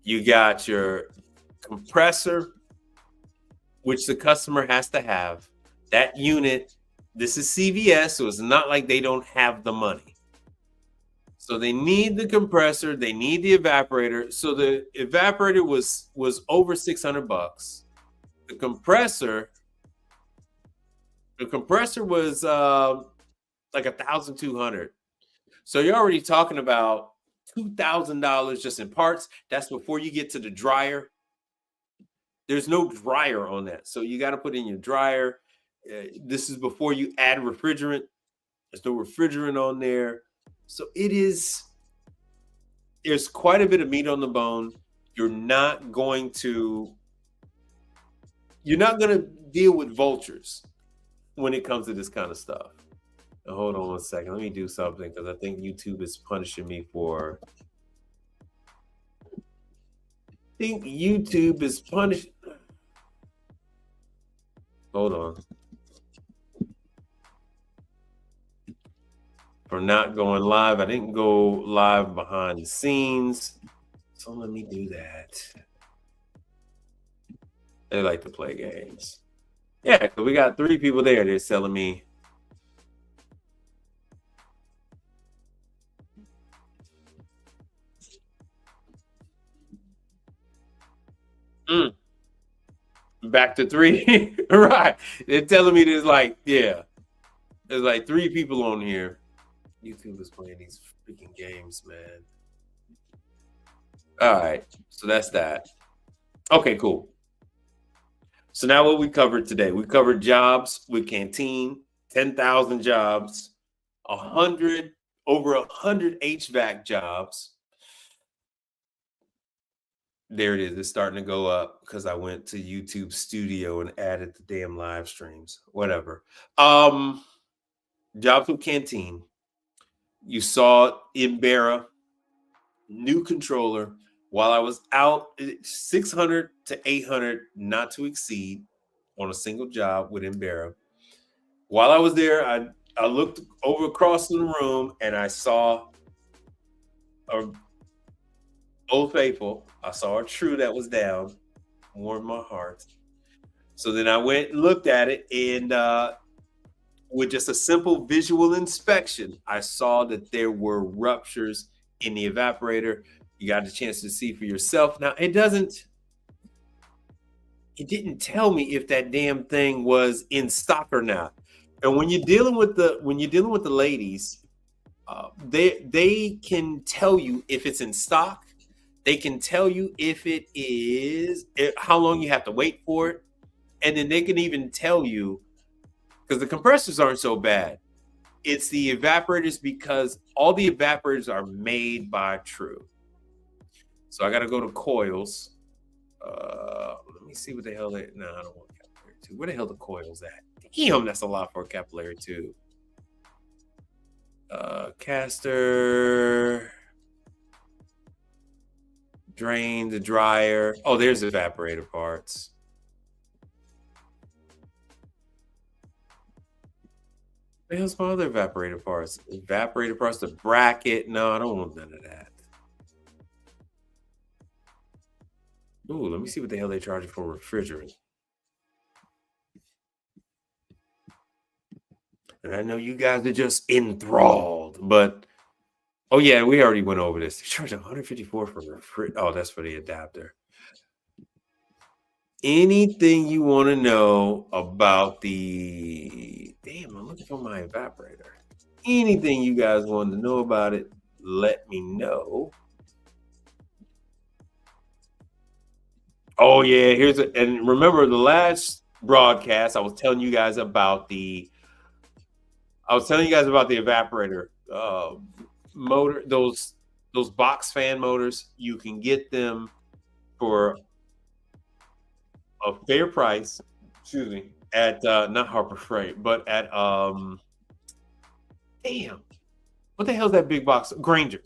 You got your compressor, which the customer has to have. That unit, this is CVS, so it's not like they don't have the money. So they need the compressor, they need the evaporator. So the evaporator was over $600. The compressor was like $1,200. So you're already talking about $2,000 just in parts. That's before you get to the dryer. There's no dryer on that, so you got to put in your dryer. This is before you add refrigerant. There's no refrigerant on there. So there's quite a bit of meat on the bone. You're not going to deal with vultures when it comes to this kind of stuff. Now, hold on one second. Let me do something because I think YouTube is punishing me for. Hold on. For not going live. I didn't go live behind the scenes. So let me do that. They like to play games. Yeah, because we got 3 people there. They're selling me. Back to 3. Right. They're telling me there's like 3 people on here. YouTube is playing these freaking games, man. All right. So that's that. Okay, cool. So now what we covered today, we covered jobs with Canteen, 10,000 jobs, over 100 HVAC jobs. There it is. It's starting to go up because I went to YouTube Studio and added the damn live streams. Whatever. Jobs with Canteen. You saw Embera, new controller. While I was out, 600 to 800, not to exceed, on a single job with Embera. While I was there, I looked over across the room and I saw Old Faithful. I saw a True that was down, warmed my heart. So then I went and looked at it, and with just a simple visual inspection, I saw that there were ruptures in the evaporator. You got a chance to see for yourself. Now, it didn't tell me if that damn thing was in stock or not. And when you're dealing with the ladies, they can tell you if it's in stock. They can tell you if it is, how long you have to wait for it. And then they can even tell you, because the compressors aren't so bad. It's the evaporators, because all the evaporators are made by True. So I got to go to coils. Let me see what the hell they. No, I don't want capillary tube. Where the hell the coils at? Damn, that's a lot for a capillary tube. Caster, drain, the dryer. Oh, there's evaporator parts. What the hell's my other evaporator parts? Evaporator parts, the bracket. No, I don't want none of that. Ooh, let me see what the hell they charge for refrigerant. And I know you guys are just enthralled, but oh yeah, we already went over this. They charge $154 for refrigerant. Oh, that's for the adapter. Anything you want to know about the damn, I'm looking for my evaporator. Anything you guys want to know about it, let me know. Oh yeah, and remember the last broadcast I was telling you guys about the evaporator motor, those box fan motors. You can get them for a fair price. Excuse me, at not Harbor Freight, but at damn, what the hell is that big box? Granger.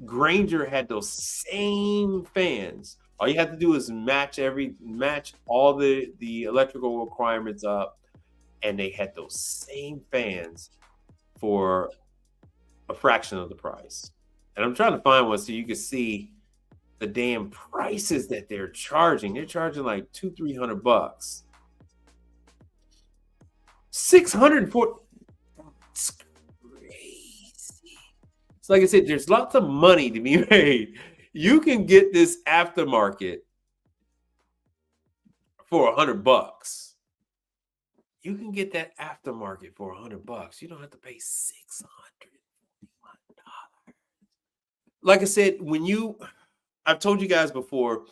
Granger had those same fans. All you have to do is match all the electrical requirements up, and they had those same fans for a fraction of the price. And I'm trying to find one so you can see the damn prices that they're charging. They're charging like $200-300. 640. It's crazy. So like I said, there's lots of money to be made. You can get this aftermarket for $100. You can get that aftermarket for $100. You don't have to pay $600. Like I said, I've told you guys before,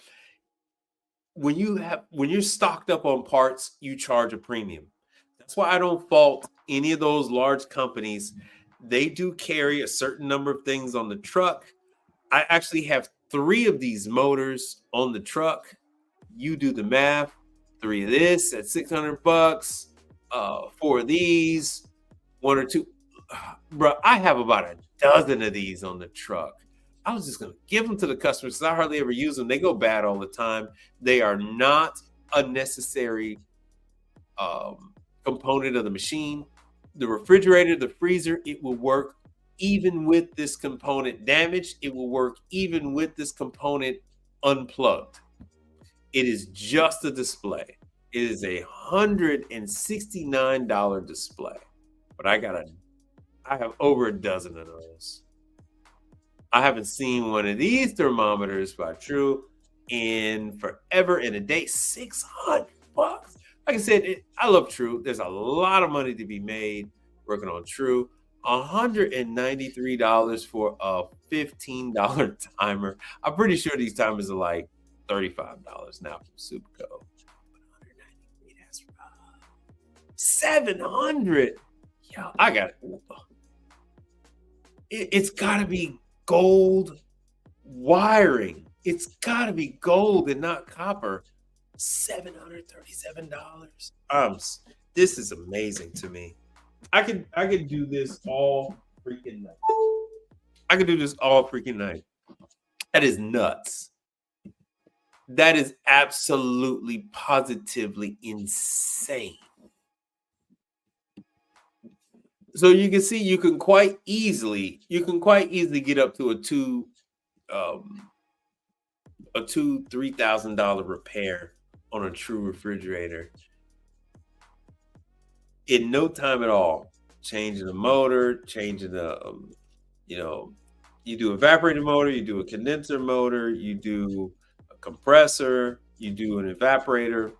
when you're stocked up on parts, you charge a premium. That's why I don't fault any of those large companies. They do carry a certain number of things on the truck. I actually have 3 of these motors on the truck. You do the math. 3 of this at $600. 4 of these, 1 or 2. Bro, I have about a dozen of these on the truck. I was just going to give them to the customers because I hardly ever use them. They go bad all the time. They are not a necessary component of the machine. The refrigerator, the freezer, it will work even with this component damaged. It will work even with this component unplugged. It is just a display. It is a $169 display, but I have over a dozen of those. I haven't seen one of these thermometers by True in forever and a day. $600. Like I said, I love True. There's a lot of money to be made working on True. $193 for a $15 timer. I'm pretty sure these timers are like $35 now from Superco. $700. Yo, I got it. It's got to be gold wiring. It's got to be gold and not copper. $737. This is amazing to me. I could do this all freaking night. That is nuts. That is absolutely positively insane. So you can see you can quite easily get up to a $3,000 repair on a True refrigerator in no time at all. Changing the motor, changing the you do evaporator motor, you do a condenser motor, you do a compressor, you do an evaporator.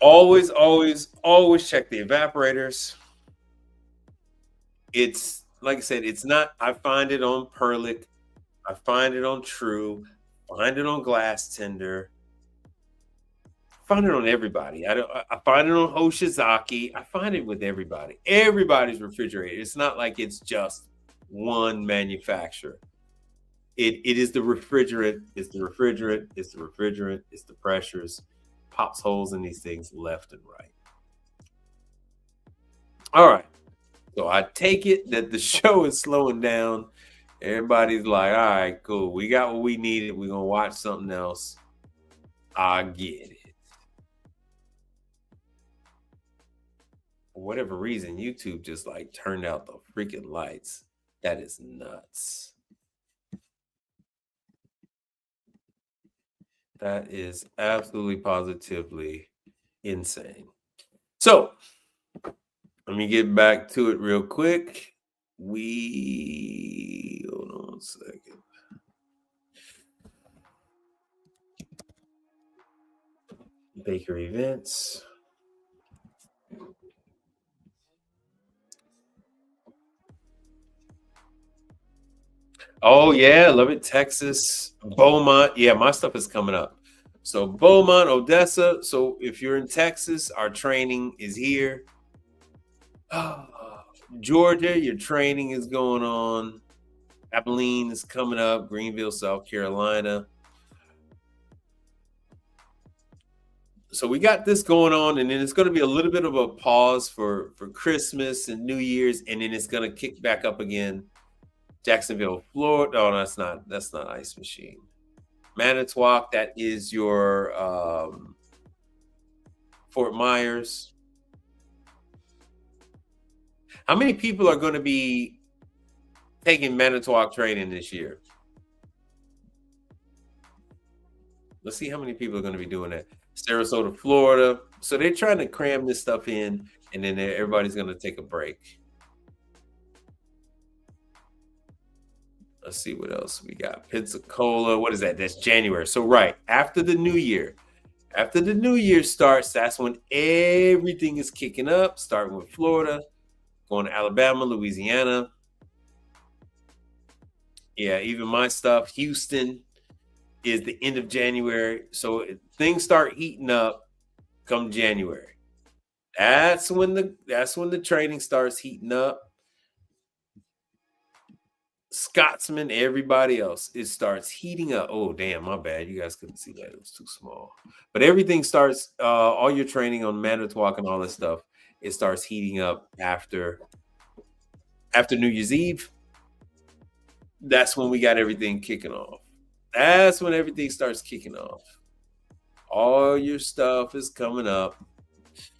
Always check the evaporators. It's like I said, it's not, I find it on Perlick, I find it on True, find it on Glass Tender, find it on everybody. I find it on Hoshizaki. I find it with everybody. Everybody's refrigerator. It's not like it's just one manufacturer. It is the refrigerant. It's the refrigerant. It's the refrigerant. It's the pressures. Pops holes in these things left and right. All right. So I take it that the show is slowing down. Everybody's like, all right, cool. We got what we needed. We're going to watch something else. I get it. For whatever reason, YouTube just like turned out the freaking lights. That is nuts. That is absolutely positively insane. So let me get back to it real quick. Hold on a second. Baker events. Oh yeah, Lubbock, Texas, Beaumont. Yeah, my stuff is coming up. So Beaumont, Odessa. So if you're in Texas, our training is here. Georgia, your training is going on. Abilene is coming up. Greenville, South Carolina. So we got this going on, and then it's going to be a little bit of a pause for Christmas and New Year's, and then it's going to kick back up again. Jacksonville, Florida. Oh, that's not Ice Machine. Manitowoc, that is your Fort Myers. How many people are going to be taking Manitowoc training this year? Let's see how many people are going to be doing that. Sarasota, Florida. So they're trying to cram this stuff in, and then everybody's going to take a break. Let's see what else we got. Pensacola. What is that? That's January. So right after the new year. After the new year starts, that's when everything is kicking up, starting with Florida, going to Alabama, Louisiana. Yeah, even my stuff, Houston is the end of January. So things start heating up come January. That's when the training starts heating up. Scotsman, everybody else, it starts heating up. Oh, damn, my bad. You guys couldn't see that. It was too small. But everything starts, all your training on Manitowoc and all this stuff, it starts heating up after New Year's Eve. That's when we got everything kicking off. That's when everything starts kicking off. All your stuff is coming up. Let's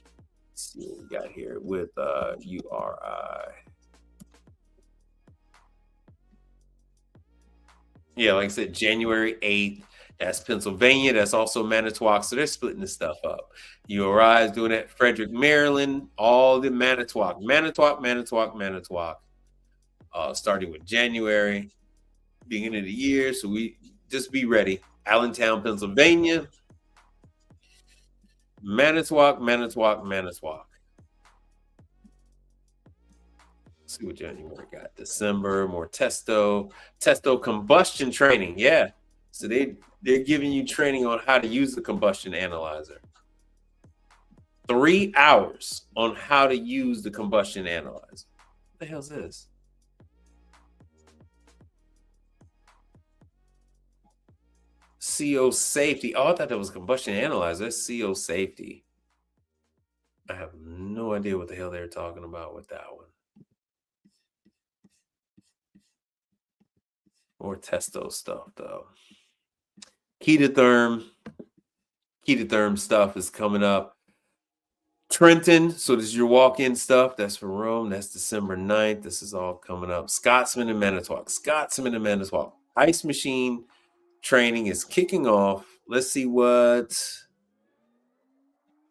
see what we got here with URI. Yeah, like I said, January 8th. That's Pennsylvania. That's also Manitowoc. So they're splitting this stuff up. URI is doing that. Frederick, Maryland. All the Manitowoc. Starting with January, beginning of the year. So we just be ready. Allentown, Pennsylvania. Manitowoc. See what January got. December, more testo combustion training. Yeah. So they're giving you training on how to use the combustion analyzer. 3 hours on how to use the combustion analyzer. What the hell's this? CO safety. Oh, I thought that was combustion analyzer. That's CO safety. I have no idea what the hell they're talking about with that one. More testo stuff though. Ketotherm stuff is coming up. Trenton, so this is your walk-in stuff. That's for Rome. That's December 9th. This is all coming up. Scotsman and Manitowoc. Ice Machine training is kicking off. Let's see what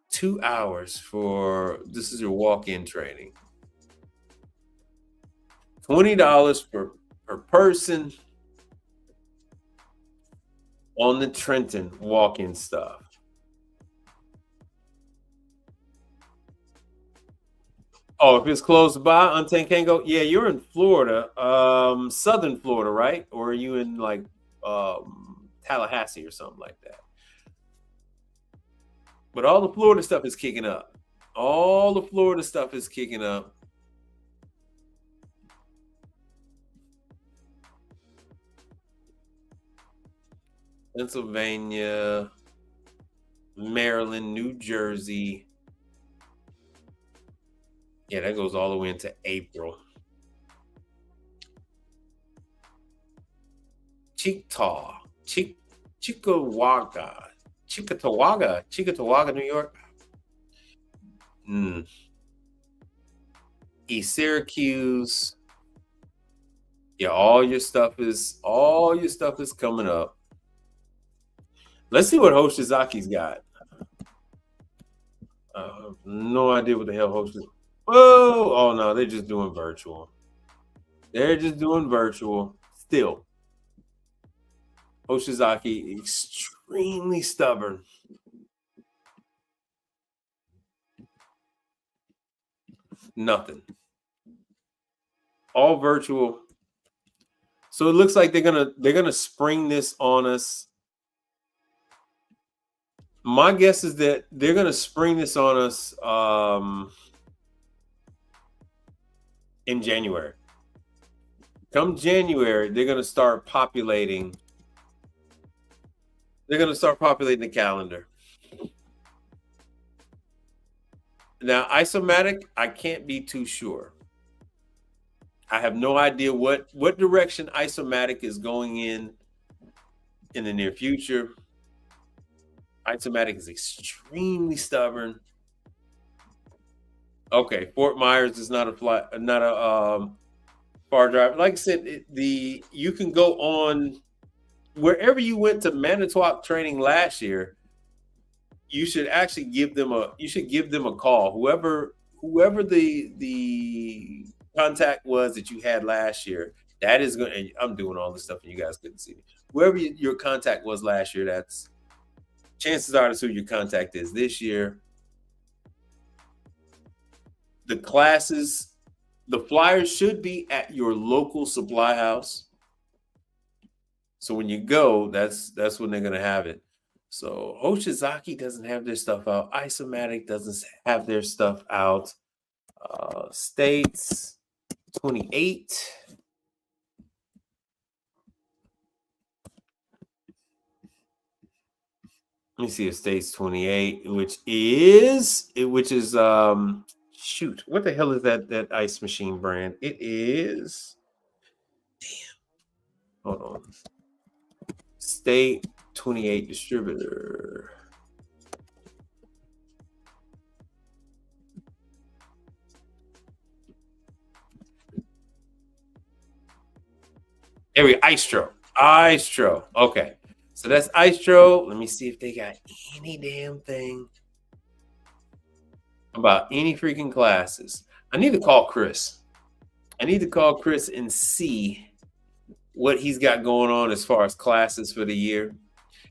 2 hours for this is your walk-in training. $20 per person on the Trenton walk-in stuff. Oh, if it's close by, Untamed Kango. Yeah, you're in Florida, southern Florida, right? Or are you in like Tallahassee or something like that? But all the Florida stuff is kicking up. Pennsylvania, Maryland, New Jersey. Yeah, that goes all the way into April. Chickamauga, New York. East Syracuse. Yeah, all your stuff is coming up. Let's see what Hoshizaki's got. No idea what the hell Hoshizaki's. Whoa! Oh no, they're just doing virtual. Still. Hoshizaki, extremely stubborn. Nothing. All virtual. So it looks like they're gonna spring this on us. My guess is that they're gonna spring this on us in January. Come January, they're gonna start populating. They're gonna start populating the calendar. Now, Isomatic, I can't be too sure. I have no idea what direction Isomatic is going in the near future. Isomatic is extremely stubborn. Okay, Fort Myers is not a far drive. Like I said, you can go on wherever you went to Manitowoc training last year. You should actually give them a call. Whoever the contact was that you had last year, that is going. And I'm doing all this stuff, and you guys couldn't see me. Whoever your contact was last year, that's chances are that's who your contact is this year. The classes, the flyers should be at your local supply house. So when you go, that's when they're gonna have it. So Hoshizaki doesn't have their stuff out. Isomatic doesn't have their stuff out. States 28. Let me see if States 28, which is shoot, what the hell is that ice machine brand? It is, hold on. State 28 distributor. There we go. Istro. Okay. So that's Istro. Let me see if they got any damn thing about any freaking classes. I need to call Chris. And see what he's got going on as far as classes for the year.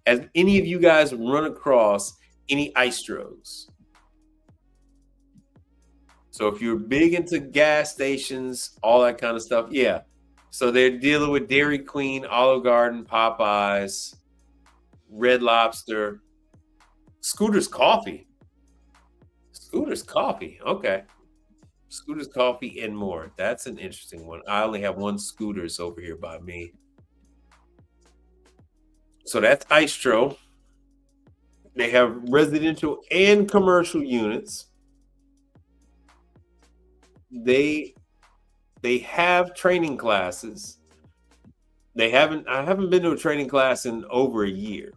Has any of you guys run across any Istros? So if you're big into gas stations, all that kind of stuff, yeah. So they're dealing with Dairy Queen, Olive Garden, Popeyes, Red Lobster, Scooter's Coffee. Okay. Scooter's Coffee and more. That's an interesting one. I only have one Scooter's over here by me. So that's Istro. They have residential and commercial units. They have training classes. I haven't been to a training class in over a year.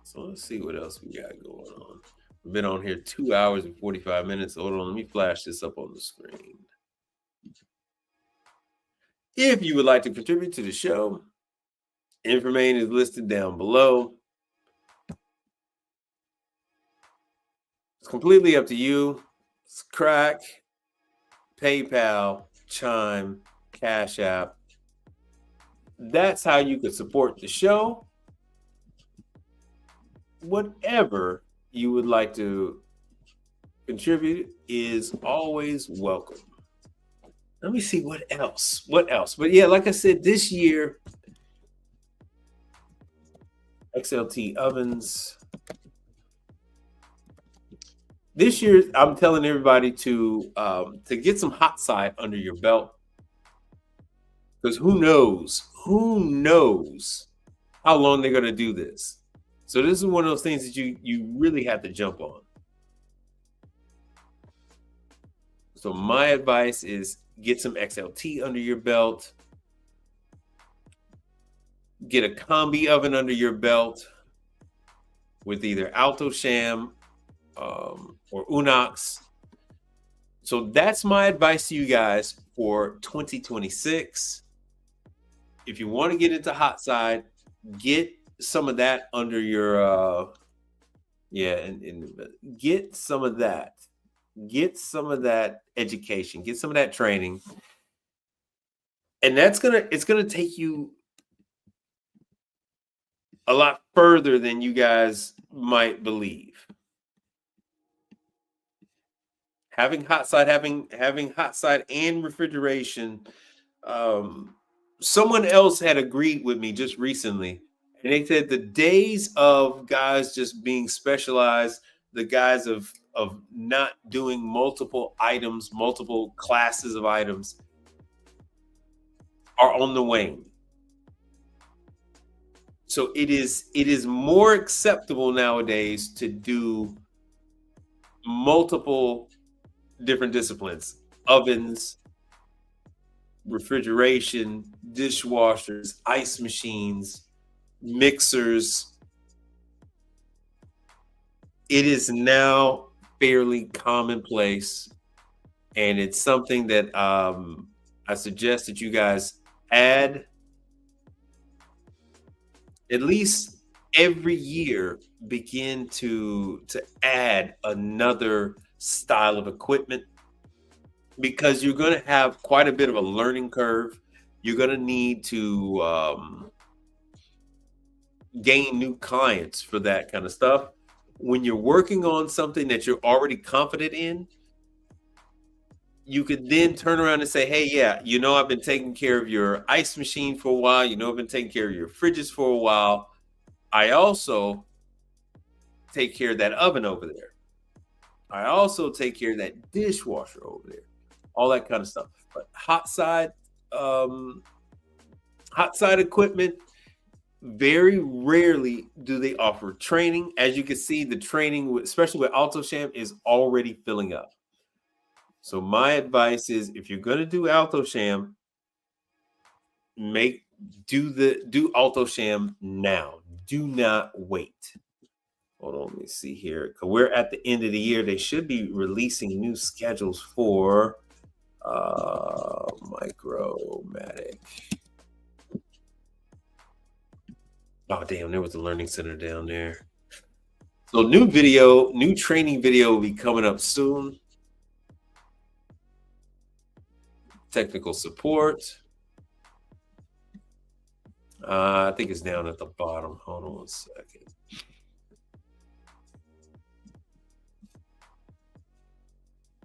So let's see what else we got going on. We've been on here 2 hours and 45 minutes. Hold on, let me flash this up on the screen. If you would like to contribute to the show, information is listed down below. It's completely up to you. It's Crack, PayPal, Chime, Cash App. That's how you can support the show. Whatever you would like to contribute is always welcome. Let me see what else. But yeah, like I said, this year, XLT ovens. This year, I'm telling everybody to get some hot side under your belt, because who knows how long they're going to do this. So this is one of those things that you really have to jump on. So my advice is get some XLT under your belt. Get a combi oven under your belt with either Alto-Shaam or Unox. So that's my advice to you guys for 2026. If you want to get into hot side, get some of that under your get some of that education, get some of that training, and it's gonna take you a lot further than you guys might believe. having hot side, having hot side and refrigeration. Someone else had agreed with me just recently, and they said the days of guys just being specialized, the guys of not doing multiple items, multiple classes of items, are on the wane. So it is more acceptable nowadays to do multiple different disciplines: ovens, refrigeration, dishwashers, ice machines, mixers. It is now fairly commonplace, and it's something that I suggest that you guys add at least every year. Begin to add another style of equipment, because you're going to have quite a bit of a learning curve. You're going to need to gain new clients for that kind of stuff. When you're working on something that you're already confident in, you could then turn around and say, hey, yeah, you know, I've been taking care of your ice machine for a while. You know, I've been taking care of your fridges for a while. I also take care of that oven over there. I also take care of that dishwasher over there. All that kind of stuff. But hot side equipment, very rarely do they offer training. As you can see, the training, especially with Alto-Shaam, is already filling up. So my advice is, if you're going to do Alto-Shaam, do Alto-Shaam now. Do not wait. Hold on, let me see here. We're at the end of the year. They should be releasing new schedules for Micromatic. Oh, damn, there was a learning center down there. So new training video will be coming up soon. Technical support. I think it's down at the bottom. Hold on one second.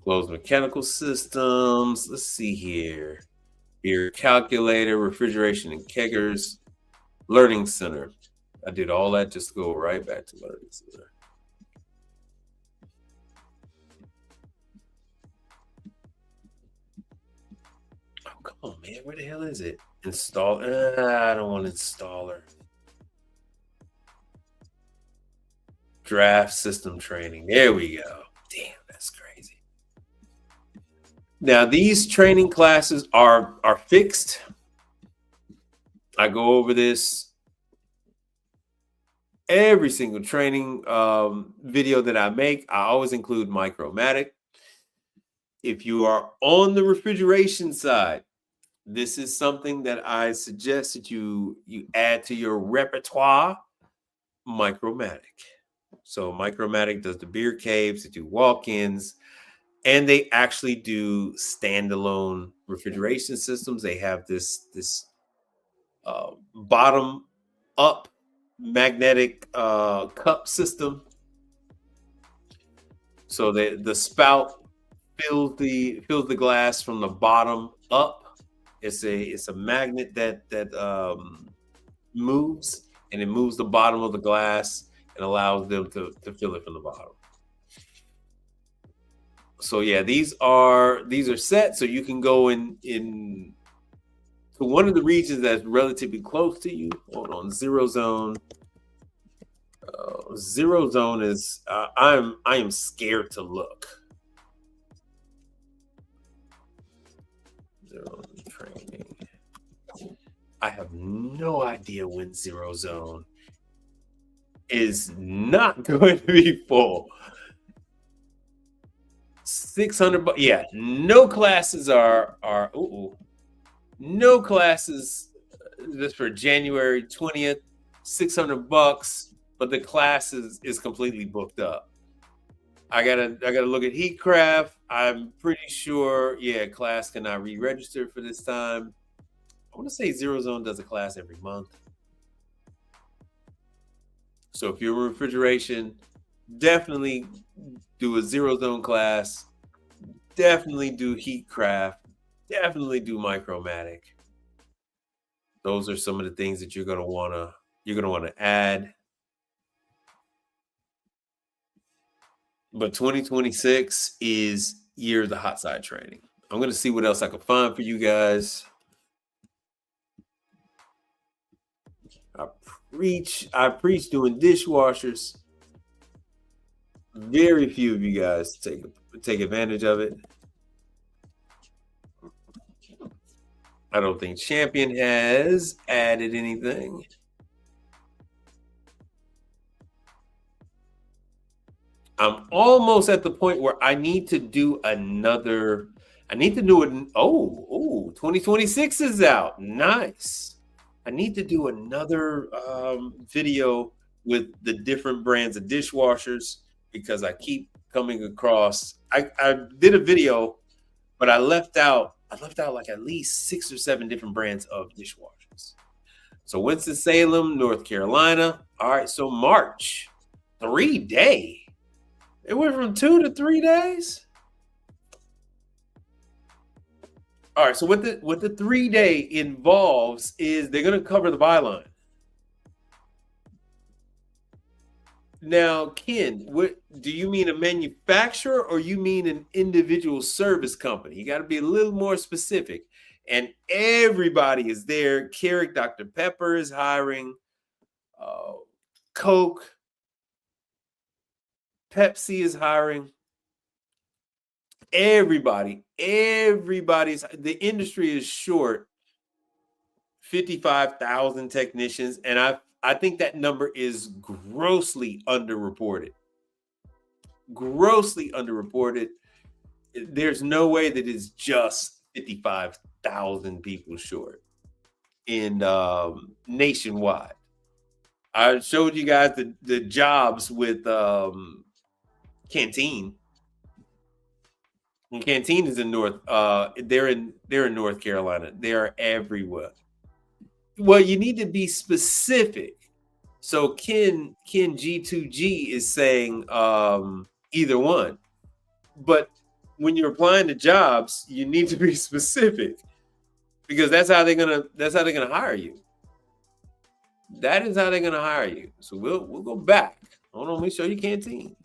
Closed mechanical systems. Let's see here. Beer calculator, refrigeration and keggers, learning center. I did all that just to go right back to learning center. Oh, come on, man. Where the hell is it? Install. I don't want installer. Draft system training. There we go. Damn, that's crazy. Now, these training classes are fixed. I go over this every single training video that I make. I always include Micromatic. If you are on the refrigeration side, this is something that I suggest that you add to your repertoire. Micromatic. So Micromatic does the beer caves, they do walk-ins, and they actually do standalone refrigeration systems. They have this bottom up magnetic cup system. So the spout fills the glass from the bottom up. It's a magnet that moves, and it moves the bottom of the glass and allows them to fill it from the bottom. So yeah, these are set, so you can go in to one of the regions that's relatively close to you. Hold on, Zero Zone. Zero Zone is I am scared to look. Zero training. I have no idea when Zero Zone is not going to be full. 600 bucks. Yeah, no classes are no classes just for January 20th. 600 bucks, but the class is completely booked up. I gotta look at Heatcraft. I'm pretty sure, yeah, class cannot re-register for this time. I want to say Zero Zone does a class every month. So if you're in refrigeration, definitely do a Zero Zone class. definitely do Heatcraft, definitely do Micromatic. Those are some of the things that you're gonna wanna add. But 2026 is year of the hot side training. I'm gonna see what else I can find for you guys. I preach doing dishwashers. Very few of you guys take advantage of it. I don't think Champion has added anything. I'm almost at the point where I need to do another. I need to do it. Oh, 2026 is out. Nice. I need to do another video with the different brands of dishwashers because I keep coming across. I did a video, but I left out like at least 6 or 7 different brands of dishwashers. So Winston-Salem, North Carolina. All right, so March, 3-day. It went from 2 to 3 days. All right, so what the 3-day involves is they're going to cover the byline. Now, Ken, what do you mean, a manufacturer or you mean an individual service company? You got to be a little more specific. And everybody is there. Keurig Dr. Pepper is hiring. Coke. Pepsi is hiring. Everybody's, the industry is short 55,000 technicians, and I think that number is grossly underreported. Grossly underreported. There's no way that it's just 55,000 people short in nationwide. I showed you guys the jobs with Canteen. And Canteen is in they're in North Carolina. They are everywhere. Well, you need to be specific. So Ken G2G is saying either one. But when you're applying to jobs, you need to be specific because that's how they're gonna hire you. That is how they're gonna hire you. So we'll go back. Hold on, let me show you Canteen.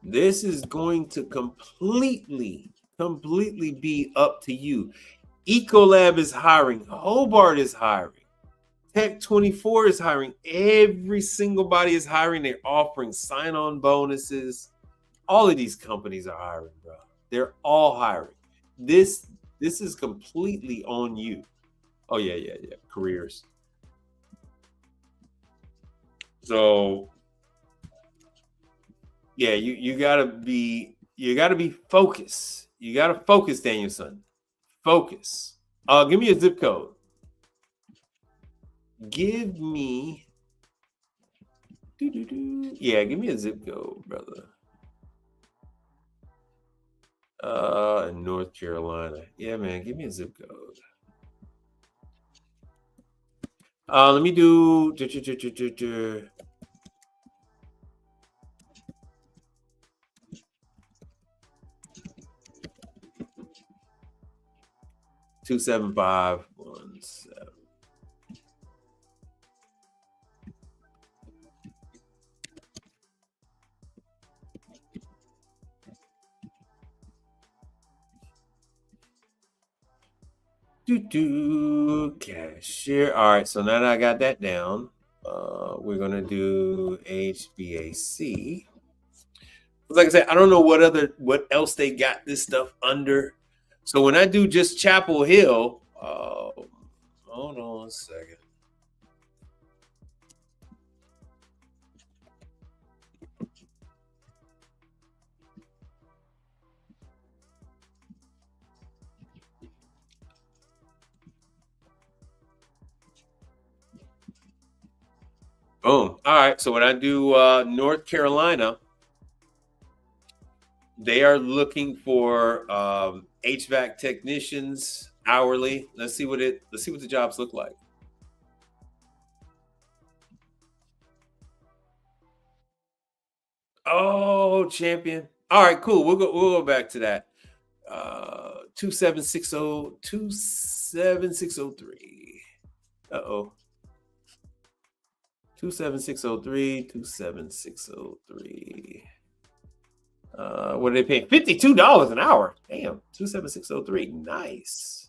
This is going to completely be up to you. Ecolab is hiring. Hobart is hiring. Tech24 is hiring. Every single body is hiring. They're offering sign-on bonuses. All of these companies are hiring, bro. They're all hiring. This is completely on you. Oh, yeah. Careers. So yeah, you gotta be focused. You gotta focus, Danielson. Focus. Give me a zip code. Give me give me a zip code, brother. In North Carolina. Yeah, man, give me a zip code. Let me do 27517. Cashier. All right, so now that I got that down, we're gonna do HVAC. Like I said, I don't know what else they got this stuff under. So when I do just Chapel Hill, hold on a second. Boom. All right. So when I do North Carolina, they are looking for HVAC technicians hourly. Let's see what the jobs look like. Oh, champion. All right, cool. We'll go back to that. 27603. Uh-oh. 27603. What are they paying? $52 an hour. Damn. 27603. Nice.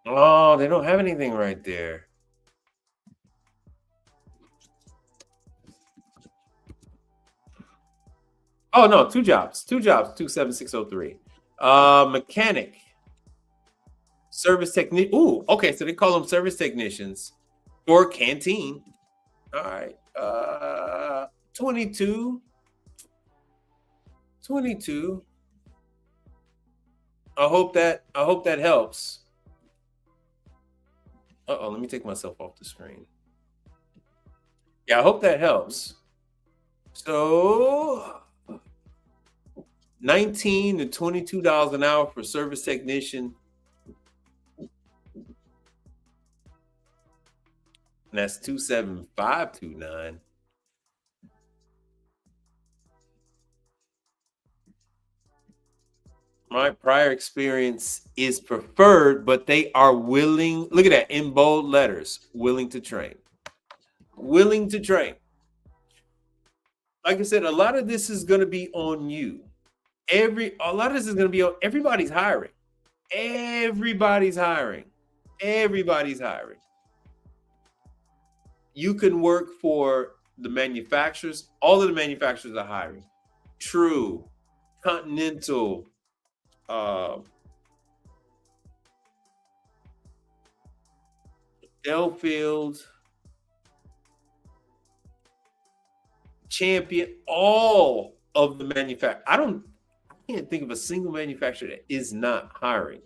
Oh, they don't have anything right there. Oh no, two jobs, 27603. Mechanic, service technician. Ooh, okay, so they call them service technicians or canteen. All right. 22. I hope that helps. Uh-oh, let me take myself off the screen. Yeah, I hope that helps. So $19 to $22 an hour for service technician. And that's 27529. My prior experience is preferred, but they are willing. Look at that in bold letters. Willing to train. Willing to train. Like I said, a lot of this is going to be on you. A lot of this is going to be on everybody's hiring. Everybody's hiring. You can work for the manufacturers. All of the manufacturers are hiring. True, Continental, Delfield, Champion, all of the manufacturers. I can't think of a single manufacturer that is not hiring.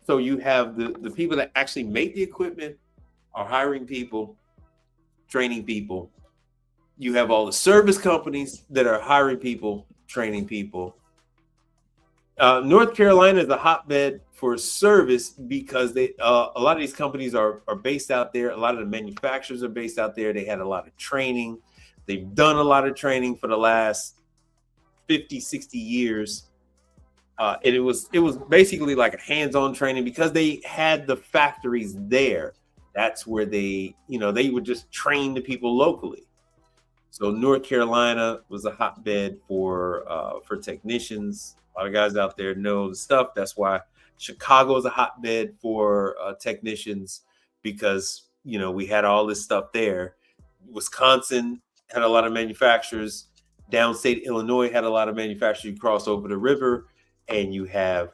So you have the people that actually make the equipment are hiring people, training people. You have all the service companies that are hiring people, training people. North Carolina is a hotbed for service because a lot of these companies are based out there. A lot of the manufacturers are based out there. They had a lot of training. They've done a lot of training for the last 50, 60 years. And it was basically like a hands-on training because they had the factories there. That's where they would just train the people locally. So North Carolina was a hotbed for technicians. A lot of guys out there know the stuff. That's why Chicago is a hotbed for technicians because, we had all this stuff there. Wisconsin had a lot of manufacturers. Downstate Illinois had a lot of manufacturers. You cross over the river and you have,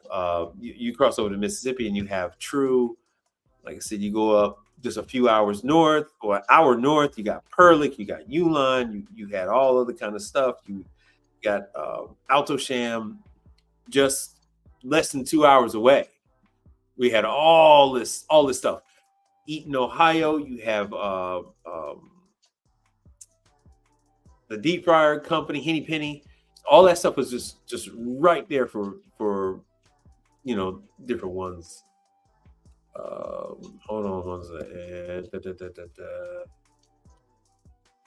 you cross over to Mississippi and you have True. Like I said, you go up just a few hours north or an hour north, you got Perlick, you got Uline, you had all of the kind of stuff. You got Alto-Shaam just less than 2 hours away. We had all this stuff. Eaton, Ohio, you have the deep fryer company, Henny Penny. All that stuff was just right there for different ones. Hold on one second.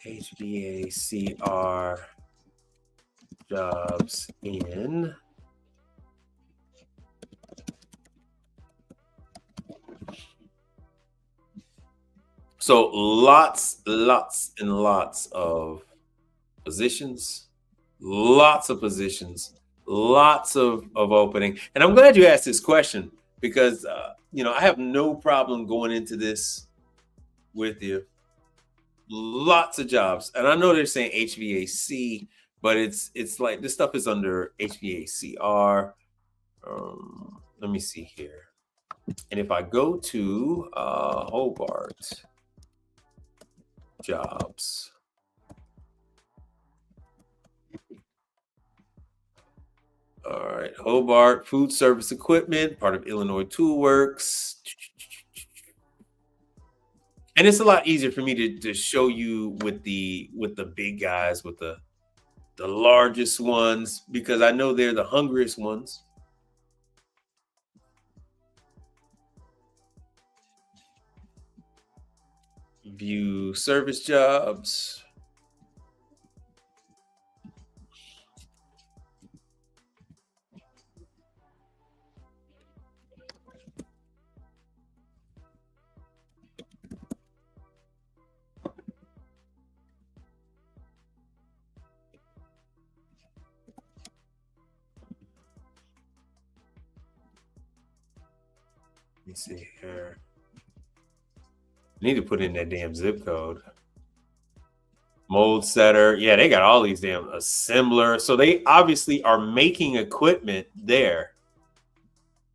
HVACR jobs in so lots and lots of positions, lots of opening. And I'm glad you asked this question because I have no problem going into this with you. Lots of jobs. And I know they're saying HVAC, but it's like this stuff is under HVACR. Let me see here. And if I go to Hobart jobs, all right, Hobart food service equipment, part of Illinois Tool Works. And it's a lot easier for me to show you with the big guys, with the largest ones, because I know they're the hungriest ones. View service jobs. Let me see here. Need to put in that damn zip code. Mold setter. Yeah, they got all these damn assembler. So they obviously are making equipment there.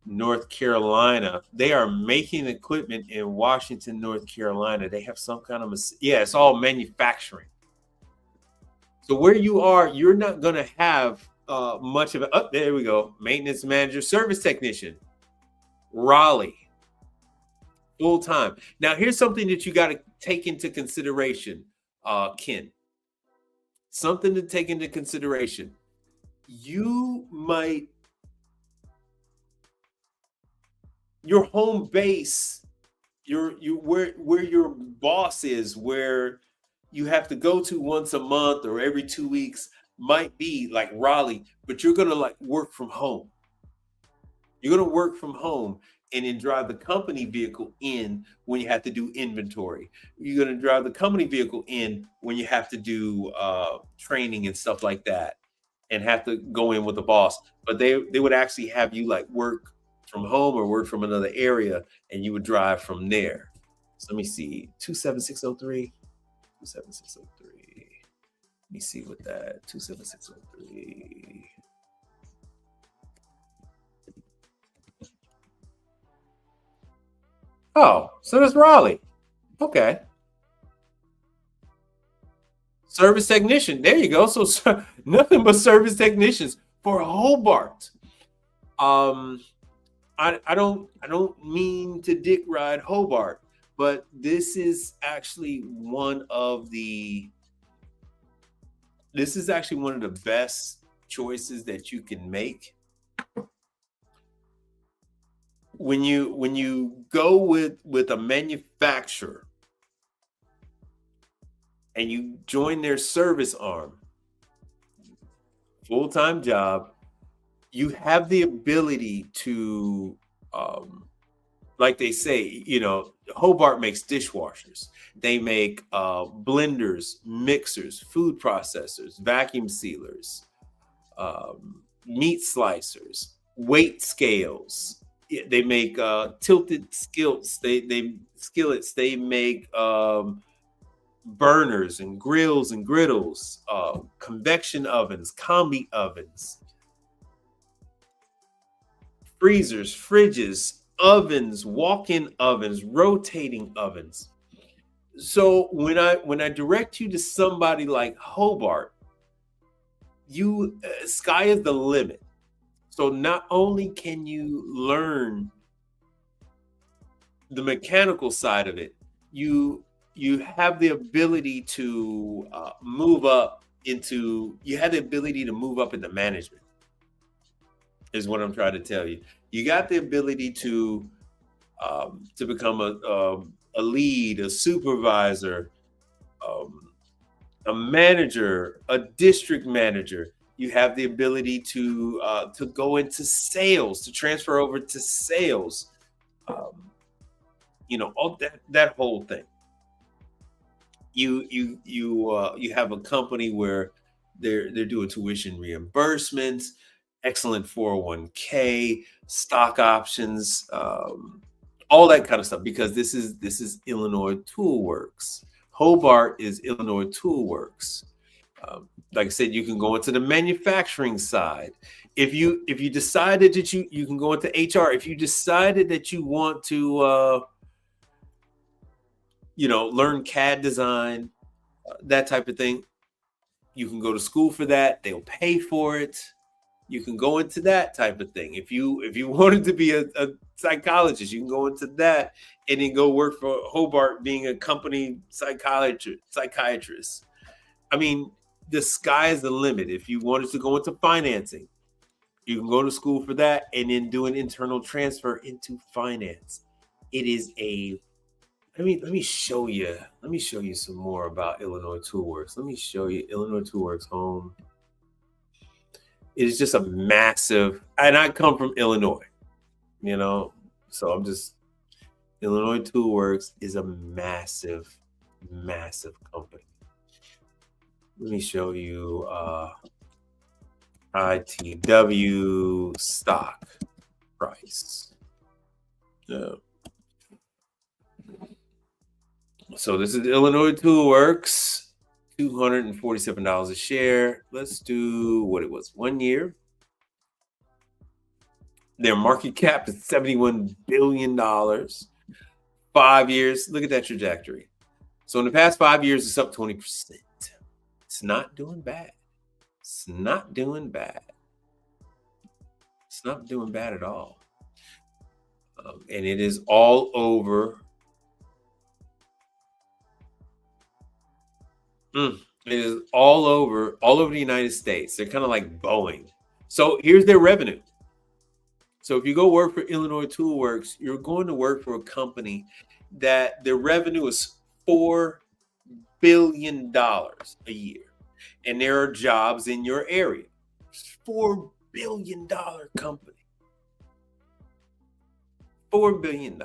North Carolina. They are making equipment in Washington, North Carolina. They have some kind of, yeah, it's all manufacturing. So where you are, you're not going to have much of it. Oh, there we go. Maintenance manager, service technician, Raleigh. Full time. Now, here's something that you got to take into consideration, Ken. Something to take into consideration. You might, your home base, where your boss is, where you have to go to once a month or every 2 weeks, might be like Raleigh, but you're gonna like work from home. You're gonna work from home and then drive the company vehicle in when you have to do inventory. You're going to drive the company vehicle in when you have to do training and stuff like that and have to go in with the boss. But they would actually have you like work from home or work from another area, and you would drive from there. So let me see, 27603. 27603. Let me see what that 27603. Oh, so that's Raleigh. Okay. Service technician. There you go. So nothing but service technicians for Hobart. I don't mean to dick ride Hobart, but this is actually one of the best choices that you can make. When you go with a manufacturer and you join their service arm, full-time job, you have the ability to, like they say, Hobart makes dishwashers. They make blenders, mixers, food processors, vacuum sealers, meat slicers, weight scales. They make tilted skillets. They skillets. They make burners and grills and griddles, convection ovens, combi ovens, freezers, fridges, ovens, walk-in ovens, rotating ovens. So when I direct you to somebody like Hobart, sky is the limit. So not only can you learn the mechanical side of it, you have the ability to move up into management, is what I'm trying to tell you. You got the ability to become a lead, a supervisor, a manager, a district manager. You have the ability to go into sales, to transfer over to sales. All that whole thing. You have a company where they're doing tuition reimbursements, excellent 401k, stock options, all that kind of stuff, because this is Illinois Tool Works. Hobart is Illinois Tool Works. Like I said, you can go into the manufacturing side. If you decided that you can go into HR. If you decided that you want to learn CAD design, that type of thing, you can go to school for that. They'll pay for it. You can go into that type of thing. If you wanted to be a psychologist, you can go into that and then go work for Hobart being a company psychiatrist. I mean, the sky is the limit. If you wanted to go into financing, you can go to school for that and then do an internal transfer into finance. It is a let me show you. Let me show you some more about Illinois Toolworks. Let me show you Illinois Toolworks home. It is just a massive, and I come from Illinois, you know, so I'm just, Illinois Toolworks is a massive, massive company. Let me show you ITW stock price. Yeah. So this is Illinois Toolworks, $247 a share. Let's do what it was 1 year. Their market cap is $71 billion. 5 years, look at that trajectory. So in the past 5 years, it's up 20%. It's not doing bad. It's not doing bad. It's not doing bad at all. And it is all over. It is all over the United States. They're kind of like Boeing. So here's their revenue. So if you go work for Illinois Toolworks, you're going to work for a company that their revenue is $4 billion a year. And there are jobs in your area. $4 billion company. $4 billion.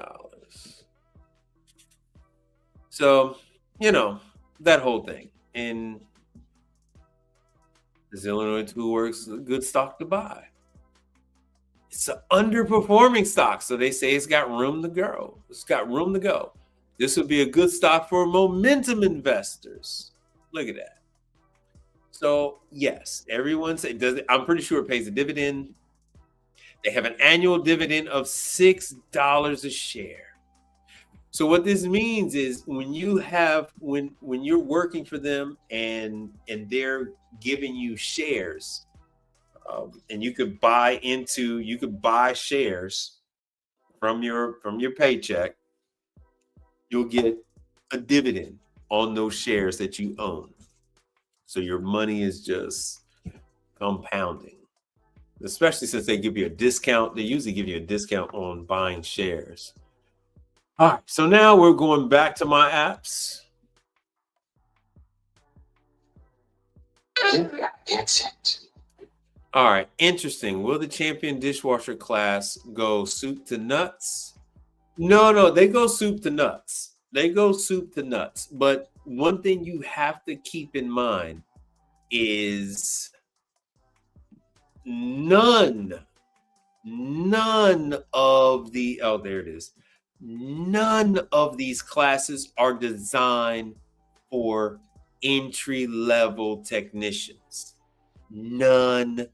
So, you know, that whole thing. And is Illinois Toolworks a good stock to buy? It's an underperforming stock, so they say it's got room to grow. It's got room to go. This would be a good stock for momentum investors. Look at that. So yes, everyone say does it. I'm pretty sure it pays a dividend. They have an annual dividend of $6 a share. So what this means is when you have when you're working for them and they're giving you shares, and you could buy shares from your paycheck, you'll get a dividend on those shares that you own. So your money is just compounding, especially since they give you a discount. They usually give you a discount on buying shares. All right, so now we're going back to my apps. That's it. All right, interesting. Will the champion dishwasher class go soup to nuts? No, they go soup to nuts. They go soup to nuts. But one thing you have to keep in mind is none of the, oh, there it is. None of these classes are designed for entry-level technicians. None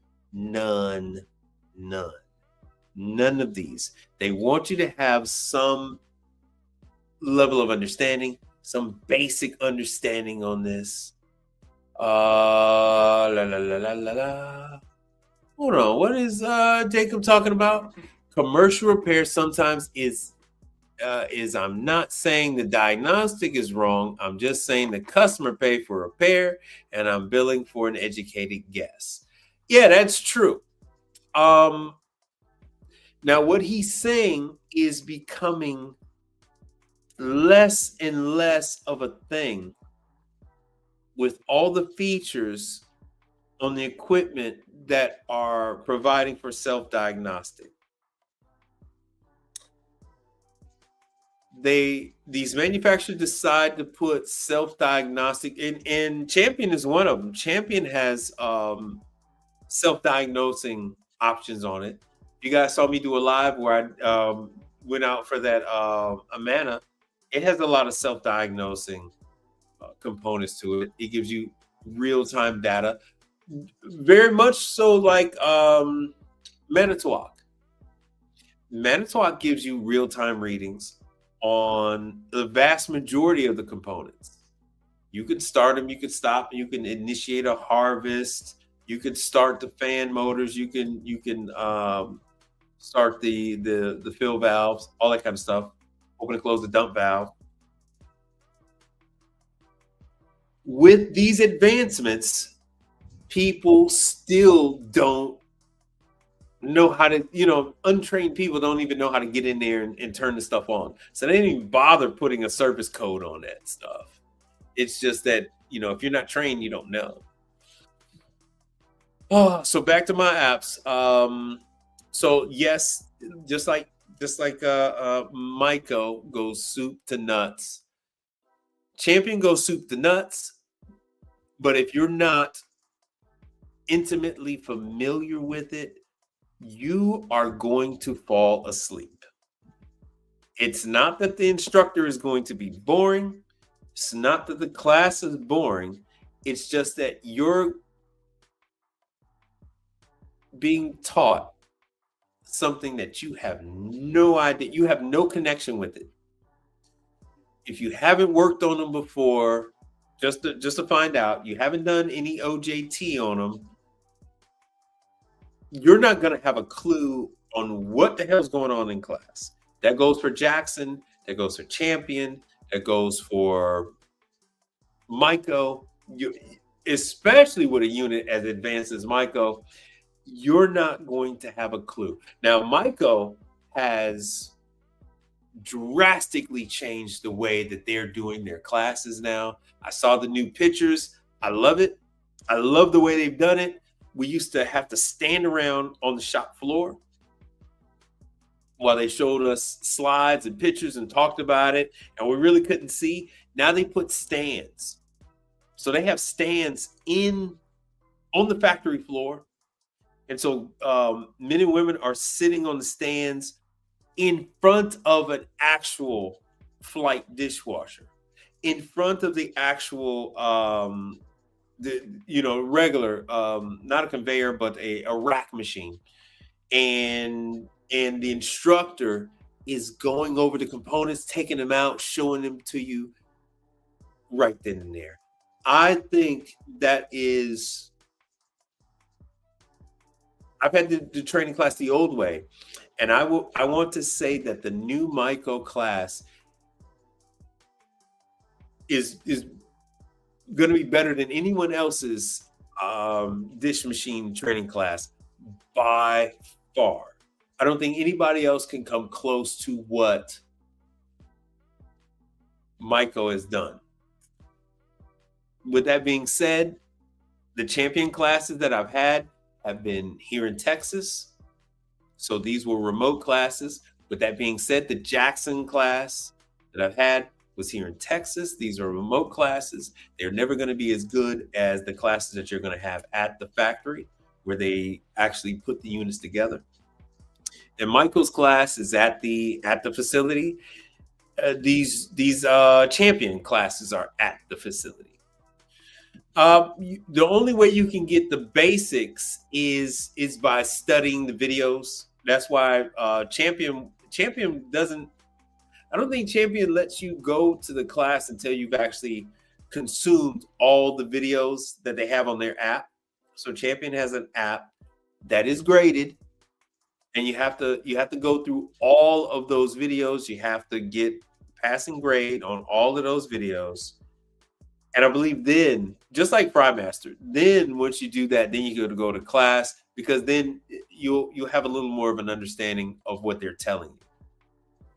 of these. They want you to have some level of understanding, some basic understanding on this. Hold on, what is Jacob talking about? Commercial repair sometimes is I'm not saying the diagnostic is wrong. I'm just saying the customer paid for repair and I'm billing for an educated guess. Yeah, that's true. Now what he's saying is becoming less and less of a thing with all the features on the equipment that are providing for self-diagnostic. These manufacturers decide to put self-diagnostic and Champion is one of them. Champion has self-diagnosing options on it. You guys saw me do a live where I went out for that Amana. It has a lot of self-diagnosing components to it. It gives you real-time data, very much so like Manitowoc. Manitowoc gives you real-time readings on the vast majority of the components. You can start them, you can stop, you can initiate a harvest, you can start the fan motors, you can start the fill valves, all that kind of stuff. Open and close the dump valve. With these advancements, people still don't know how to, untrained people don't even know how to get in there and turn the stuff on. So they didn't even bother putting a service code on that stuff. It's just that, if you're not trained, you don't know. Oh, so back to my apps. So yes, just like Maiko goes soup to nuts. Champion goes soup to nuts. But if you're not intimately familiar with it, you are going to fall asleep. It's not that the instructor is going to be boring. It's not that the class is boring. It's just that you're being taught something that you have no idea, you have no connection with it. If you haven't worked on them before, just to find out, you haven't done any OJT on them, you're not going to have a clue on what the hell's going on in class. That goes for Jackson, that goes for Champion, that goes for Maiko. Especially with a unit as advanced as Maiko, you're not going to have a clue. Now, Maiko has drastically changed the way that they're doing their classes now. I saw the new pictures. I love it. I love the way they've done it. We used to have to stand around on the shop floor while they showed us slides and pictures and talked about it, and we really couldn't see. Now they put stands. So they have stands on the factory floor. And so men and women are sitting on the stands in front of an actual flight dishwasher, in front of the actual regular, not a conveyor, but a rack machine. And the instructor is going over the components, taking them out, showing them to you right then and there. I think that is, I've had the training class the old way, and I want to say that the new Maiko class is going to be better than anyone else's dish machine training class by far. I don't think anybody else can come close to what Maiko has done. With that being said, the champion classes that I've had have been here in Texas. So these were remote classes. With that being said, the Jackson class that I've had was here in Texas. These are remote classes. They're never going to be as good as the classes that you're going to have at the factory where they actually put the units together. And Maiko's class is at the facility. These champion classes are at the facility. The only way you can get the basics is by studying the videos. That's why Champion doesn't, I don't think Champion lets you go to the class until you've actually consumed all the videos that they have on their app. So Champion has an app that is graded, and you have to go through all of those videos. You have to get passing grade on all of those videos. And I believe then, just like FryMaster, then once you do that, then you go to class, because then you'll have a little more of an understanding of what they're telling you.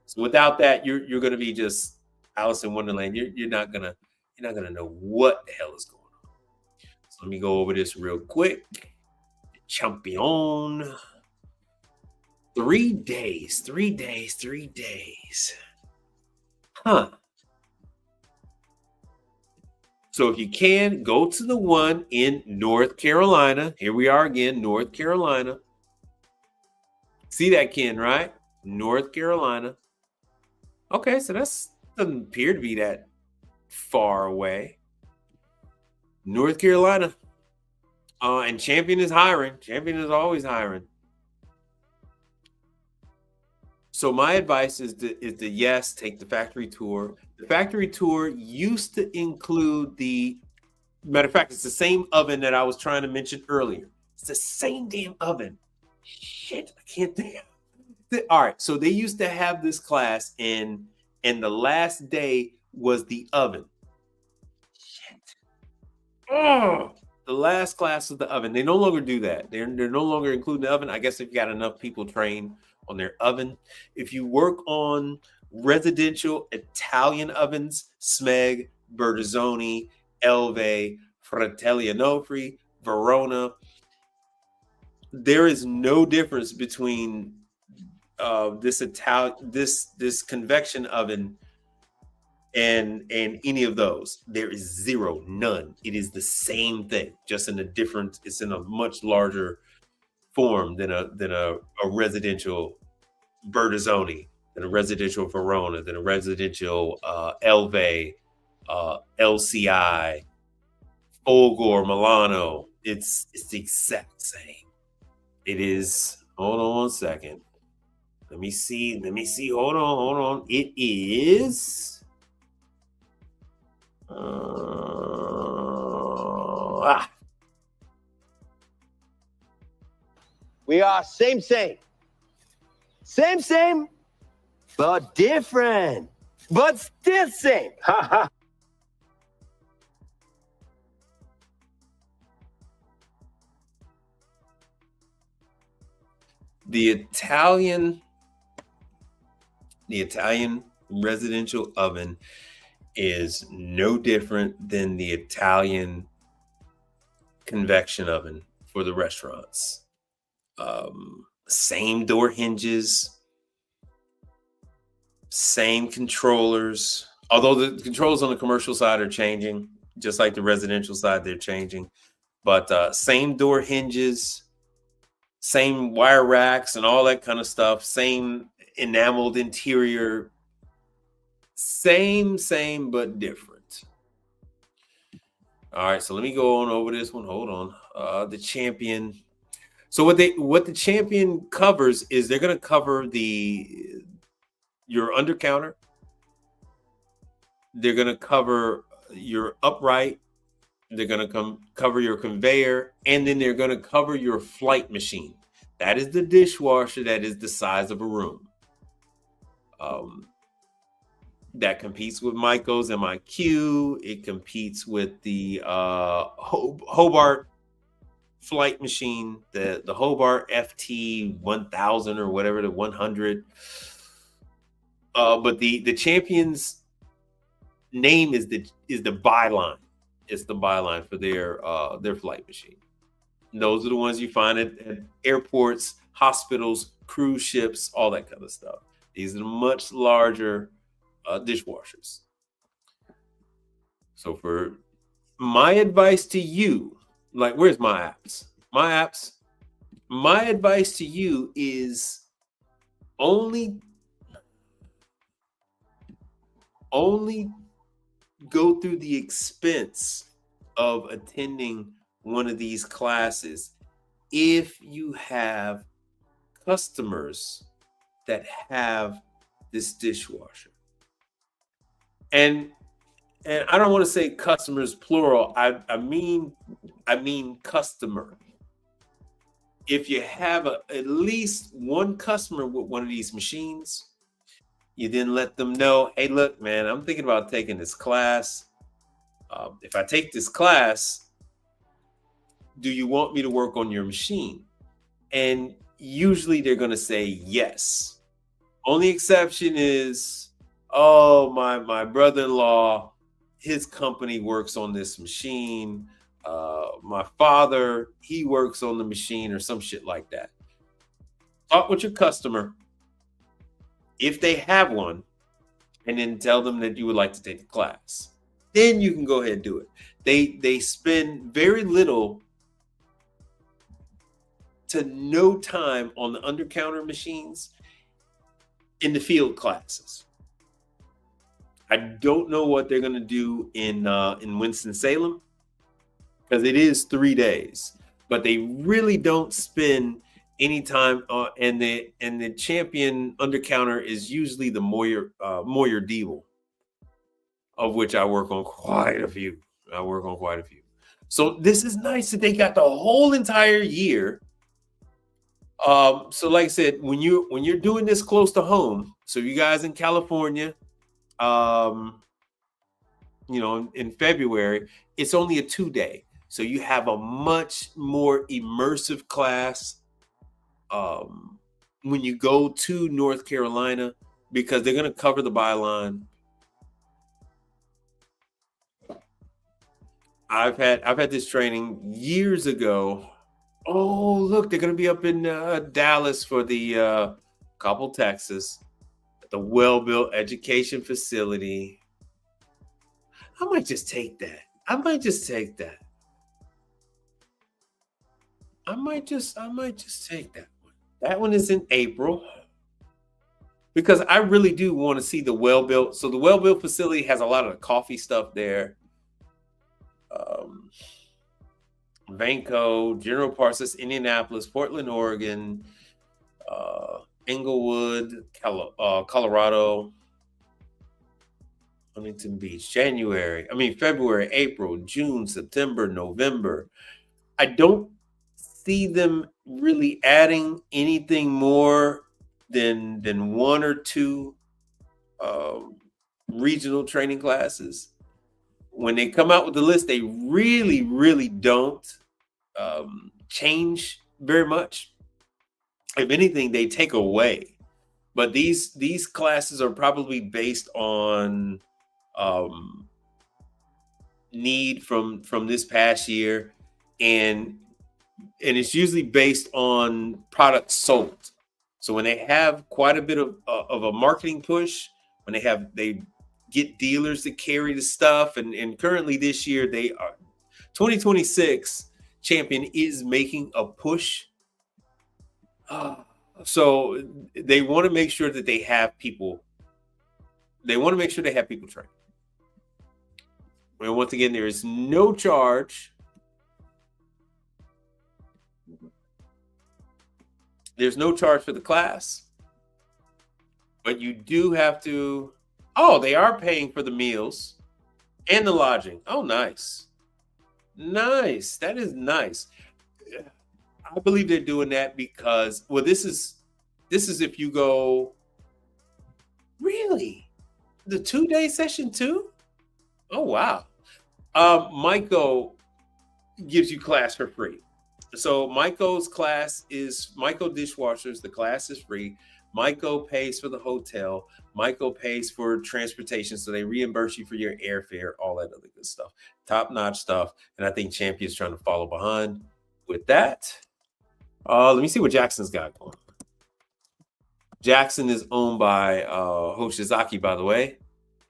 So without that, you're going to be just Alice in Wonderland. You're not gonna know what the hell is going on. So let me go over this real quick. Champion. 3 days. Huh. So if you can, go to the one in North Carolina. Here we are again, North Carolina. See that, Ken, right? North Carolina. Okay, so that's doesn't appear to be that far away. North Carolina. And Champion is hiring. Champion is always hiring. So my advice is to yes, take the factory tour. The factory tour used to include matter of fact, it's the same oven that I was trying to mention earlier. It's the same damn oven. Shit, I can't think. All right, so they used to have this class, and the last day was the oven. Shit. Oh, The last class is the oven. They no longer do that. They're no longer including the oven. I guess if you got enough people trained on their oven. If you work on residential Italian ovens, Smeg, Bertazzoni, Elve, Fratelli Onofri, Verona, there is no difference between this convection oven and any of those. There is zero, none. It is the same thing, just in a different. It's in a much larger form than a residential Bertazzoni, than a residential Verona, than a residential Elve, LCI, Folgore, Milano. It's the exact same. It is. Hold on one second. Let me see. Hold on. It is. We are same, but different, but still same. The Italian residential oven is no different than the Italian convection oven for the restaurants. Same door hinges, same controllers. Although the controls on the commercial side are changing, just like the residential side, they're changing. But same door hinges, same wire racks and all that kind of stuff, same enameled interior, same, but different. All right, so let me go on over this one. Hold on. The Champion. So what the Champion covers is they're going to cover your undercounter. They're going to cover your upright. They're going to cover your conveyor, and then they're going to cover your flight machine. That is the dishwasher that is the size of a room. That competes with Michael's MIQ. It competes with the Hobart flight machine, the Hobart FT 1000 or whatever, the 100. But the Champion's name is the byline. It's the byline for their flight machine. And those are the ones you find at airports, hospitals, cruise ships, all that kind of stuff. These are the much larger dishwashers. So for my advice to you, like, where's my apps? My advice to you is only go through the expense of attending one of these classes if you have customers that have this dishwasher. And I don't want to say customers plural. I mean customer. If you have at least one customer with one of these machines, you then let them know, hey, look, man, I'm thinking about taking this class. If I take this class, do you want me to work on your machine? And usually they're going to say yes. Only exception is, oh, my brother-in-law, his company works on this machine. My father, he works on the machine, or some shit like that. Talk with your customer, if they have one, and then tell them that you would like to take the class. Then you can go ahead and do it. They spend very little to no time on the undercounter machines in the field classes. I don't know what they're going to do in Winston-Salem, because it is 3 days, but they really don't spend any time. And the Champion undercounter is usually the Moyer Diebel, of which I work on quite a few. So this is nice that they got the whole entire year. So like I said, when you're doing this close to home, so you guys in California, in February, it's only a 2 day. So you have a much more immersive class when you go to North Carolina, because they're going to cover the byline. I've had this training years ago. Oh, look, they're going to be up in Dallas for the Coppell, Texas, at the well-built education facility. I might just take that. I might just take that one. That one is in April, because I really do want to see the well-built. So the well-built facility has a lot of the coffee stuff there. Vanco, General Parsons, Indianapolis, Portland, Oregon, Englewood, Colorado, Huntington Beach, February, April, June, September, November. I don't see them really adding anything more than one or two regional training classes. When they come out with the list, they really, really don't change very much. If anything, they take away. But these classes are probably based on need from this past year, and it's usually based on products sold. So when they have quite a bit of a marketing push, when they get dealers to carry the stuff, and currently this year 2026 Champion is making a push. So they want to make sure that they have people. They want to make sure they have people trained. And once again, there is no charge. There's no charge for the class, but you do have to. Oh, they are paying for the meals and the lodging. Oh, nice. Nice. That is nice. I believe they're doing that because, well, this is if you go, really? The 2-day session too? Oh, wow. Maiko gives you class for free. So Maiko's class is Maiko Dishwashers. The class is free. Maiko pays for the hotel. Maiko pays for transportation, so they reimburse you for your airfare, all that other good stuff. Top-notch stuff, and I think Champion's trying to follow behind with that. Let me see what Jackson's got going. Jackson is owned by Hoshizaki, by the way.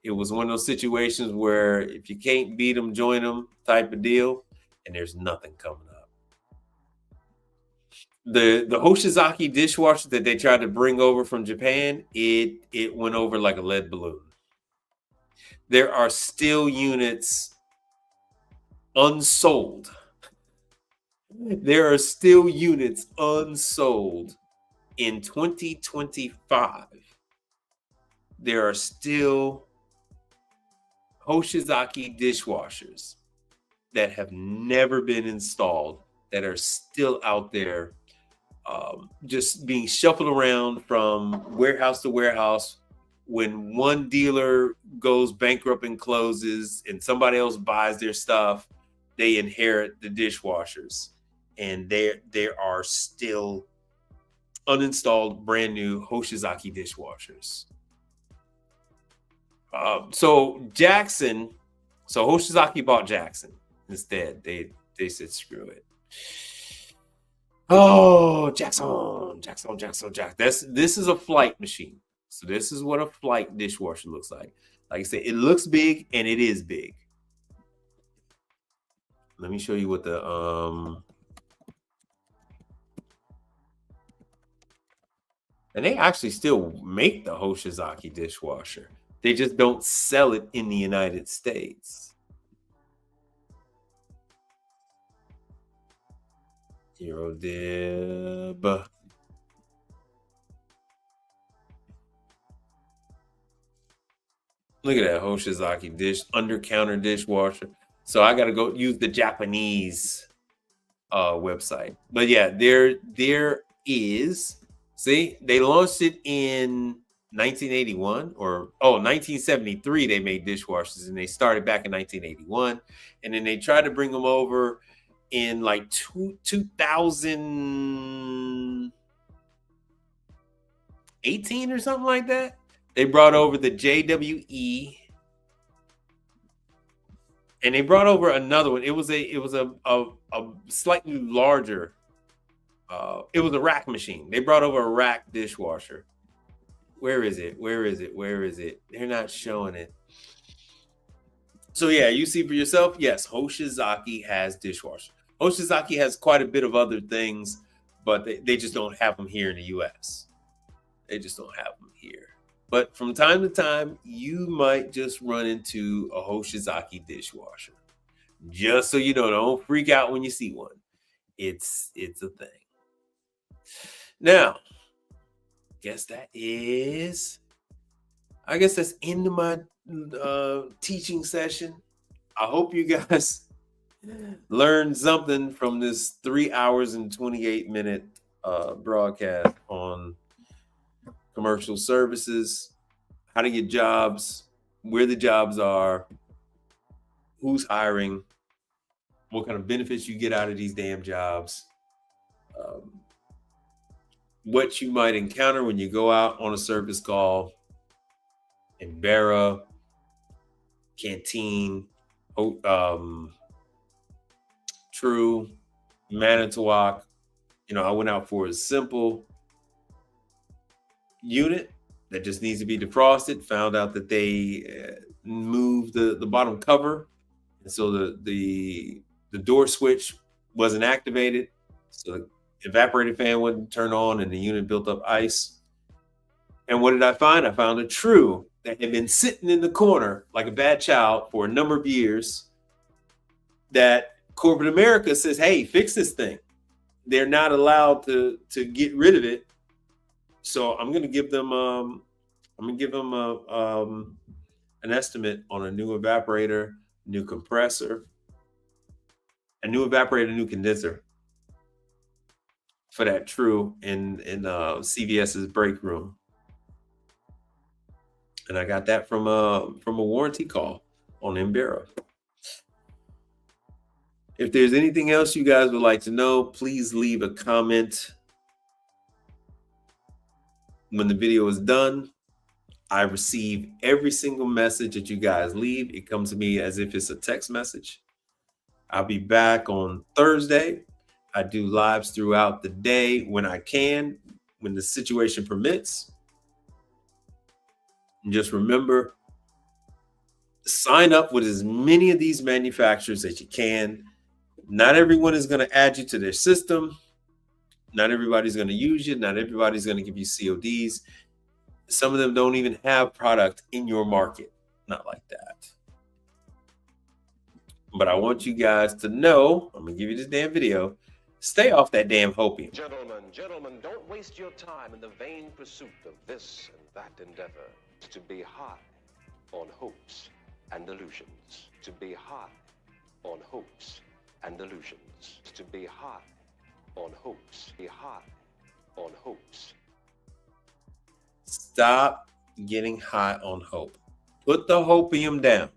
It was one of those situations where if you can't beat them, join them type of deal, and there's nothing coming up. The Hoshizaki dishwasher that they tried to bring over from Japan, it went over like a lead balloon. There are still units unsold. There are still units unsold in 2025. There are still Hoshizaki dishwashers that have never been installed that are still out there, just being shuffled around from warehouse to warehouse. When one dealer goes bankrupt and closes and somebody else buys their stuff, they inherit the dishwashers. And there are still uninstalled brand new Hoshizaki dishwashers. So Hoshizaki bought Jackson instead. They said, screw it. Oh, Jackson. This is a flight machine. So this is what a flight dishwasher looks like. Like I said, it looks big and it is big. Let me show you what the and they actually still make the Hoshizaki dishwasher. They just don't sell it in the United States. Eurodib. Look at that Hoshizaki under counter dishwasher. So I got to go use the Japanese website. But yeah, there is. See, they launched it in 1981 1973. They made dishwashers and they started back in 1981. And then they tried to bring them over in like 2018 or something like that. They brought over the JWE, and they brought over another one. It was a slightly larger. It was a rack machine. They brought over a rack dishwasher. Where is it? Where is it? Where is it? They're not showing it. So yeah, you see for yourself. Yes, Hoshizaki has dishwasher. Hoshizaki has quite a bit of other things, but they just don't have them here in the US. They just don't have them here. But from time to time, you might just run into a Hoshizaki dishwasher. Just so you know, don't freak out when you see one. It's a thing. Now, I guess that's into my teaching session. I hope you guys learned something from this 3 hours and 28-minute broadcast on commercial services, how to get jobs, where the jobs are, who's hiring, what kind of benefits you get out of these damn jobs, what you might encounter when you go out on a service call in Barra, Canteen, True, Manitowoc. I went out for a simple unit that just needs to be defrosted. Found out that they moved the bottom cover, and so the door switch wasn't activated, so the evaporator fan wouldn't turn on, and the unit built up ice. And what did I find? I found a True that had been sitting in the corner like a bad child for a number of years, that corporate America says, hey, fix this thing. They're not allowed to get rid of it. So I'm going to give them an estimate on a new evaporator, new compressor, a new evaporator, new condenser for that True in CVS's break room. And I got that from a warranty call on Embera. If there's anything else you guys would like to know, please leave a comment. When the video is done, I receive every single message that you guys leave. It comes to me as if it's a text message. I'll be back on Thursday. I do lives throughout the day when I can, when the situation permits. And just remember, sign up with as many of these manufacturers as you can. Not everyone is going to add you to their system. Not everybody's going to use you. Not everybody's going to give you CODs. Some of them don't even have product in your market. Not like that. But I want you guys to know, I'm going to give you this damn video. Stay off that damn hopium. Gentlemen, don't waste your time in the vain pursuit of this and that endeavor. To be high on hopes and illusions. To be high on hopes and illusions. To be high on hopes. Be high on hopes. Stop getting high on hope. Put the hopium down.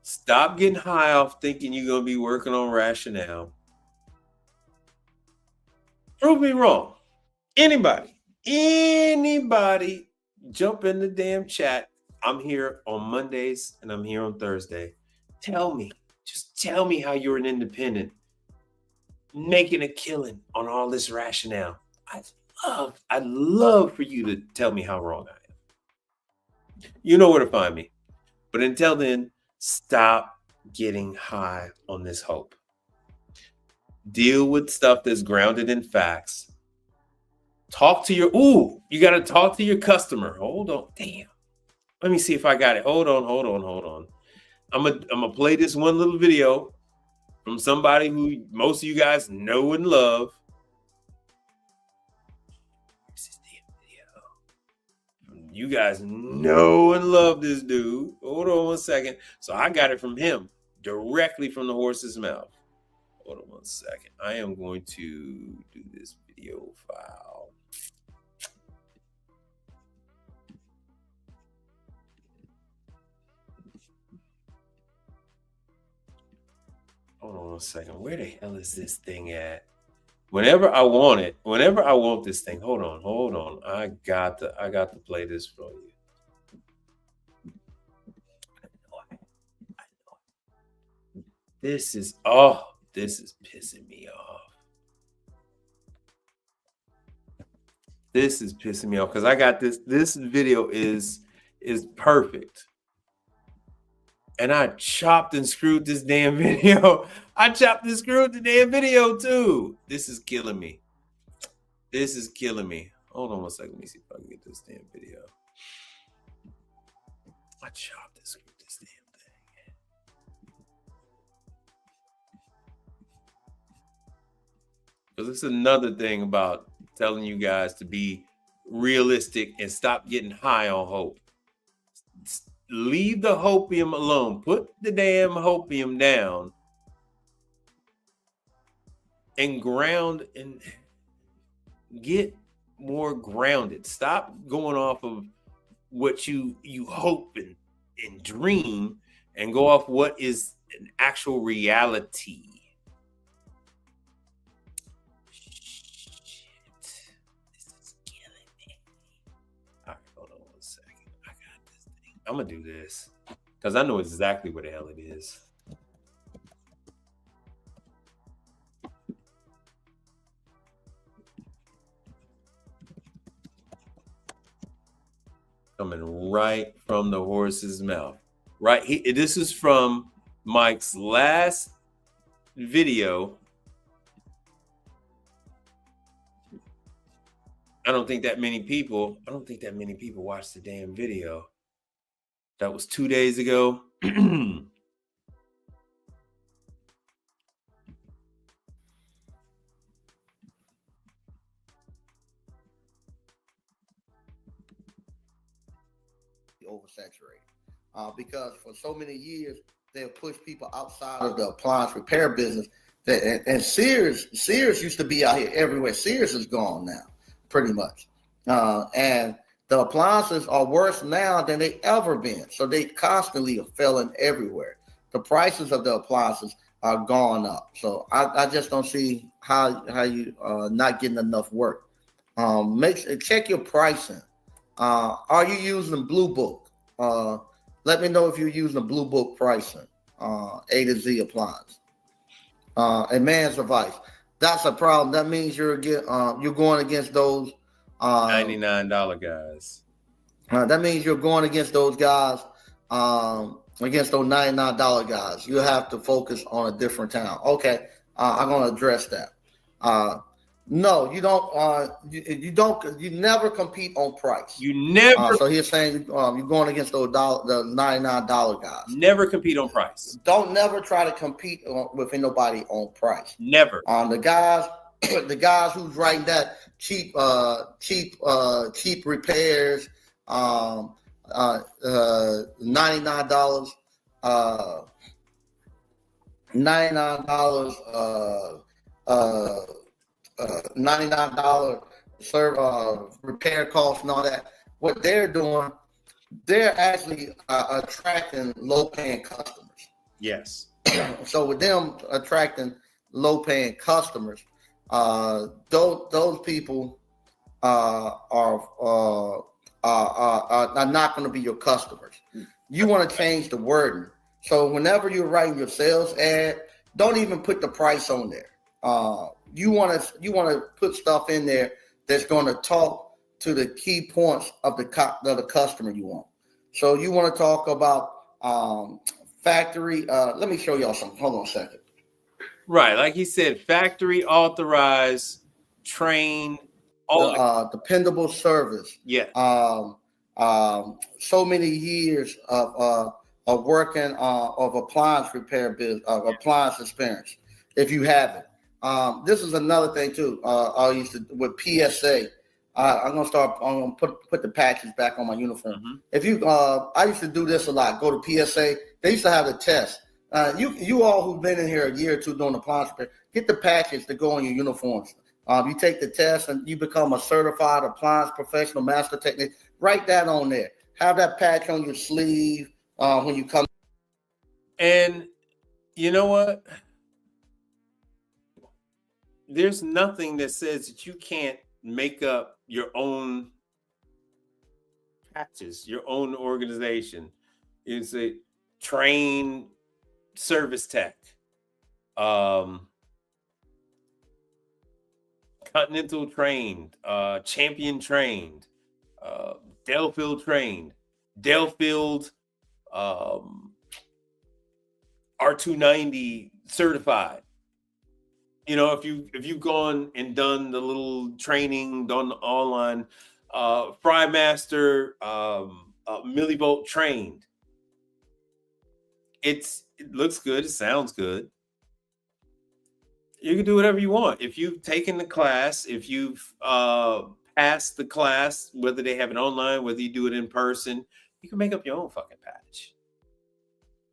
Stop getting high off thinking you're going to be working on rationale. Prove me wrong. Anybody, jump in the damn chat. I'm here on Mondays and I'm here on Thursday. Just tell me how you're an independent making a killing on all this rationale. I'd love for you to tell me how wrong I am. You know where to find me. But until then, stop getting high on this hope. Deal with stuff that's grounded in facts. You got to talk to your customer. Hold on. Damn. Let me see if I got it. Hold on. I'm gonna play this one little video from somebody who most of you guys know and love. Where's this damn video? You guys know and love this dude. Hold on 1 second. So I got it from him, directly from the horse's mouth. Hold on 1 second. I am going to do this video file. Hold on on a second. Where the hell is this thing at? Whenever I want this thing. Hold on. I got to play this for you. This is pissing me off. This is pissing me off because I got this. This video is perfect. And I chopped and screwed this damn video. I chopped and screwed the damn video too. This is killing me. Hold on one second. Let me see if I can get this damn video. I chopped and screwed this damn thing. Because it's another thing about telling you guys to be realistic and stop getting high on hope. Leave the hopium alone. Put the damn hopium down and ground and get more grounded. Stop going off of what you hope and dream and go off what is an actual reality. I'm gonna do this because I know exactly where the hell it is. Coming right from the horse's mouth. This is from Mike's last video. I don't think that many people watched the damn video. That was 2 days ago. Oversaturated, because for so many years they'll push people outside of the appliance repair business. And Sears used to be out here everywhere. Sears is gone now, pretty much, and the appliances are worse now than they ever been. So they constantly are failing everywhere. The prices of the appliances are gone up. So I just don't see how you not getting enough work. Check your pricing. Are you using Blue Book? Let me know if you're using Blue Book pricing. A to Z appliance. A man's advice. That's a problem. That means you're going against those $99 guys. That means you're going against those guys, against those $99 guys. You have to focus on a different town. Okay, I'm going to address that. No, you don't. You never compete on price. You never. So he's saying you're going against the $99 guys. Never compete on price. Don't never try to compete with anybody on price. Never. The guys who's writing that cheap repairs, $99, $99 repair costs and all that. What they're doing, they're actually attracting low-paying customers. Yes. So with them attracting low-paying customers, those people are not going to be your customers. You want to change the wording. So whenever you're writing your sales ad, don't even put the price on there. You want to put stuff in there that's going to talk to the key points of the customer you want. So you want to talk about factory. Let me show y'all something. Hold on a second. Right, like he said, factory authorized, trained, dependable service. Yeah. So many years of working of appliance repair business, of appliance experience. If you haven't, this is another thing too. I used to with PSA. I'm gonna put the patches back on my uniform. Mm-hmm. If you, I used to do this a lot. Go to PSA. They used to have a test. You all who've been in here a year or two doing appliance repair, get the patches that go on your uniforms. You take the test and you become a certified appliance professional master technician. Write that on there. Have that patch on your sleeve when you come. And you know what? there's nothing that says that you can't make up your own patches, your own organization. You say train service tech, Continental trained, Champion trained, Delfield trained, Delfield R290 certified. You know, if you've gone and done the little training, done the online, Frymaster, millivolt trained. It looks good. It sounds good. You can do whatever you want. If you've taken the class, if you've passed the class, whether they have it online, whether you do it in person, you can make up your own fucking patch.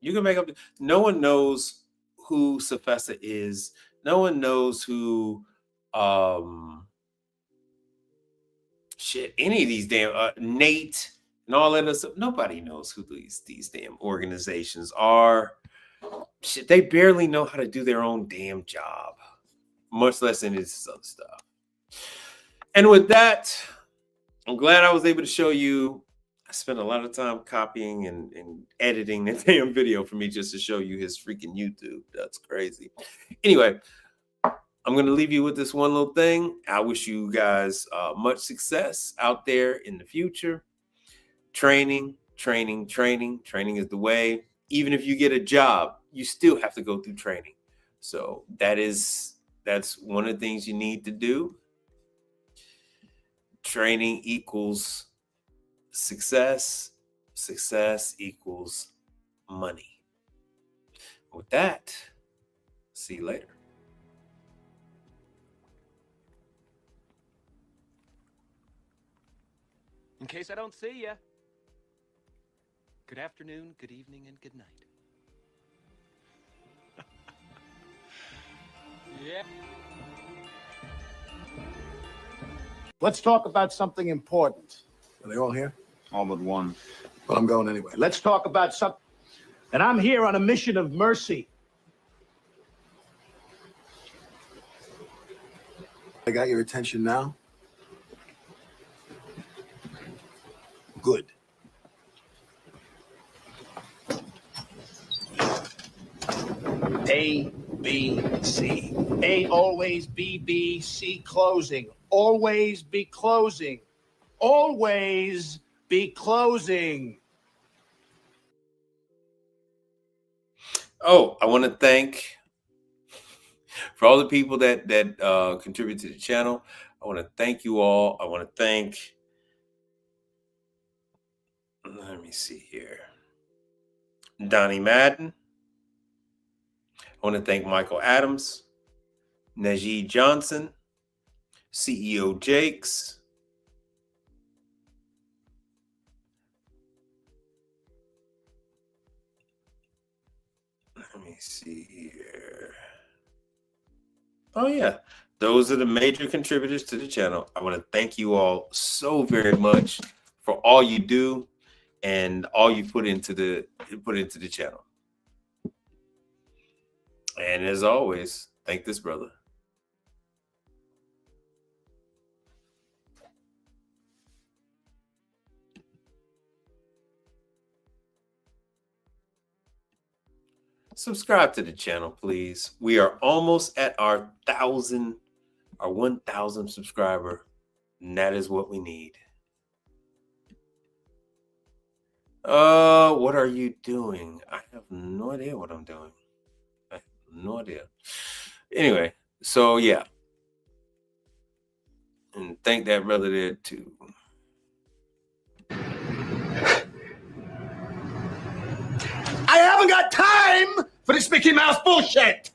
You can make up. No one knows who Sefesa is. No one knows who any of these damn Nate and all that other stuff. Nobody knows who these damn organizations are. Shit, they barely know how to do their own damn job, much less any of this other stuff. And with that, I'm glad I was able to show you. I spent a lot of time copying and editing the damn video for me just to show you his freaking YouTube. That's crazy. Anyway, I'm going to leave you with this one little thing. I wish you guys much success out there in the future. Training, training, training. Training is the way. Even if you get a job, you still have to go through training. So that's one of the things you need to do. Training equals success. Success equals money. With that, see you later. In case I don't see ya, good afternoon, good evening, and good night. Yeah. Let's talk about something important. Are they all here? All but one. Well, I'm going anyway. Let's talk about something. And I'm here on a mission of mercy. I got your attention now? Good. A, B, C. A always B, B, C closing. Always be closing. Always be closing. Oh, I want to thank for all the people that contribute to the channel. I want to thank you all. I want to thank. Let me see here. Donnie Madden. I want to thank Michael Adams, Najee Johnson, CEO Jakes, let me see here. Oh yeah, those are the major contributors to the channel. I want to thank you all so very much for all you do and all you put into the channel. And as always, thank this brother. Subscribe to the channel, please. We are almost at our 1,000 subscriber, and that is what we need. What are you doing? I have no idea what I'm doing. I have no idea. Anyway, so yeah. And thank that brother there too. I haven't got time for this Mickey Mouse bullshit.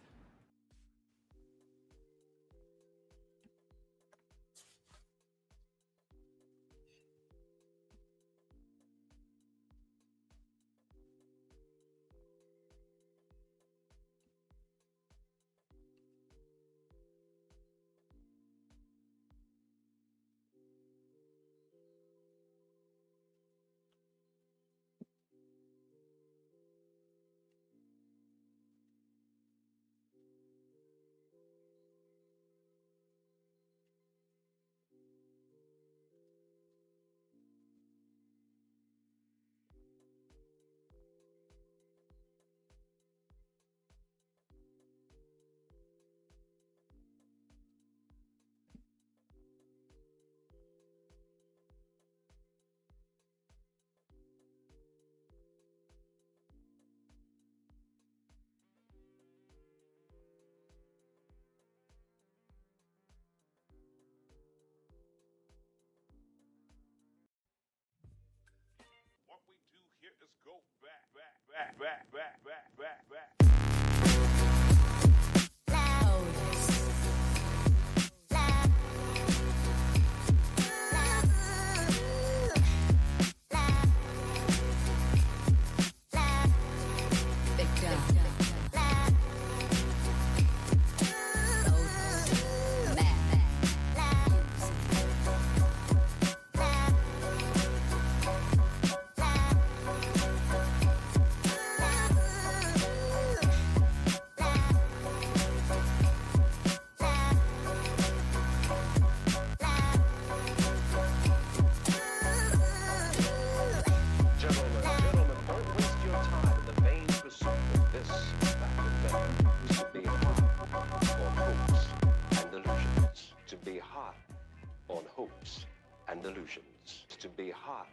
To be hot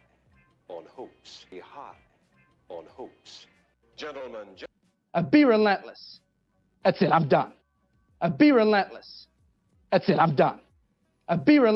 on hopes, be hot on hopes. Gentlemen, Be relentless. That's it, I'm done. Be relentless. That's it, I'm done. Be relentless.